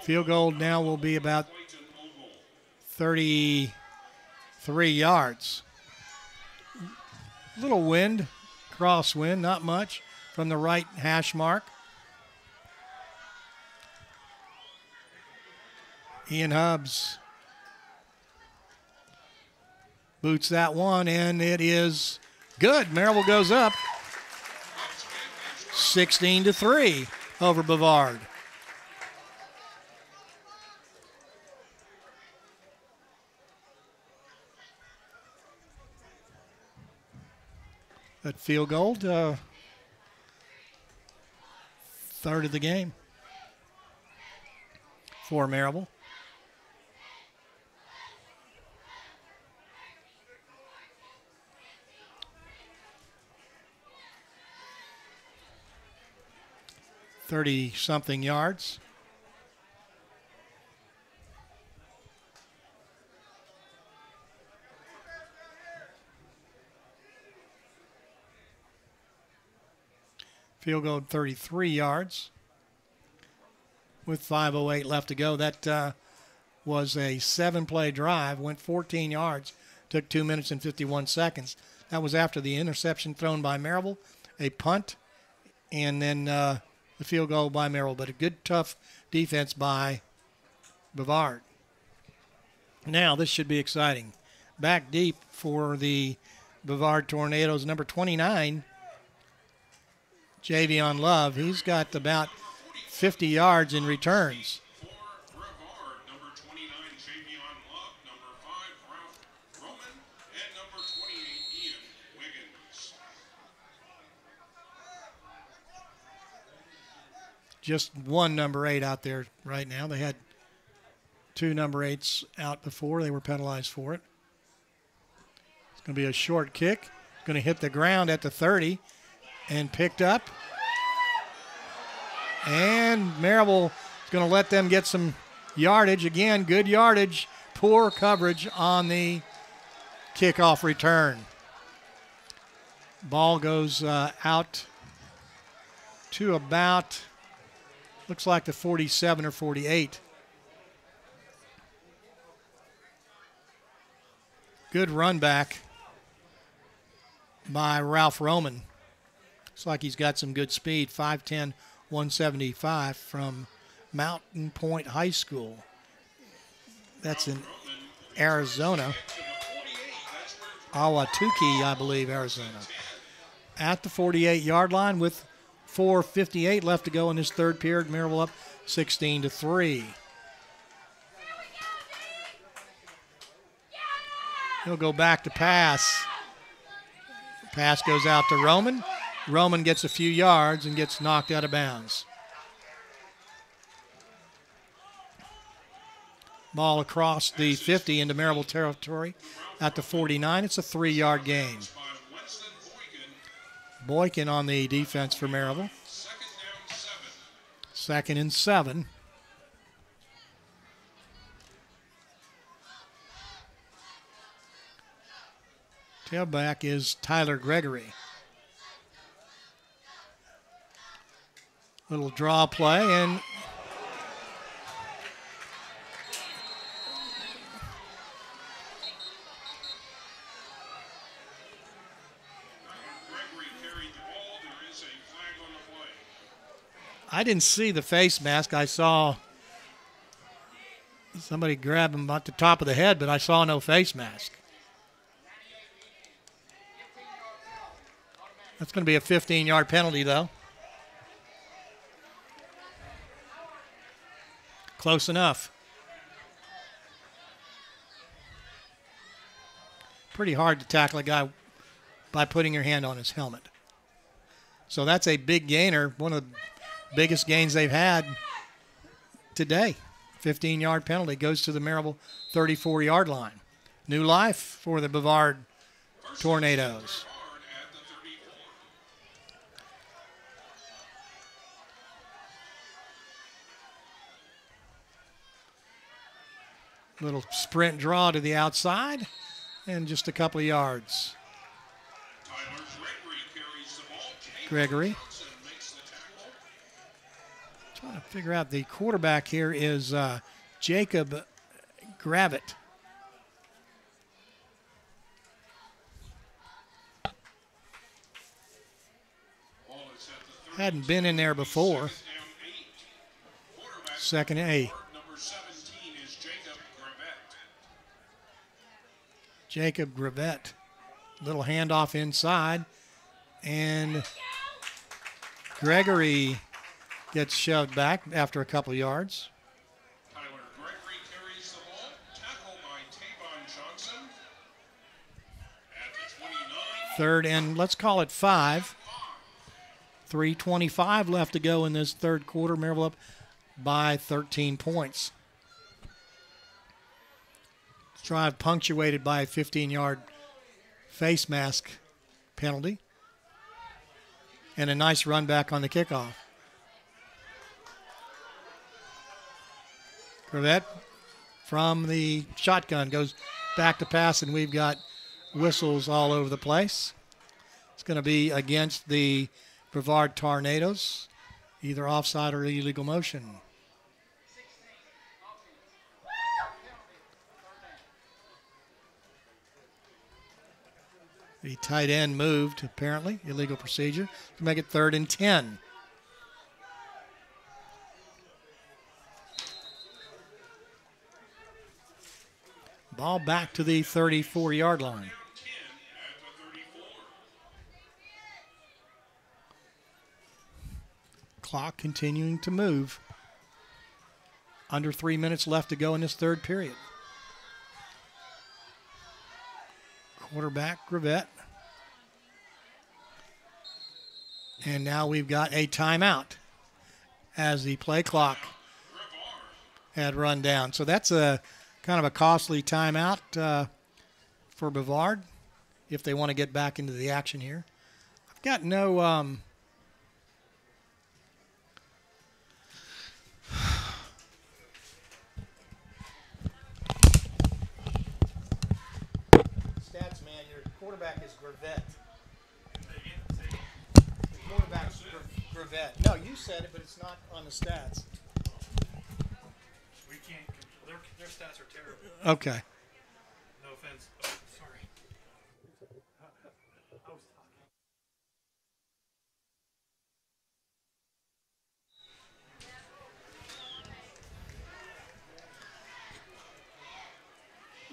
S2: Field goal now will be about 33 yards. Little wind, crosswind, not much, from the right hash mark. Ian Hubbs boots that one, and it is good. Maryville goes up 16-3 over Brevard. That field goal, third of the game. for Maryville. .30-something yards. Field goal 33 yards with 5:08 left to go. That was a 7-play drive, went 14 yards, took 2 minutes and 51 seconds. That was after the interception thrown by Maryville, a punt, and then the field goal by Maryville. But a good, tough defense by Brevard. Now this should be exciting. Back deep for the Brevard Tornadoes, number 29, Javion Love. He's got about 50 yards in returns.
S3: For Brevard, number 29, Javion Love, number 5, Ralph Roman, and number 28, Ian Wiggins.
S2: Just one number 8 out there right now. They had 2 number 8s out before. They were penalized for it. It's going to be a short kick. Going to hit the ground at the 30 and picked up. And Maryville is going to let them get some yardage. Again, good yardage. Poor coverage on the kickoff return. Ball goes out to about, looks like the 47 or 48. Good run back by Ralph Roman. Looks like he's got some good speed. 5'10", 175 from Mountain Point High School. That's in Arizona. Ahwatukee, I believe, Arizona. At the 48-yard line with 4:58 left to go in this third period. Maryville up 16-3. He'll go back to pass. Pass goes out to Roman. Roman gets a few yards and gets knocked out of bounds. Ball across the 50 into Maryville territory at the 49. It's a 3-yard gain. Boykin on the defense for Maryville. 2nd and 7. Tailback is Tyler Gregory. Little draw play, and I didn't see the face mask. I saw somebody grab him at the top of the head, but I saw no face mask. That's going to be a 15-yard penalty, though. Close enough. Pretty hard to tackle a guy by putting your hand on his helmet. So that's a big gainer, one of the biggest gains they've had today. 15-yard penalty goes to the Maryville 34-yard line. New life for the Brevard Tornadoes. Little sprint draw to the outside and just a couple of yards. Gregory. Trying to figure out the quarterback here is Jacob Gravitt. Hadn't been in there before. 2nd and 8. Jacob Gravitt. Little handoff inside. And Gregory gets shoved back after a couple of yards.
S3: Tyler Gregory carries the ball. Tackle by Tavon Johnson. At the 29.
S2: 3rd and let's call it 5. 3:25 left to go in this third quarter. Maryville up by 13 points. drive punctuated by a 15-yard face mask penalty. And a nice run back on the kickoff. Grevette from the shotgun goes back to pass, and we've got whistles all over the place. It's going to be against the Brevard Tornadoes, either offside or illegal motion. The tight end moved, apparently, illegal procedure, to make it 3rd and 10. Ball back to the 34-yard line. Clock continuing to move. Under 3 minutes left to go in this third period. Quarterback Grevette. And now we've got a timeout as the play clock had run down. So that's a kind of a costly timeout for Brevard if they want to get back into the action here. I've got no stats, man. Your quarterback is Grevette. The quarterback's Grevette. No, you said it, but it's not on the stats.
S4: We can't. Their stats are terrible.
S2: Okay.
S4: No offense. Oh, sorry.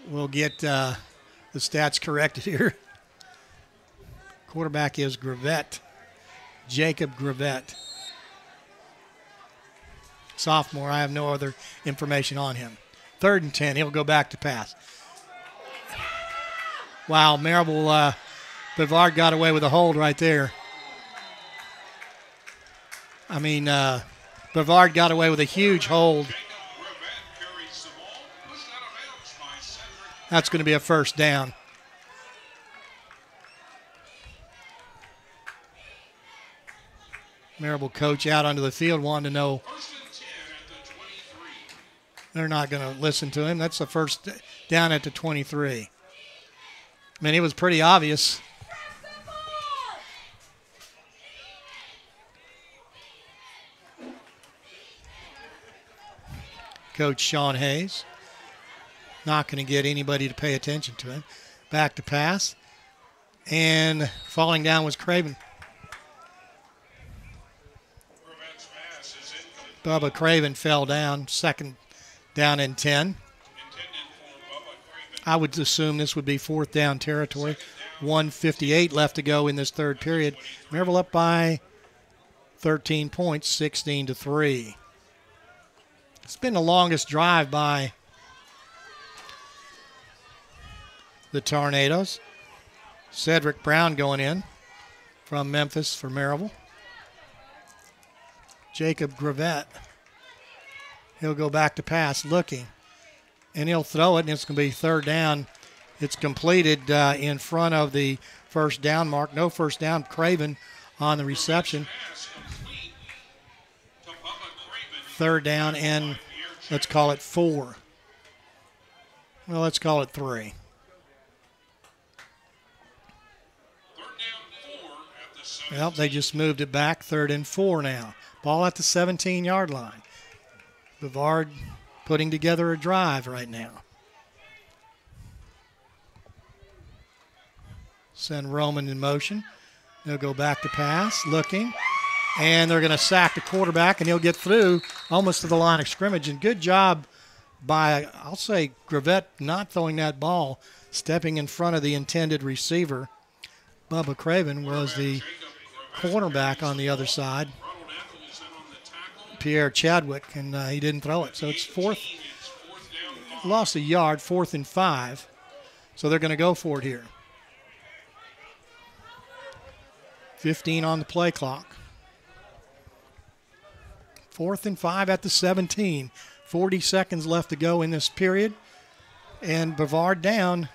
S2: We'll get the stats corrected here. Quarterback is Grevette. Jacob Grevette. Sophomore. I have no other information on him. 3rd and 10. He'll go back to pass. Wow, Maryville, Brevard got away with a hold right there. I mean, Brevard got away with a huge hold. That's going to be a first down. Maryville coach out onto the field wanting to know. They're not going to listen to him. That's the first down at the 23. I mean, it was pretty obvious. Coach Sean Hayes. Not going to get anybody to pay attention to him. Back to pass. And falling down was Craven. Bubba Craven fell down. 2nd down and 10. I would assume this would be 4th down territory. 1:58 left to go in this third period. Maryville up by 13 points, 16-3. It's been the longest drive by the Tornadoes. Cedric Brown going in from Memphis for Maryville. Jacob Grevette. He'll go back to pass, looking. And he'll throw it, and it's going to be 3rd down. It's completed in front of the first down mark. No first down. Craven on the reception. 3rd down, and let's call it 4. Well, let's call it 3. Well, they just moved it back. 3rd and 4 now. Ball at the 17-yard line. Brevard putting together a drive right now. Send Roman in motion. They'll go back to pass, looking. And they're going to sack the quarterback, and he'll get through almost to the line of scrimmage. And good job by, I'll say, Grevette not throwing that ball, stepping in front of the intended receiver. Bubba Craven was the cornerback on the other side. Pierre Chadwick, and he didn't throw it. So it's 4th, lost a yard, 4th and 5. So they're going to go for it here. 15 on the play clock. 4th and 5 at the 17. 40 seconds left to go in this period. And Brevard down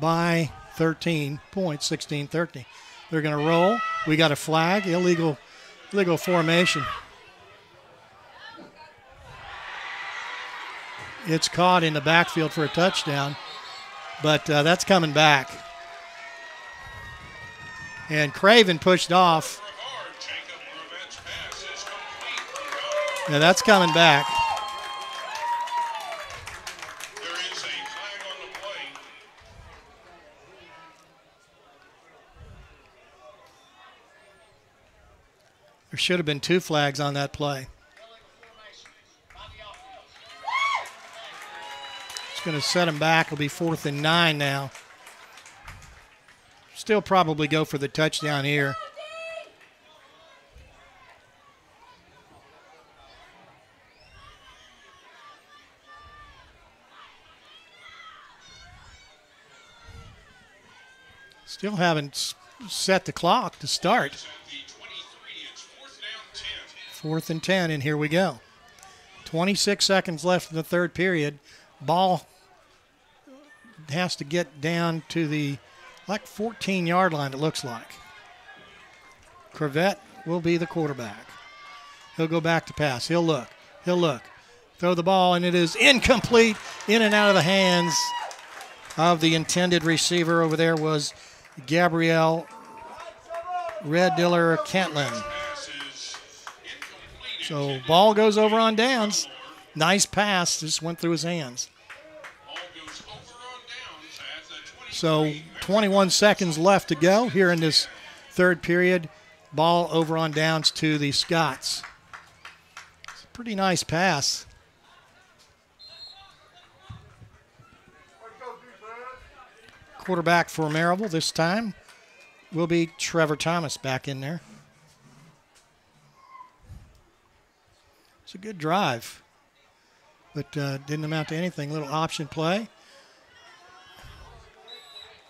S2: by 13 points, 16-13. They're going to roll. We got a flag, illegal formation. It's caught in the backfield for a touchdown, but that's coming back. And Craven pushed off. Yeah, that's coming back.
S3: There is a flag on the play.
S2: There should have been 2 flags on that play. It's going to set him back. It'll be 4th and 9 now. Still probably go for the touchdown here. Still haven't set the clock to start. 4th and 10, and here we go. 26 seconds left in the third period. Ball has to get down to the 14-yard line, it looks like. Corvette will be the quarterback. He'll go back to pass. He'll look. Throw the ball, and it is incomplete. In and out of the hands of the intended receiver. Over there was Gabrielle Red Diller Cantlin. So ball goes over on downs. Nice pass, just went through his hands. So 21 seconds left to go here in this third period. Ball over on downs to the Scots. It's a pretty nice pass. Quarterback for Maryville this time will be Trevor Thomas back in there. It's a good drive, but didn't amount to anything. Little option play.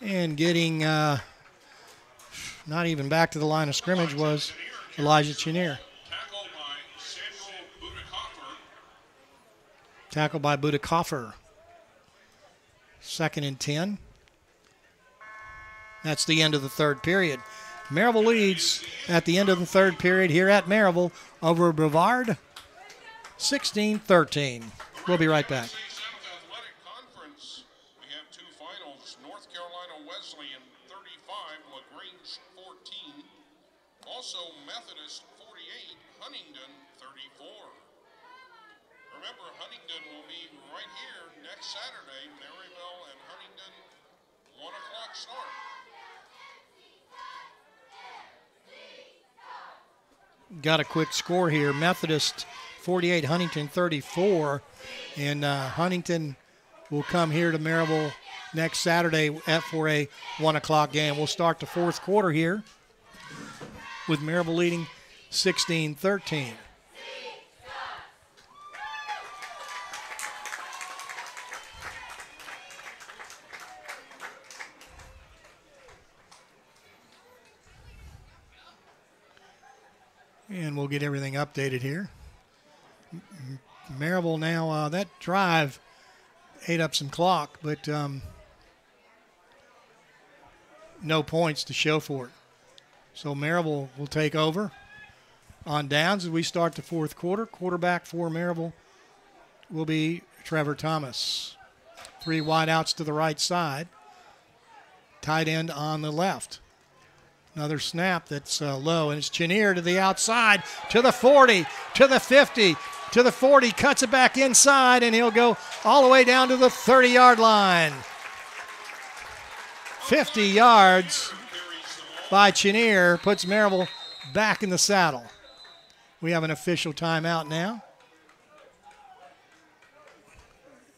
S2: And getting not even back to the line of scrimmage was Elijah Chenier. Tackled by Budakoffer. 2nd and 10. That's the end of the third period. Maryville leads at the end of the third period here at Maryville over Brevard, 16-13. We'll be right back.
S3: Athletic Conference. We have 2 finals. North Carolina Wesleyan 35, LaGrange 14. Also Methodist 48, Huntingdon 34. Remember, Huntingdon will be right here next Saturday. Maryville and Huntingdon, 1 o'clock start.
S2: Got a quick score here. Methodist 48, Huntington 34. And Huntington will come here to Maryville next Saturday for a 1 o'clock game. We'll start the fourth quarter here with Maryville leading 16-13. And we'll get everything updated here. Maryville now, that drive ate up some clock, but no points to show for it. So Maryville will take over on downs as we start the fourth quarter. Quarterback for Maryville will be Trevor Thomas. 3 wideouts to the right side. Tight end on the left. Another snap that's low, and it's Chenier to the outside, to the 40, to the 50, to the 40, cuts it back inside, and he'll go all the way down to the 30-yard line. 50 yards by Chenier puts Maryville back in the saddle. We have an official timeout now.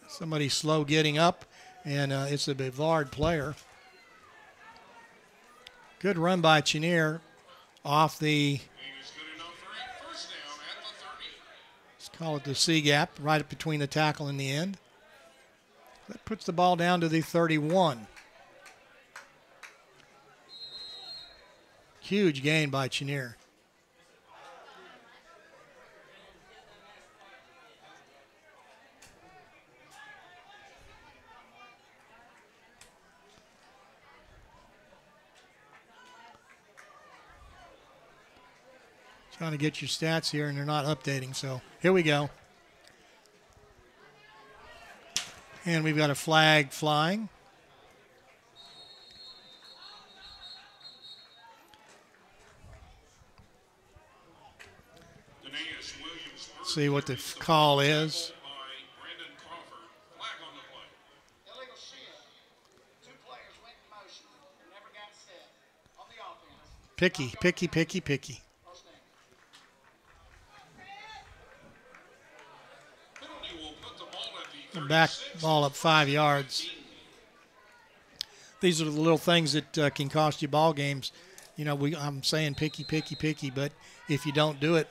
S2: Somebody slow getting up, and it's a Brevard player. Good run by Chenier off the, let's call it the C gap, right up between the tackle and the end. That puts the ball down to the 31. Huge gain by Chenier. Trying to get your stats here, and they're not updating. So here we go. And we've got a flag flying. See what the call is.
S6: Illegal shift. Two players went in motion and never got set. On the offense.
S2: Picky, picky, picky, picky.
S6: First down.
S2: Back ball up 5 yards. These are the little things that can cost you ball games. You know, I'm saying picky, picky, picky, but if you don't do it,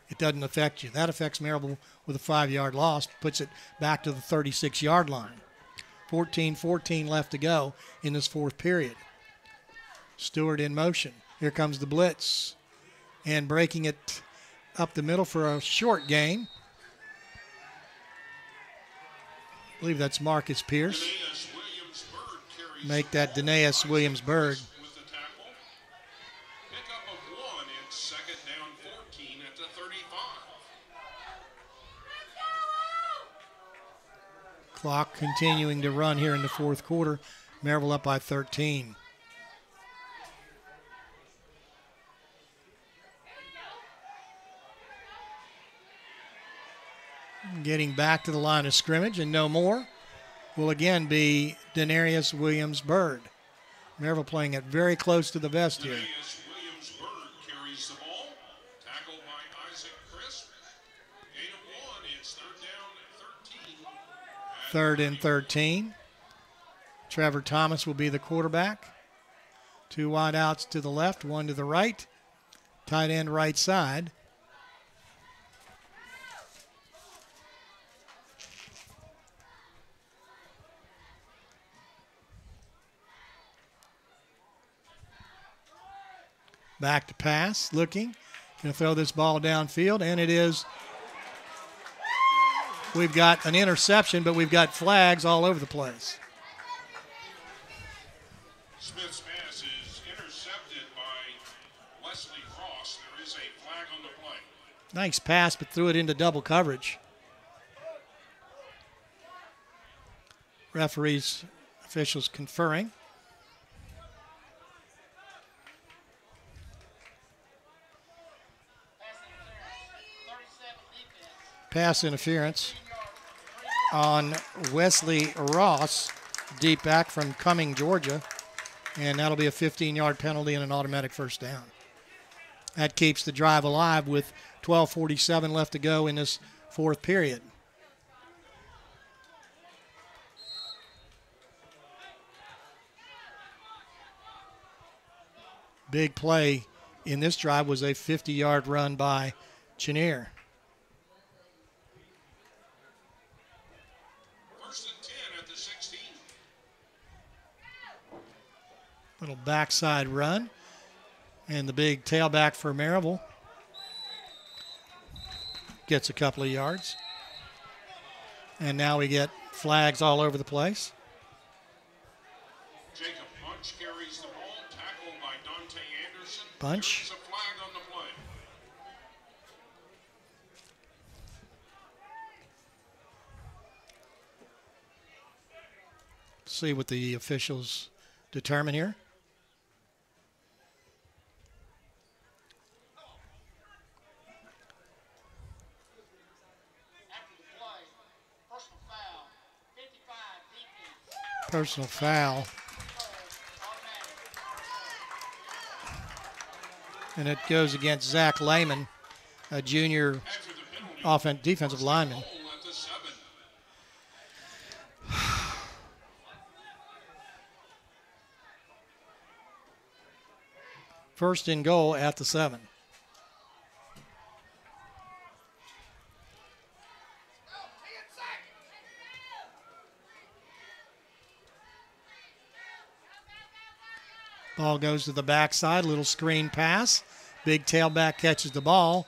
S2: it doesn't affect you. That affects Maryville with a 5-yard loss, puts it back to the 36-yard line. 14-14 left to go in this fourth period. Stewart in motion. Here comes the blitz. And breaking it up the middle for a short gain. I believe that's Marcus Pierce. Make that Danaeus Williams-Byrd.
S3: With the tackle. Pickup of 1 and second down 14 at the 35.
S2: Clock continuing to run here in the fourth quarter. Maryville up by 13. Getting back to the line of scrimmage and no more will again be Denarius Williams-Byrd. Maryville playing it very close to the vest here.
S3: Danaeus Williams-Byrd carries the ball. Tackled by Isaac Crisp. Gain of 1. It's third down 13.
S2: Third and 13. Trevor Thomas will be the quarterback. 2 wide outs to the left, 1 to the right. Tight end right side. Back to pass, looking. Going to throw this ball downfield, and it is. We've got an interception, but we've got flags all over the place.
S3: Smith's pass is intercepted by Wesley Ross. There is a flag on the play.
S2: Nice pass, but threw it into double coverage. Referees, officials conferring. Pass interference on Wesley Ross, deep back from Cumming, Georgia. And that'll be a 15-yard penalty and an automatic first down. That keeps the drive alive with 12:47 left to go in this fourth period. Big play in this drive was a 50-yard run by Chenier.
S3: First and 10 at the 16.
S2: Little backside run. And the big tailback for Maryville gets a couple of yards. And now we get flags all over the place.
S3: Jacob Bunch carries the ball, tackled by Dante Anderson.
S2: Bunch.
S3: There is a flag on the play.
S2: See what the officials determine here.
S6: After the play, personal foul, 55 defense.
S2: Personal foul.
S6: Automatic.
S2: And it goes against Zach Lehman, a junior
S3: After the penalty,
S2: defensive lineman.
S3: goal at the 7.
S2: First and goal at the 7. Ball goes to the backside, little screen pass. Big tailback catches the ball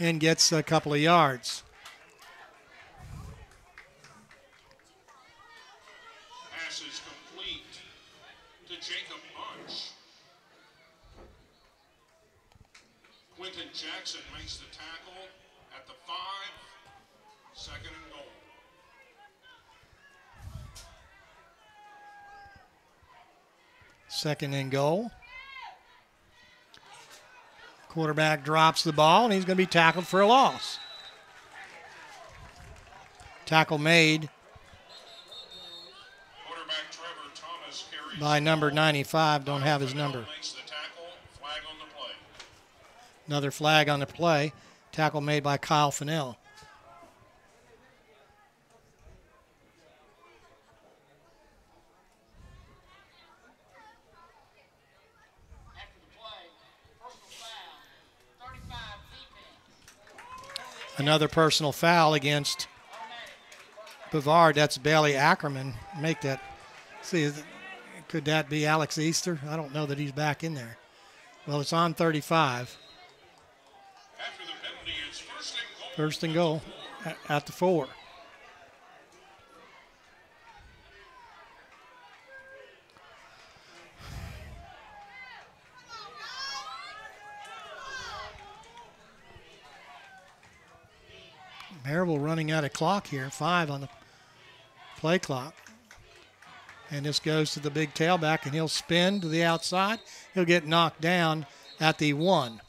S2: and gets a couple of yards.
S3: Pass is complete to Jacob Bunch. Quentin Jackson makes the tackle at the 5. Second and goal.
S2: Second and goal. Quarterback drops the ball, and he's going to be tackled for a loss. Tackle made
S3: Quarterback Trevor Thomas carries
S2: by number 95. Don't have his number.
S3: makes the tackle. Flag on the play.
S2: Another flag on the play. Tackle made by Kyle Fennell.
S6: After the play, personal foul, 35 defense.
S2: Another personal foul against Brevard. That's Bailey Ackerman. Make that. See, could that be Alex Easter? I don't know that he's back in there. Well, it's on 35.
S3: After the penalty, it's
S2: First and goal at the 4. Maryville running out of clock here. 5 on the play clock. And this goes to the big tailback, and he'll spin to the outside. He'll get knocked down at the 1.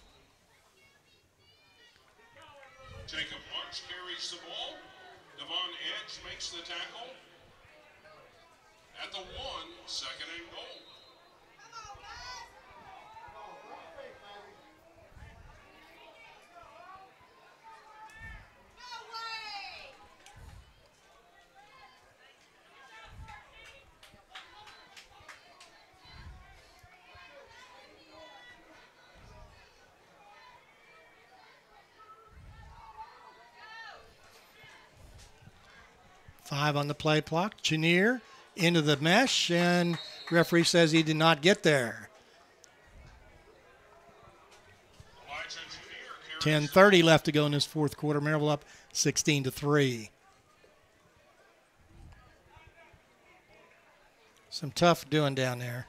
S3: Jacob Marks carries the ball. Devon Edge makes the tackle. At the 1, second and goal.
S2: Five on the play clock. Chenier into the mesh, and referee says he did not get there.
S3: Elijah Junior carries
S2: 10:30 left to go in this fourth quarter. Maryville up 16-3. Some tough doing down there.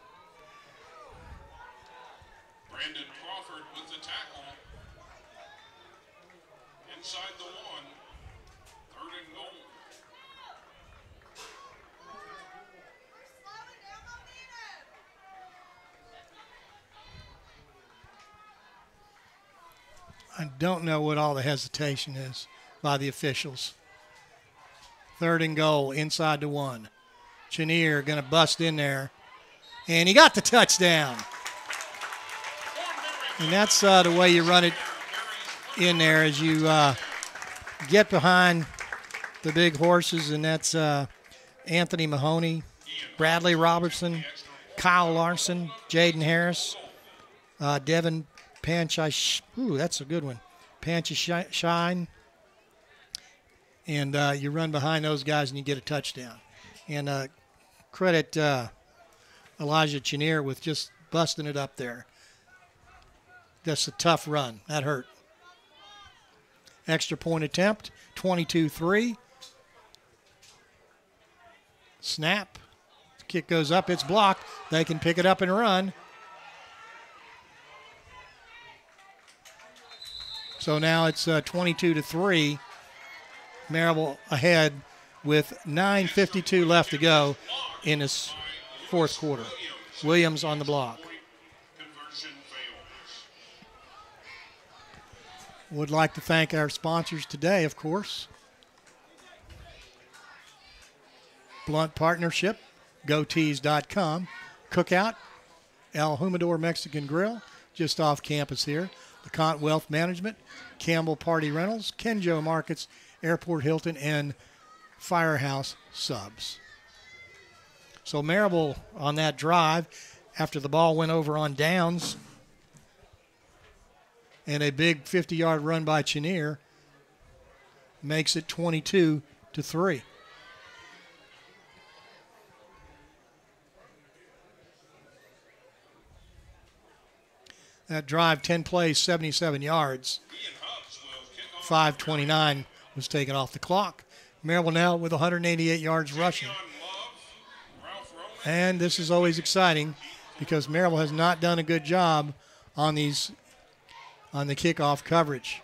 S3: Brandon Crawford with the tackle. Inside the 1. Third and goal.
S2: I don't know what all the hesitation is by the officials. Third and goal, inside the 1. Chenier going to bust in there. And he got the touchdown. And that's the way you run it in there, as you get behind the big horses. And that's Anthony Mahoney, Bradley Robertson, Kyle Larson, Jaden Harris, Devin Panchai. Ooh, that's a good one. Panchashine. And you run behind those guys and you get a touchdown. And credit Elijah Chenier with just busting it up there. That's a tough run. That hurt. Extra point attempt, 22-3. Snap. Kick goes up. It's blocked. They can pick it up and run. So now it's 22-3. Maryville ahead with 9:52 left to go in this fourth quarter. Williams on the block.
S3: Conversion fails.
S2: Would like to thank our sponsors today, of course. Blunt Partnership, GoTees.com, Cookout, El Humidor Mexican Grill, just off campus here, LeConte Wealth Management, Campbell Party Rentals, Kenjo Markets, Airport Hilton, and Firehouse Subs. So Maryville on that drive, after the ball went over on downs, and a big 50-yard run by Chenier, makes it 22-3. That drive, 10 plays, 77 yards. 5:29 was taken off the clock. Maryville now with 188 yards rushing. And this is always exciting because Maryville has not done a good job on these on the kickoff coverage.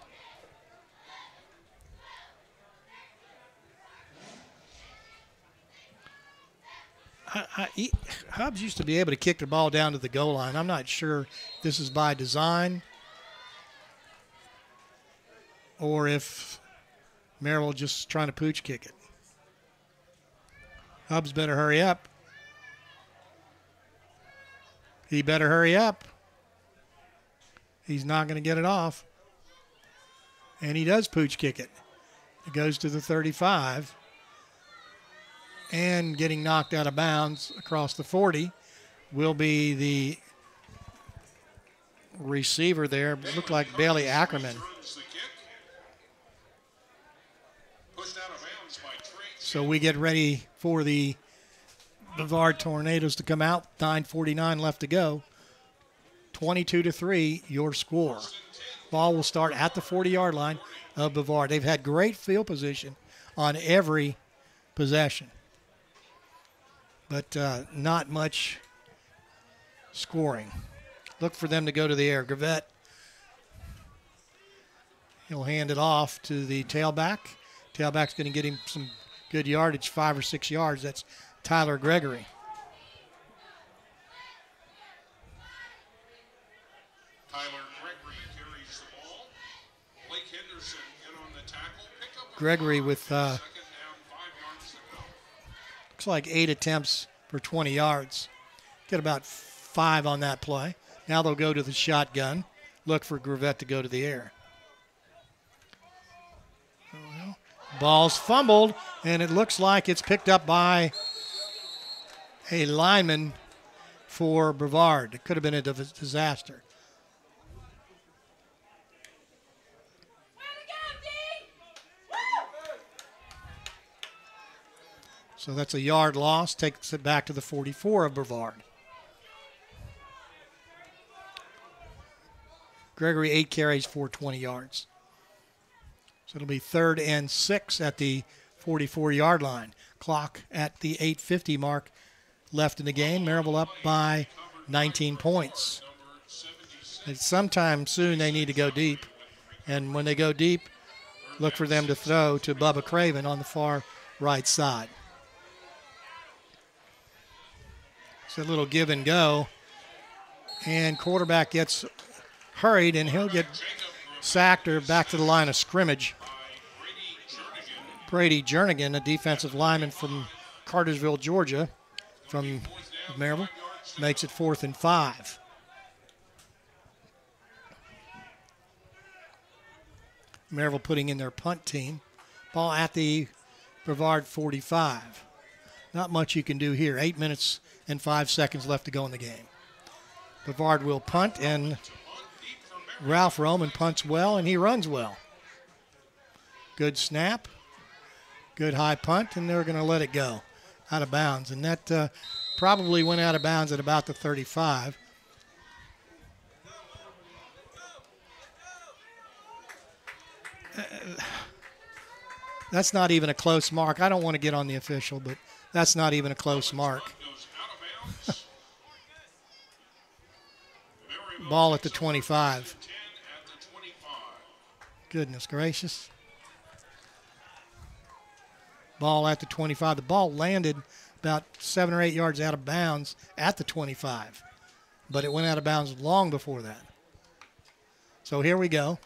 S2: Hubbs used to be able to kick the ball down to the goal line. I'm not sure this is by design or if Maryville just trying to pooch kick it. Hubbs better hurry up. He better hurry up. He's not going to get it off. And he does pooch kick it. It goes to the 35. And getting knocked out of bounds across the 40 will be the receiver there. It looked like Bailey Ackerman. So we get ready for the Brevard Tornadoes to come out. 9:49 left to go. 22-3, your score. Ball will start at the 40-yard line of Brevard. They've had great field position on every possession, but not much scoring. Look for them to go to the air. Gravett, he'll hand it off to the tailback. Tailback's going to get him some good yardage, 5 or 6 yards. That's Tyler Gregory.
S3: Tyler Gregory carries the ball. Blake Henderson in on the tackle. Pick up
S2: Gregory with
S3: second down, 5 yards to go.
S2: looks like 8 attempts for 20 yards. Get about 5 on that play. Now they'll go to the shotgun. Look for Gravett to go to the air. Well, ball's fumbled, and it looks like it's picked up by a lineman for Brevard. It could have been a disaster. So that's a yard loss, takes it back to the 44 of Brevard. Gregory, 8 carries for 20 yards. So it'll be 3rd and 6 at the 44-yard line. Clock at the 8:50 mark left in the game. Maryville up by 19 points. And sometime soon they need to go deep. And when they go deep, look for them to throw to Bubba Craven on the far right side. It's a little give and go. And quarterback gets hurried, and he'll get sacked or back to the line of scrimmage. Brady Jernigan, a defensive lineman from Cartersville, Georgia, from Maryville, makes it 4th and 5. Maryville putting in their punt team. Ball at the Brevard 45. Not much you can do here. 8 minutes and 5 seconds left to go in the game. Brevard will punt, and Ralph Roman punts well, and he runs well. Good snap. Good high punt, and they're going to let it go out of bounds. And that probably went out of bounds at about the 35. That's not even a close mark. I don't want to get on the official, but that's not even a close mark. Ball at the 25. Goodness gracious. Ball at the 25. The ball landed about 7 or 8 yards out of bounds at the 25, but it went out of bounds long before that. So here we go.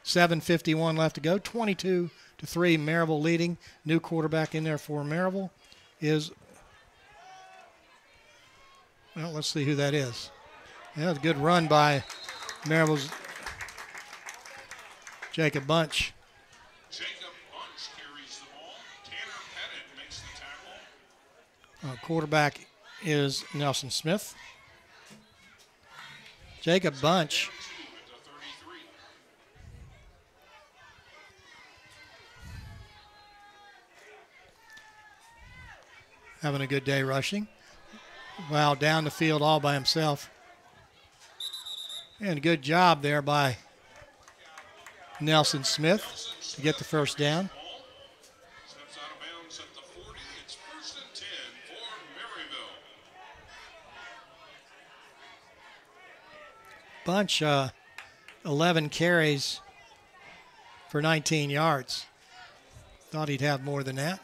S2: 7:51 left to go. 22-3, Maryville leading. New quarterback in there for Maryville is, well, let's see who that is. Yeah, it's a good run by Maryville's Jacob Bunch.
S3: Jacob Bunch carries the ball. Tanner Pettit makes the tackle.
S2: Quarterback is Nelson Smith. Jacob Bunch having a good day rushing. Wow, down the field all by himself. And a good job there by Nelson Smith to get the first down.
S3: Steps out of bounds at the 40. It's 1st and 10 for Maryville.
S2: Bunch, 11 carries for 19 yards. Thought he'd have more than that.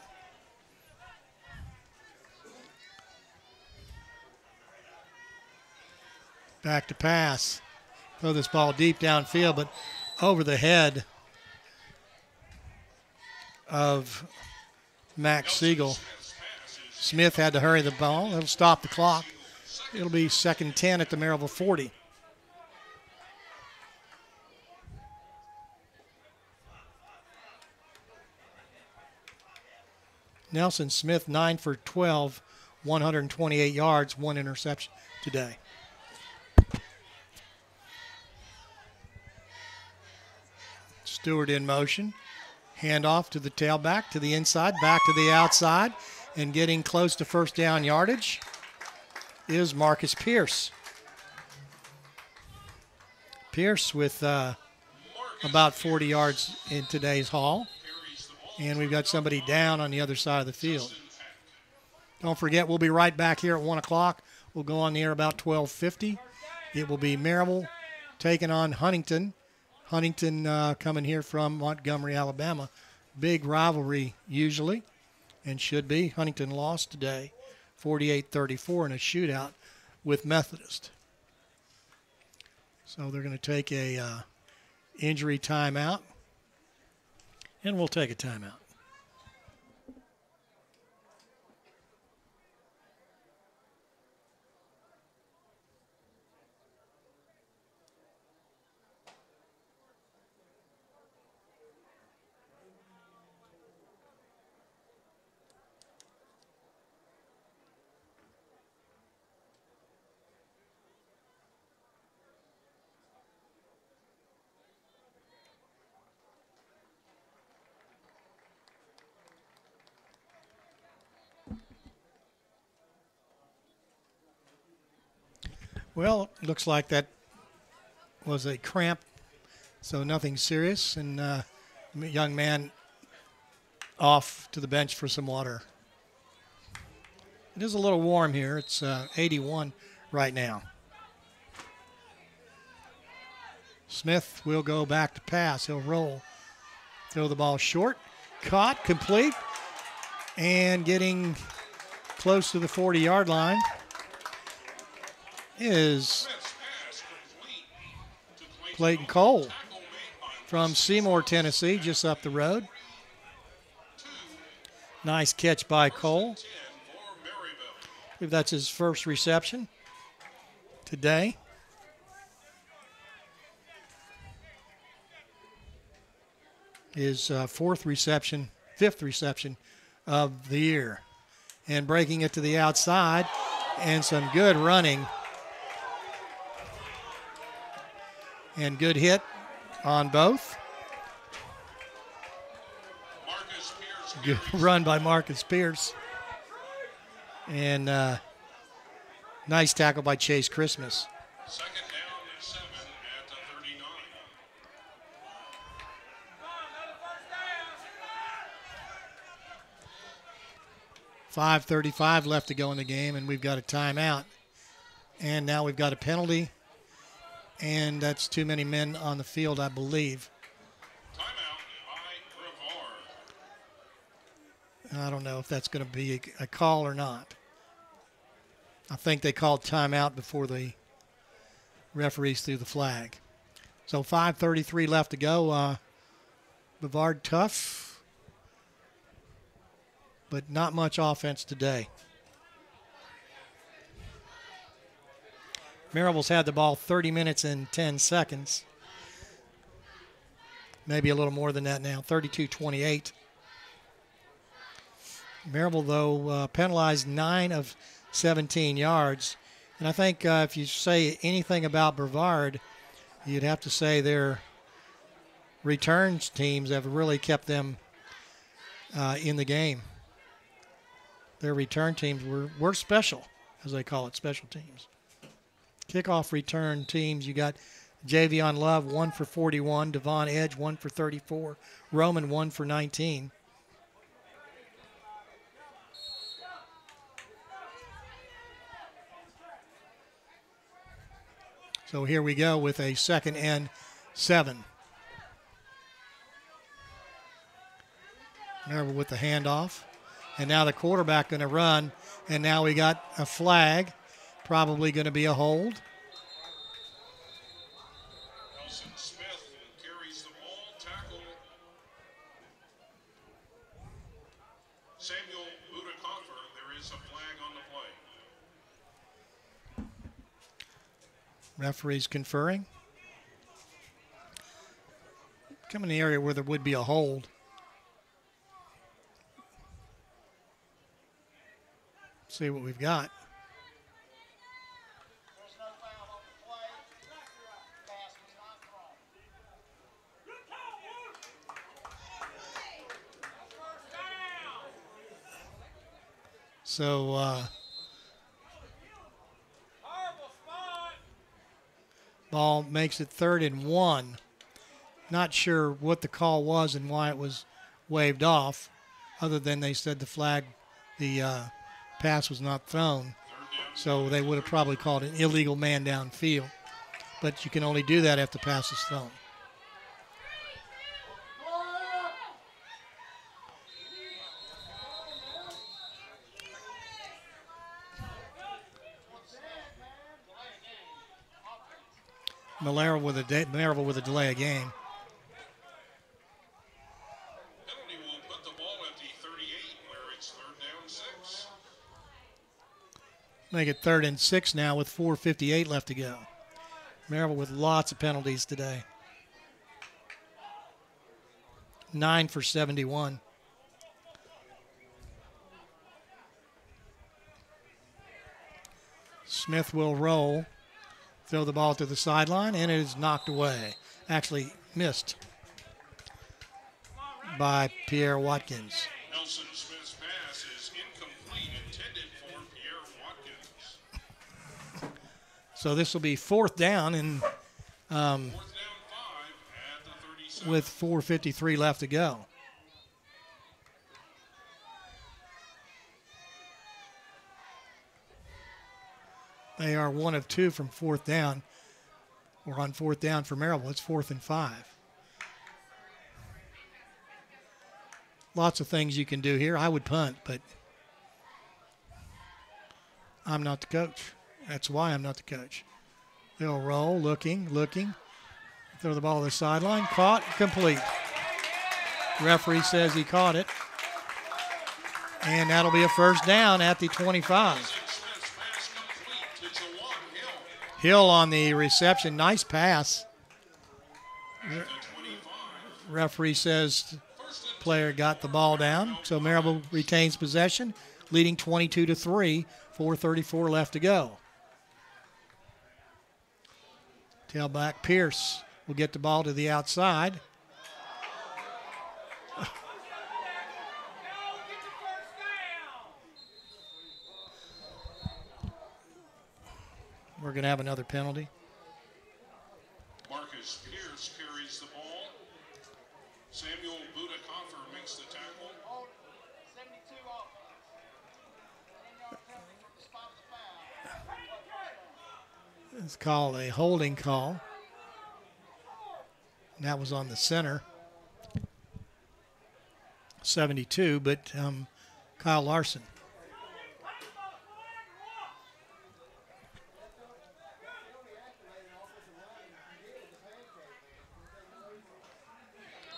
S2: Back to pass. Throw this ball deep downfield, but over the head of Max Siegel. Smith had to hurry the ball. It'll stop the clock. It'll be 2nd and 10 at the Maryville 40. Nelson Smith, 9 for 12, 128 yards, 1 interception today. Stewart in motion. Handoff to the tailback, to the inside, back to the outside, and getting close to first down yardage is Marcus Pierce. Pierce with about 40 yards in today's haul. And we've got somebody down on the other side of the field. Don't forget, we'll be right back here at 1 o'clock. We'll go on the air about 12:50. It will be Maryville taking on Huntington. Huntington coming here from Montgomery, Alabama. Big rivalry usually, and should be. Huntington lost today, 48-34 in a shootout with Methodist. So they're going to take a injury timeout, and we'll take a timeout. Well, looks like that was a cramp, so nothing serious. And young man off to the bench for some water. It is a little warm here. It's 81 right now. Smith will go back to pass. He'll roll. Throw the ball short. Caught, complete, and getting close to the 40-yard line is Clayton Cole from Seymour, Tennessee, just up the road. Nice catch by Cole. I believe that's his first reception today. His fifth reception of the year. And breaking it to the outside, and some good running. And good hit on both. Good run by Marcus Pierce. And nice tackle by Chase Christmas.
S3: Second down and 7 at the 39.
S2: .5:35 left to go in the game, and we've got a timeout. And now we've got a penalty. And that's too many men on the field, I believe.
S3: Timeout by Brevard.
S2: I don't know if that's going to be a call or not. I think they called timeout before the referees threw the flag. So 5:33 left to go. Brevard tough, but not much offense today. Maryville's had the ball 30 minutes and 10 seconds. Maybe a little more than that now, 32-28. Maryville, though, penalized 9 of 17 yards. And I think if you say anything about Brevard, you'd have to say their returns teams have really kept them in the game. Their return teams were special, as they call it, special teams. Kickoff return teams, you got Javion Love, 1 for 41. Devon Edge, 1 for 34. Roman, 1 for 19. So here we go with a 2nd and 7. Maryville with the handoff. And now the quarterback going to run. And now we got a flag. Probably going to be a hold.
S3: Nelson Smith carries the ball, tackle. Samuel Budakoffer, there is a flag on the play.
S2: Referees conferring. Come in the area where there would be a hold. See what we've got.
S6: There's no foul on the play. Pass was not thrown.
S2: So ball makes it 3rd and 1. Not sure what the call was and why it was waved off, other than they said the pass was not thrown. So they would have probably called an illegal man downfield. But you can only do that if the pass is thrown. Maryville with a delay of game.
S3: Penalty will put the ball at the 38 where it's 3rd down 6.
S2: Make it 3rd and 6 now with 4:58 left to go. Maryville with lots of penalties today. 9 for 71. Smith will roll. Throw the ball to the sideline, and it is knocked away. Actually missed by Pierre Watkins.
S3: Nelson Smith's pass is incomplete, intended for Pierre Watkins.
S2: So this will be 4th down, and
S3: 4th down 5 at the 37.
S2: with 4:53 left to go. They are 1 of 2 from 4th down, or on 4th down for Maryville. It's 4th and 5. Lots of things you can do here. I would punt, but I'm not the coach. That's why I'm not the coach. They'll roll, looking. Throw the ball to the sideline. Caught, complete. Referee says he caught it. And that'll be a 1st down at the 25. Hill on the reception. Nice pass. Referee says player got the ball down. So Maryville retains possession, leading 22-3. 4:34 left to go. Tailback Pierce will get the ball to the outside. We're going to have another penalty.
S3: Marcus Pierce carries the ball. Samuel Budakoffer makes the tackle.
S6: 72 offense. 10-yard penalty from the spot of the foul.
S2: It's called a holding call. And that was on the center. 72, but Kyle Larson.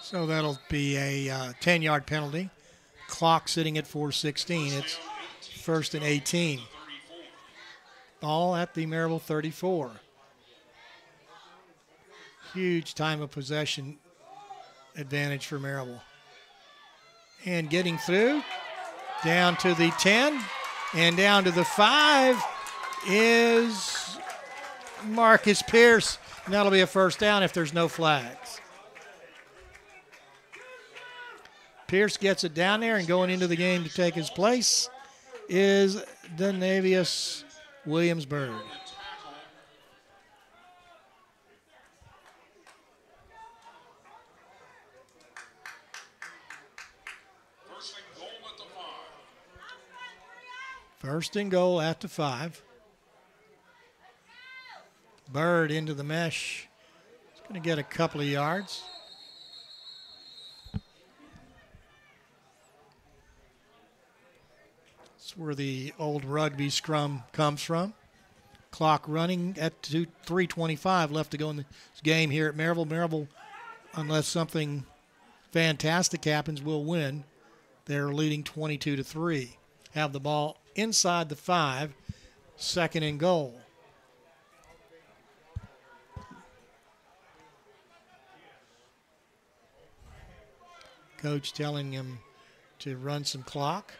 S2: So that'll be a 10-yard penalty. Clock sitting at 4:16. It's 1st and 18. Ball at the Maryville 34. Huge time of possession advantage for Maryville. And getting through, down to the 10, and down to the 5 is Marcus Pierce. And that'll be a 1st down if there's no flags. Pierce gets it down there, and going into the game to take his place is Denavius Williams-Byrd. First and goal at the 5. Bird into the mesh. Going to get a couple of yards. That's where the old rugby scrum comes from. Clock running at 3:25 left to go in this game here at Maryville. Maryville, unless something fantastic happens, will win. They're leading 22-3. Have the ball inside the 5, second and goal. Coach telling him to run some clock.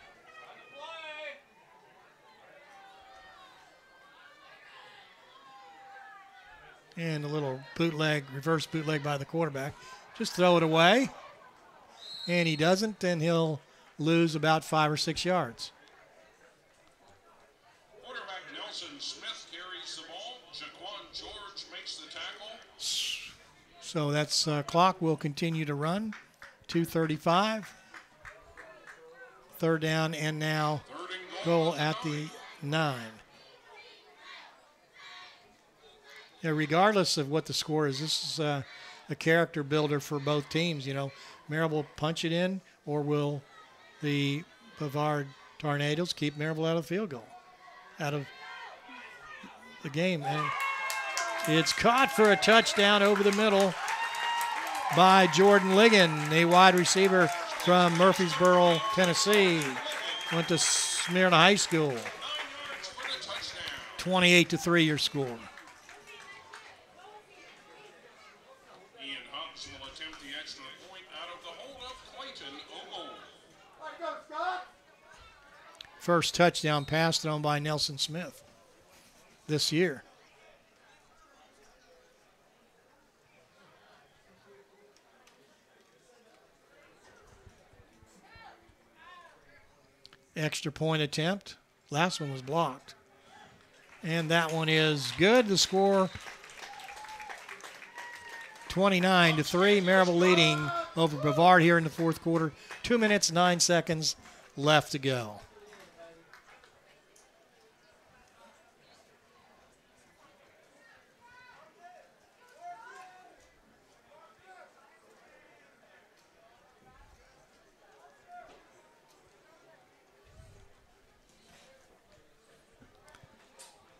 S2: And a little bootleg, reverse bootleg by the quarterback. Just throw it away. And he doesn't, and he'll lose about 5 or 6 yards.
S3: Quarterback Nelson Smith carries the ball. Jaquan George makes the tackle.
S2: So that's clock will continue to run. 2:35. Third down and now
S3: Third and
S2: goal at the 9. Yeah, regardless of what the score is, this is a character builder for both teams. You know, Maryville punch it in, or will the Brevard Tornadoes keep Maryville out of the field goal, out of the game? And it's caught for a touchdown over the middle by Jordan Ligon, a wide receiver from Murfreesboro, Tennessee. Went to Smyrna High School.
S3: 9 yards for the touchdown.
S2: 28-3 your score.
S3: Ian Hubbs will attempt the extra point out of the hold-up Clayton Ogle.
S2: First touchdown pass thrown by Nelson Smith this year. Extra point attempt. Last one was blocked. And that one is good. The score 29-3. Maryville leading over Brevard here in the fourth quarter. 2 minutes, 9 seconds left to go.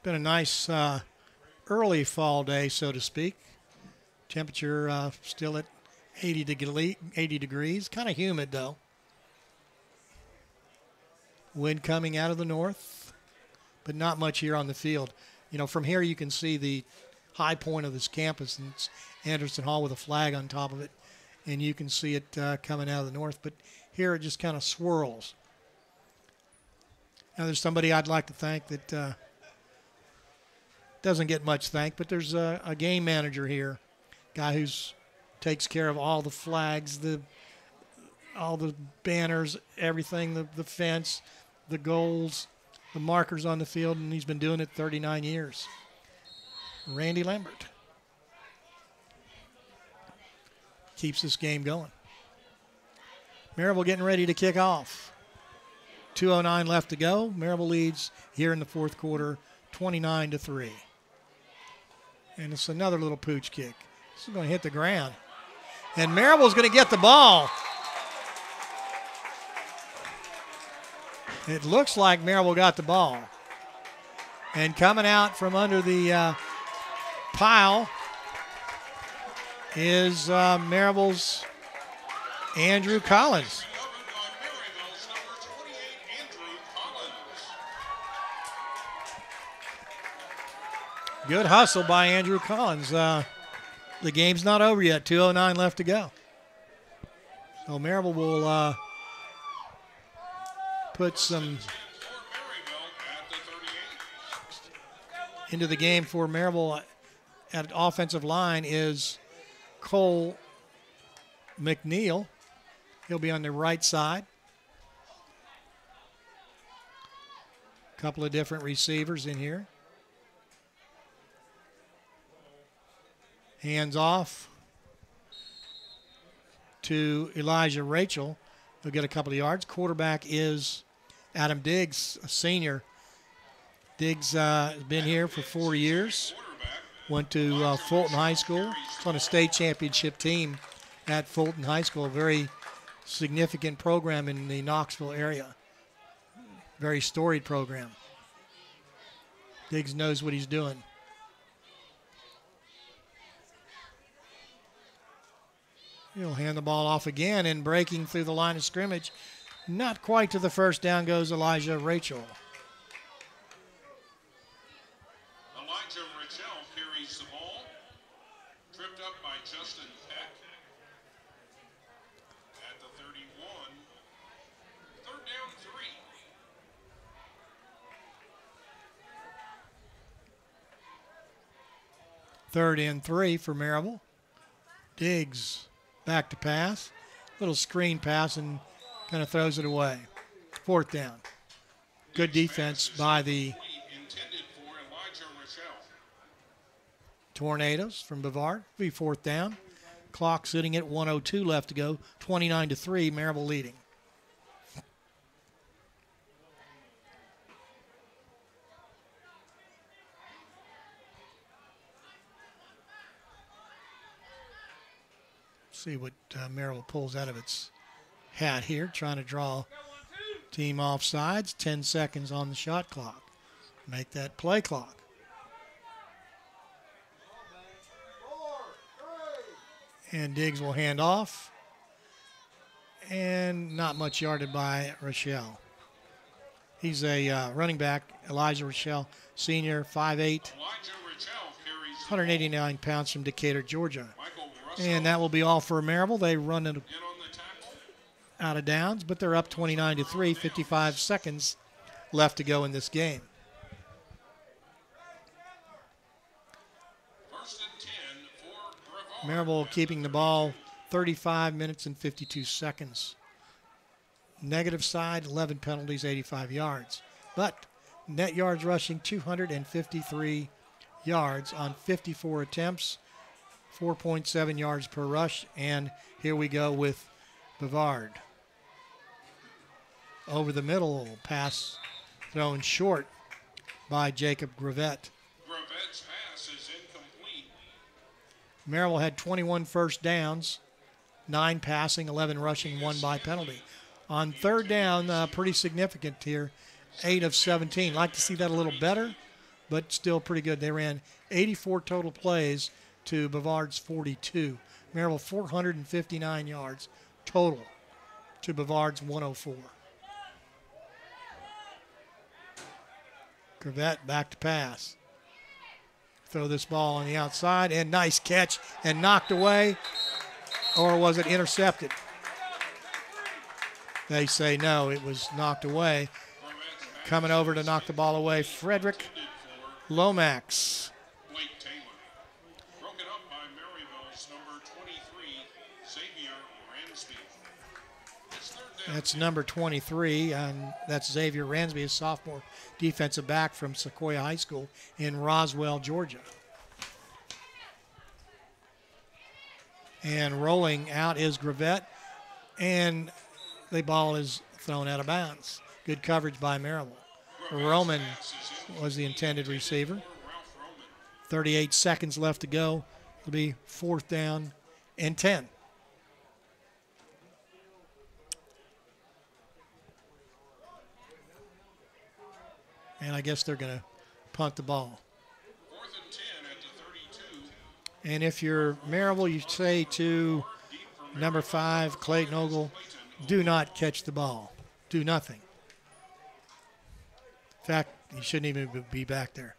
S2: Been a nice early fall day, so to speak. Temperature still at 80 degrees. Kind of humid, though. Wind coming out of the north, but not much here on the field. You know, from here you can see the high point of this campus, and it's Anderson Hall with a flag on top of it, and you can see it coming out of the north. But here it just kind of swirls. Now, there's somebody I'd like to thank that doesn't get much thank, but there's a game manager here, guy who's takes care of all the flags, all the banners, everything, the fence, the goals, the markers on the field, and he's been doing it 39 years. Randy Lambert keeps this game going. Maryville getting ready to kick off. 2:09 left to go. Maryville leads here in the fourth quarter, 29-3. And it's another little pooch kick. This is going to hit the ground. And Maryville's going to get the ball. It looks like Maryville got the ball. And coming out from under the pile is Maryville's Andrew Collins.
S3: Covered by Maryville's number 28, Andrew Collins.
S2: Good hustle by Andrew Collins. The game's not over yet. 2:09 left to go. So Maryville will put some
S3: For Maryville at the 38.
S2: into the game for Maryville at offensive line is Cole McNeil. He'll be on the right side. A couple of different receivers in here. Hands off to Elijah Rachel. He'll get a couple of yards. Quarterback is Adam Diggs, a senior. Diggs has been here for 4 years.
S3: Quarterback
S2: Went to Fulton High School. It's on a state championship team at Fulton High School. A very significant program in the Knoxville area. Very storied program. Diggs knows what he's doing. He'll hand the ball off again, and breaking through the line of scrimmage. Not quite to the first down goes Elijah Rachel.
S3: Elijah Rachel carries the ball. Tripped up by Justin Peck. At the 31. Third down 3.
S2: 3rd and 3 for Maryville. Diggs back to pass. Little screen pass and kind of throws it away. 4th down. Good defense by the
S3: Intended for Elijah Rachel.
S2: Tornadoes from Brevard. Be 4th down. Clock sitting at 1:02 left to go. 29-3, Maryville leading. See what Maryville pulls out of its hat here, trying to draw team offsides. 10 seconds on the shot clock. Make that play clock. And Diggs will hand off. And not much yarded by Rochelle. He's a running back, Elijah Rochelle, senior, 5'8",
S3: Elijah Rachel carries
S2: 189 pounds from Decatur, Georgia.
S3: Michael Russell
S2: And that will be all for Maryville. They run it
S3: in on the tackle.
S2: out of downs, but they're up 29-3, 55 seconds left to go in this game.
S3: First and 10 for Brevard.
S2: Maryville keeping the ball 35 minutes and 52 seconds. Negative side, 11 penalties, 85 yards. But net yards rushing 253 yards on 54 attempts, 4.7 yards per rush. And here we go with Brevard. Over the middle, pass thrown short by Jacob Gravett.
S3: Gravette's pass is incomplete.
S2: Maryville had 21 first downs, 9 passing, 11 rushing, 1 by penalty. On 3rd down, pretty significant here, 8 of 17. Like to see that a little better, but still pretty good. They ran 84 total plays to Brevard's 42. Maryville 459 yards total to Brevard's 104. Gravett back to pass. Throw this ball on the outside, and nice catch, and knocked away. Or was it intercepted? They say no, it was knocked away.
S3: Gravette's pass
S2: Coming over to knock the ball away, Frederick Lomax.
S3: Blake Taylor. Broken up by Maryville's number 23, Xavier Ransby. It's third down.
S2: That's number 23, and that's Xavier Ransby, a sophomore defensive back from Sequoia High School in Roswell, Georgia. And rolling out is Gravett, and the ball is thrown out of bounds. Good coverage by Maryville. Roman was the intended receiver. 38 seconds left to go. It'll be 4th down and 10. And I guess they're going to punt the ball.
S3: 4th and 10 at the 32.
S2: And if you're Maryville, you say to number 5, Clayton Ogle, do not catch the ball. Do nothing. In fact, he shouldn't even be back there.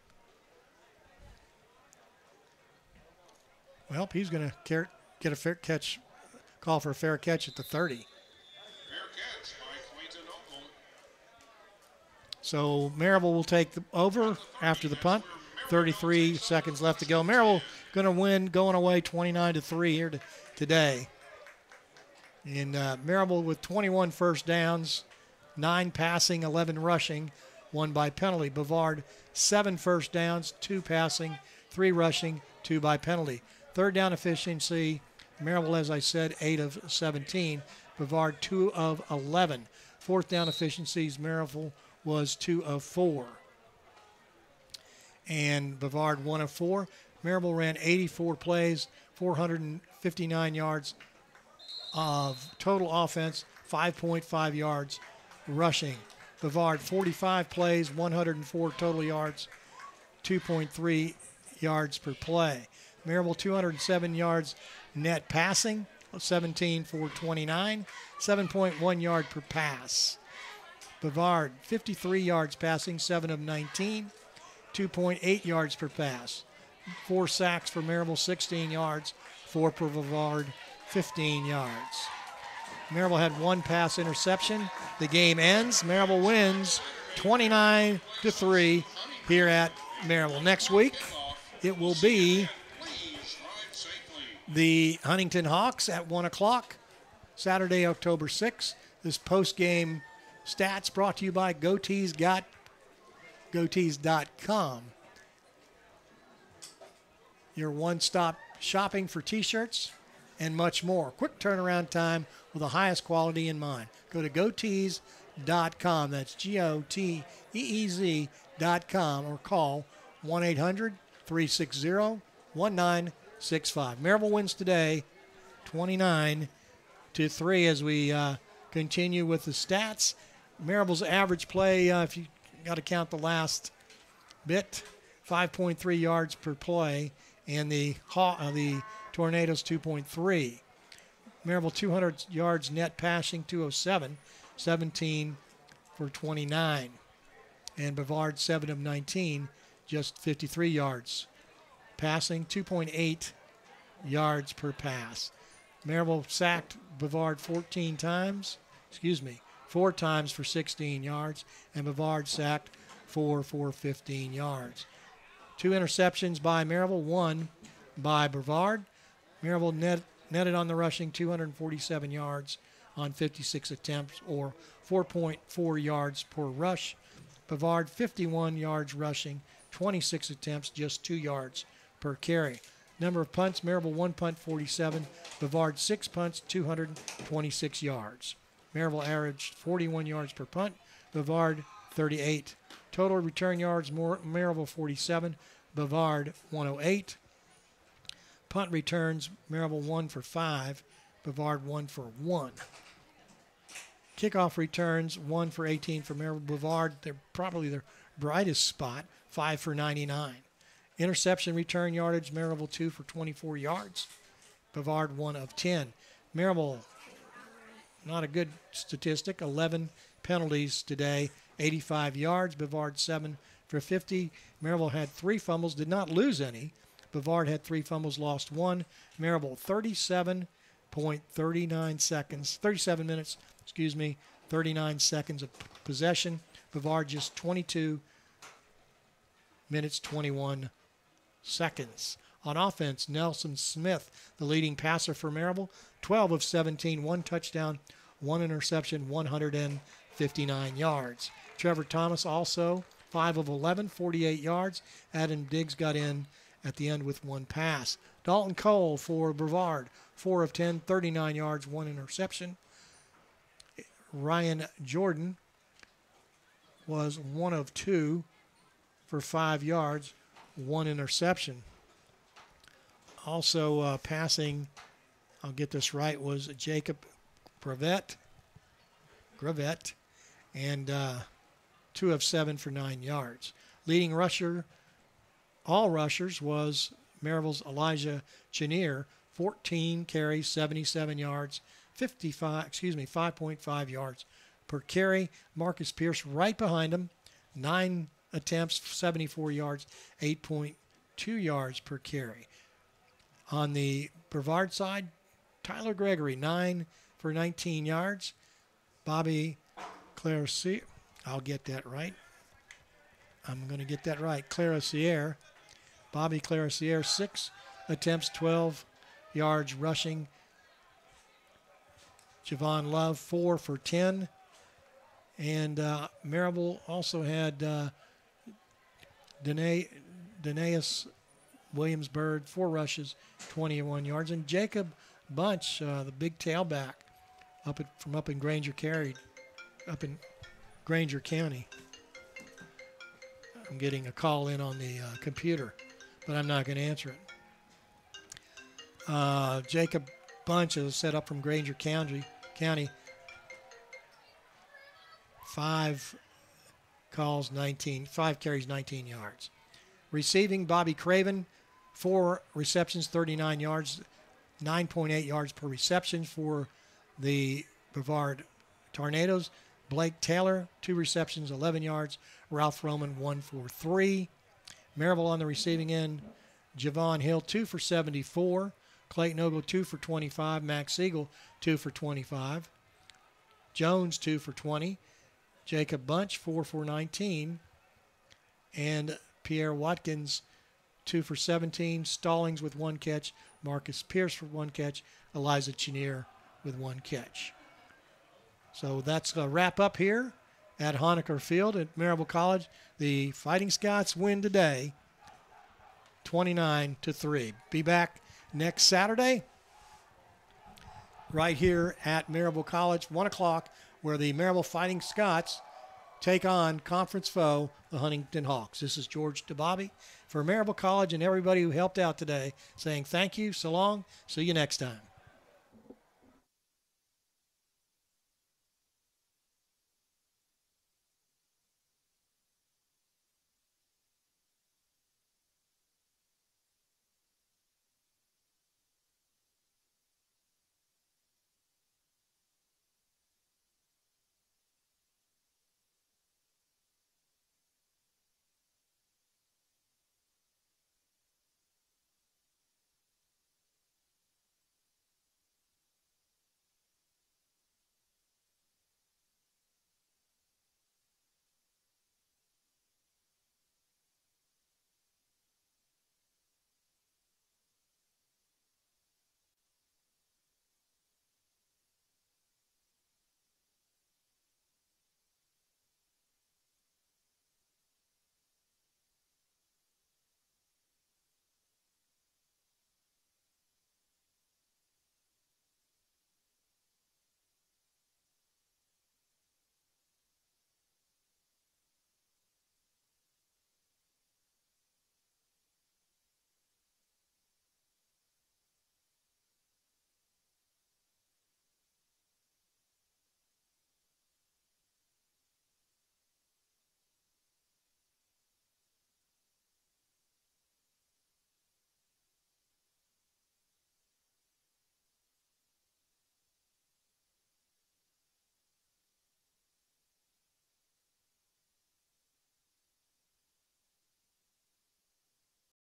S2: Well, he's going to get a fair catch, call for a fair catch at the 30.
S3: Fair catch by Clayton Ogle.
S2: So Maryville will take the over after the punt. 33 seconds left to go. Maryville going to win, going away 29-3 here today. And Maryville with 21 first downs, 9 passing, 11 rushing, 1 by penalty. Brevard, 7 first downs, 2 passing, 3 rushing, 2 by penalty. 3rd down efficiency, Maryville, as I said, 8 of 17. Brevard, 2 of 11. 4th down efficiencies, Maryville was 2 of 4. And Brevard, 1 of 4. Maryville ran 84 plays, 459 yards of total offense, 5.5 yards rushing. Brevard 45 plays, 104 total yards, 2.3 yards per play. Maryville 207 yards net passing, 17 for 29, 7.1 yard per pass. Brevard 53 yards passing, 7 of 19, 2.8 yards per pass. 4 sacks for Maryville, 16 yards, 4 for Brevard, 15 yards. Maryville had 1 pass interception. The game ends. Maryville wins 29-3 here at Maryville. Next week, it will be the Huntington Hawks at 1 o'clock, Saturday, October 6th. This post-game stats brought to you by goatees.com. Your one-stop shopping for T-shirts and much more. Quick turnaround time with the highest quality in mind. Go to goatees.com. That's GOTEEZ.com or call 1-800-360-1965. Maryville wins today 29-3 as we continue with the stats. Maryville's average play, if you got to count the last bit, 5.3 yards per play, and the Tornadoes 2.3. Maryville 200 yards net passing, 207, 17 for 29. And Brevard 7 of 19, just 53 yards passing, 2.8 yards per pass. Maryville sacked Brevard 4 times for 16 yards, and Brevard sacked 4 for 15 yards. 2 interceptions by Maryville, 1 by Brevard. Maryville netted on the rushing 247 yards on 56 attempts, or 4.4 yards per rush. Brevard 51 yards rushing, 26 attempts, just 2 yards per carry. Number of punts, Maryville 1 punt, 47. Brevard 6 punts, 226 yards. Maryville averaged 41 yards per punt. Brevard 38. Total return yards, Maryville 47. Brevard 108. Punt returns, Maryville 1 for 5. Brevard 1 for 1. Kickoff returns, 1 for 18 for Maryville. Brevard, they're probably their brightest spot, 5 for 99. Interception return yardage, Maryville 2 for 24 yards. Brevard 1 of 10. Maryville, not a good statistic, 11 penalties today, 85 yards. Brevard 7 for 50. Maryville had 3 fumbles, did not lose any. Brevard had 3 fumbles, lost 1. Maryville 37 minutes, 39 seconds of possession. Brevard just 22 minutes, 21 seconds. On offense, Nelson Smith, the leading passer for Maryville, 12 of 17, 1 touchdown, 1 interception, 159 yards. Trevor Thomas also 5 of 11, 48 yards. Adam Diggs got in at the end with 1 pass. Dalton Cole for Brevard, 4 of 10, 39 yards, 1 interception. Ryan Jordan was 1 of 2 for 5 yards, 1 interception. Also passing, I'll get this right, was Jacob Gravett, and 2 of 7 for 9 yards. Leading rusher, all rushers, was Maryville's Elijah Chenier, 14 carries, 77 yards, 5.5 yards per carry. Marcus Pierce right behind him, 9 attempts, 74 yards, 8.2 yards per carry. On the Brevard side, Tyler Gregory, 9 for 19 yards. Bobby Claircier, I'll get that right. I'm going to get that right. Claircier, Bobby Claircier, 6 attempts, 12 yards rushing. Javon Love, 4 for 10. And Maryville also had Denaeus Williams-Byrd, 4 rushes, 21 yards. And Jacob Bunch, the big tailback from up in Granger County. I'm getting a call in on the computer. but I'm not going to answer it. Jacob Bunch is set up from Granger County. 5 calls, 5 carries, 19 yards. Receiving, Bobby Craven, 4 receptions, 39 yards, 9.8 yards per reception for the Brevard Tornadoes. Blake Taylor, 2 receptions, 11 yards. Ralph Roman, 1 for 3. Maryville on the receiving end, Javon Hill, 2 for 74. Clayton Ogle, 2 for 25. Max Siegel, 2 for 25. Jones, 2 for 20. Jacob Bunch, 4 for 19. And Pierre Watkins, 2 for 17. Stallings with 1 catch. Marcus Pierce for 1 catch. Eliza Chenier with 1 catch. So that's a wrap up here at Honecker Field at Maryville College. The Fighting Scots win today, 29-3. Be back next Saturday right here at Maryville College, 1 o'clock, where the Maryville Fighting Scots take on conference foe, the Huntington Hawks. This is George DeBobby for Maryville College and everybody who helped out today, saying thank you, so long, see you next time.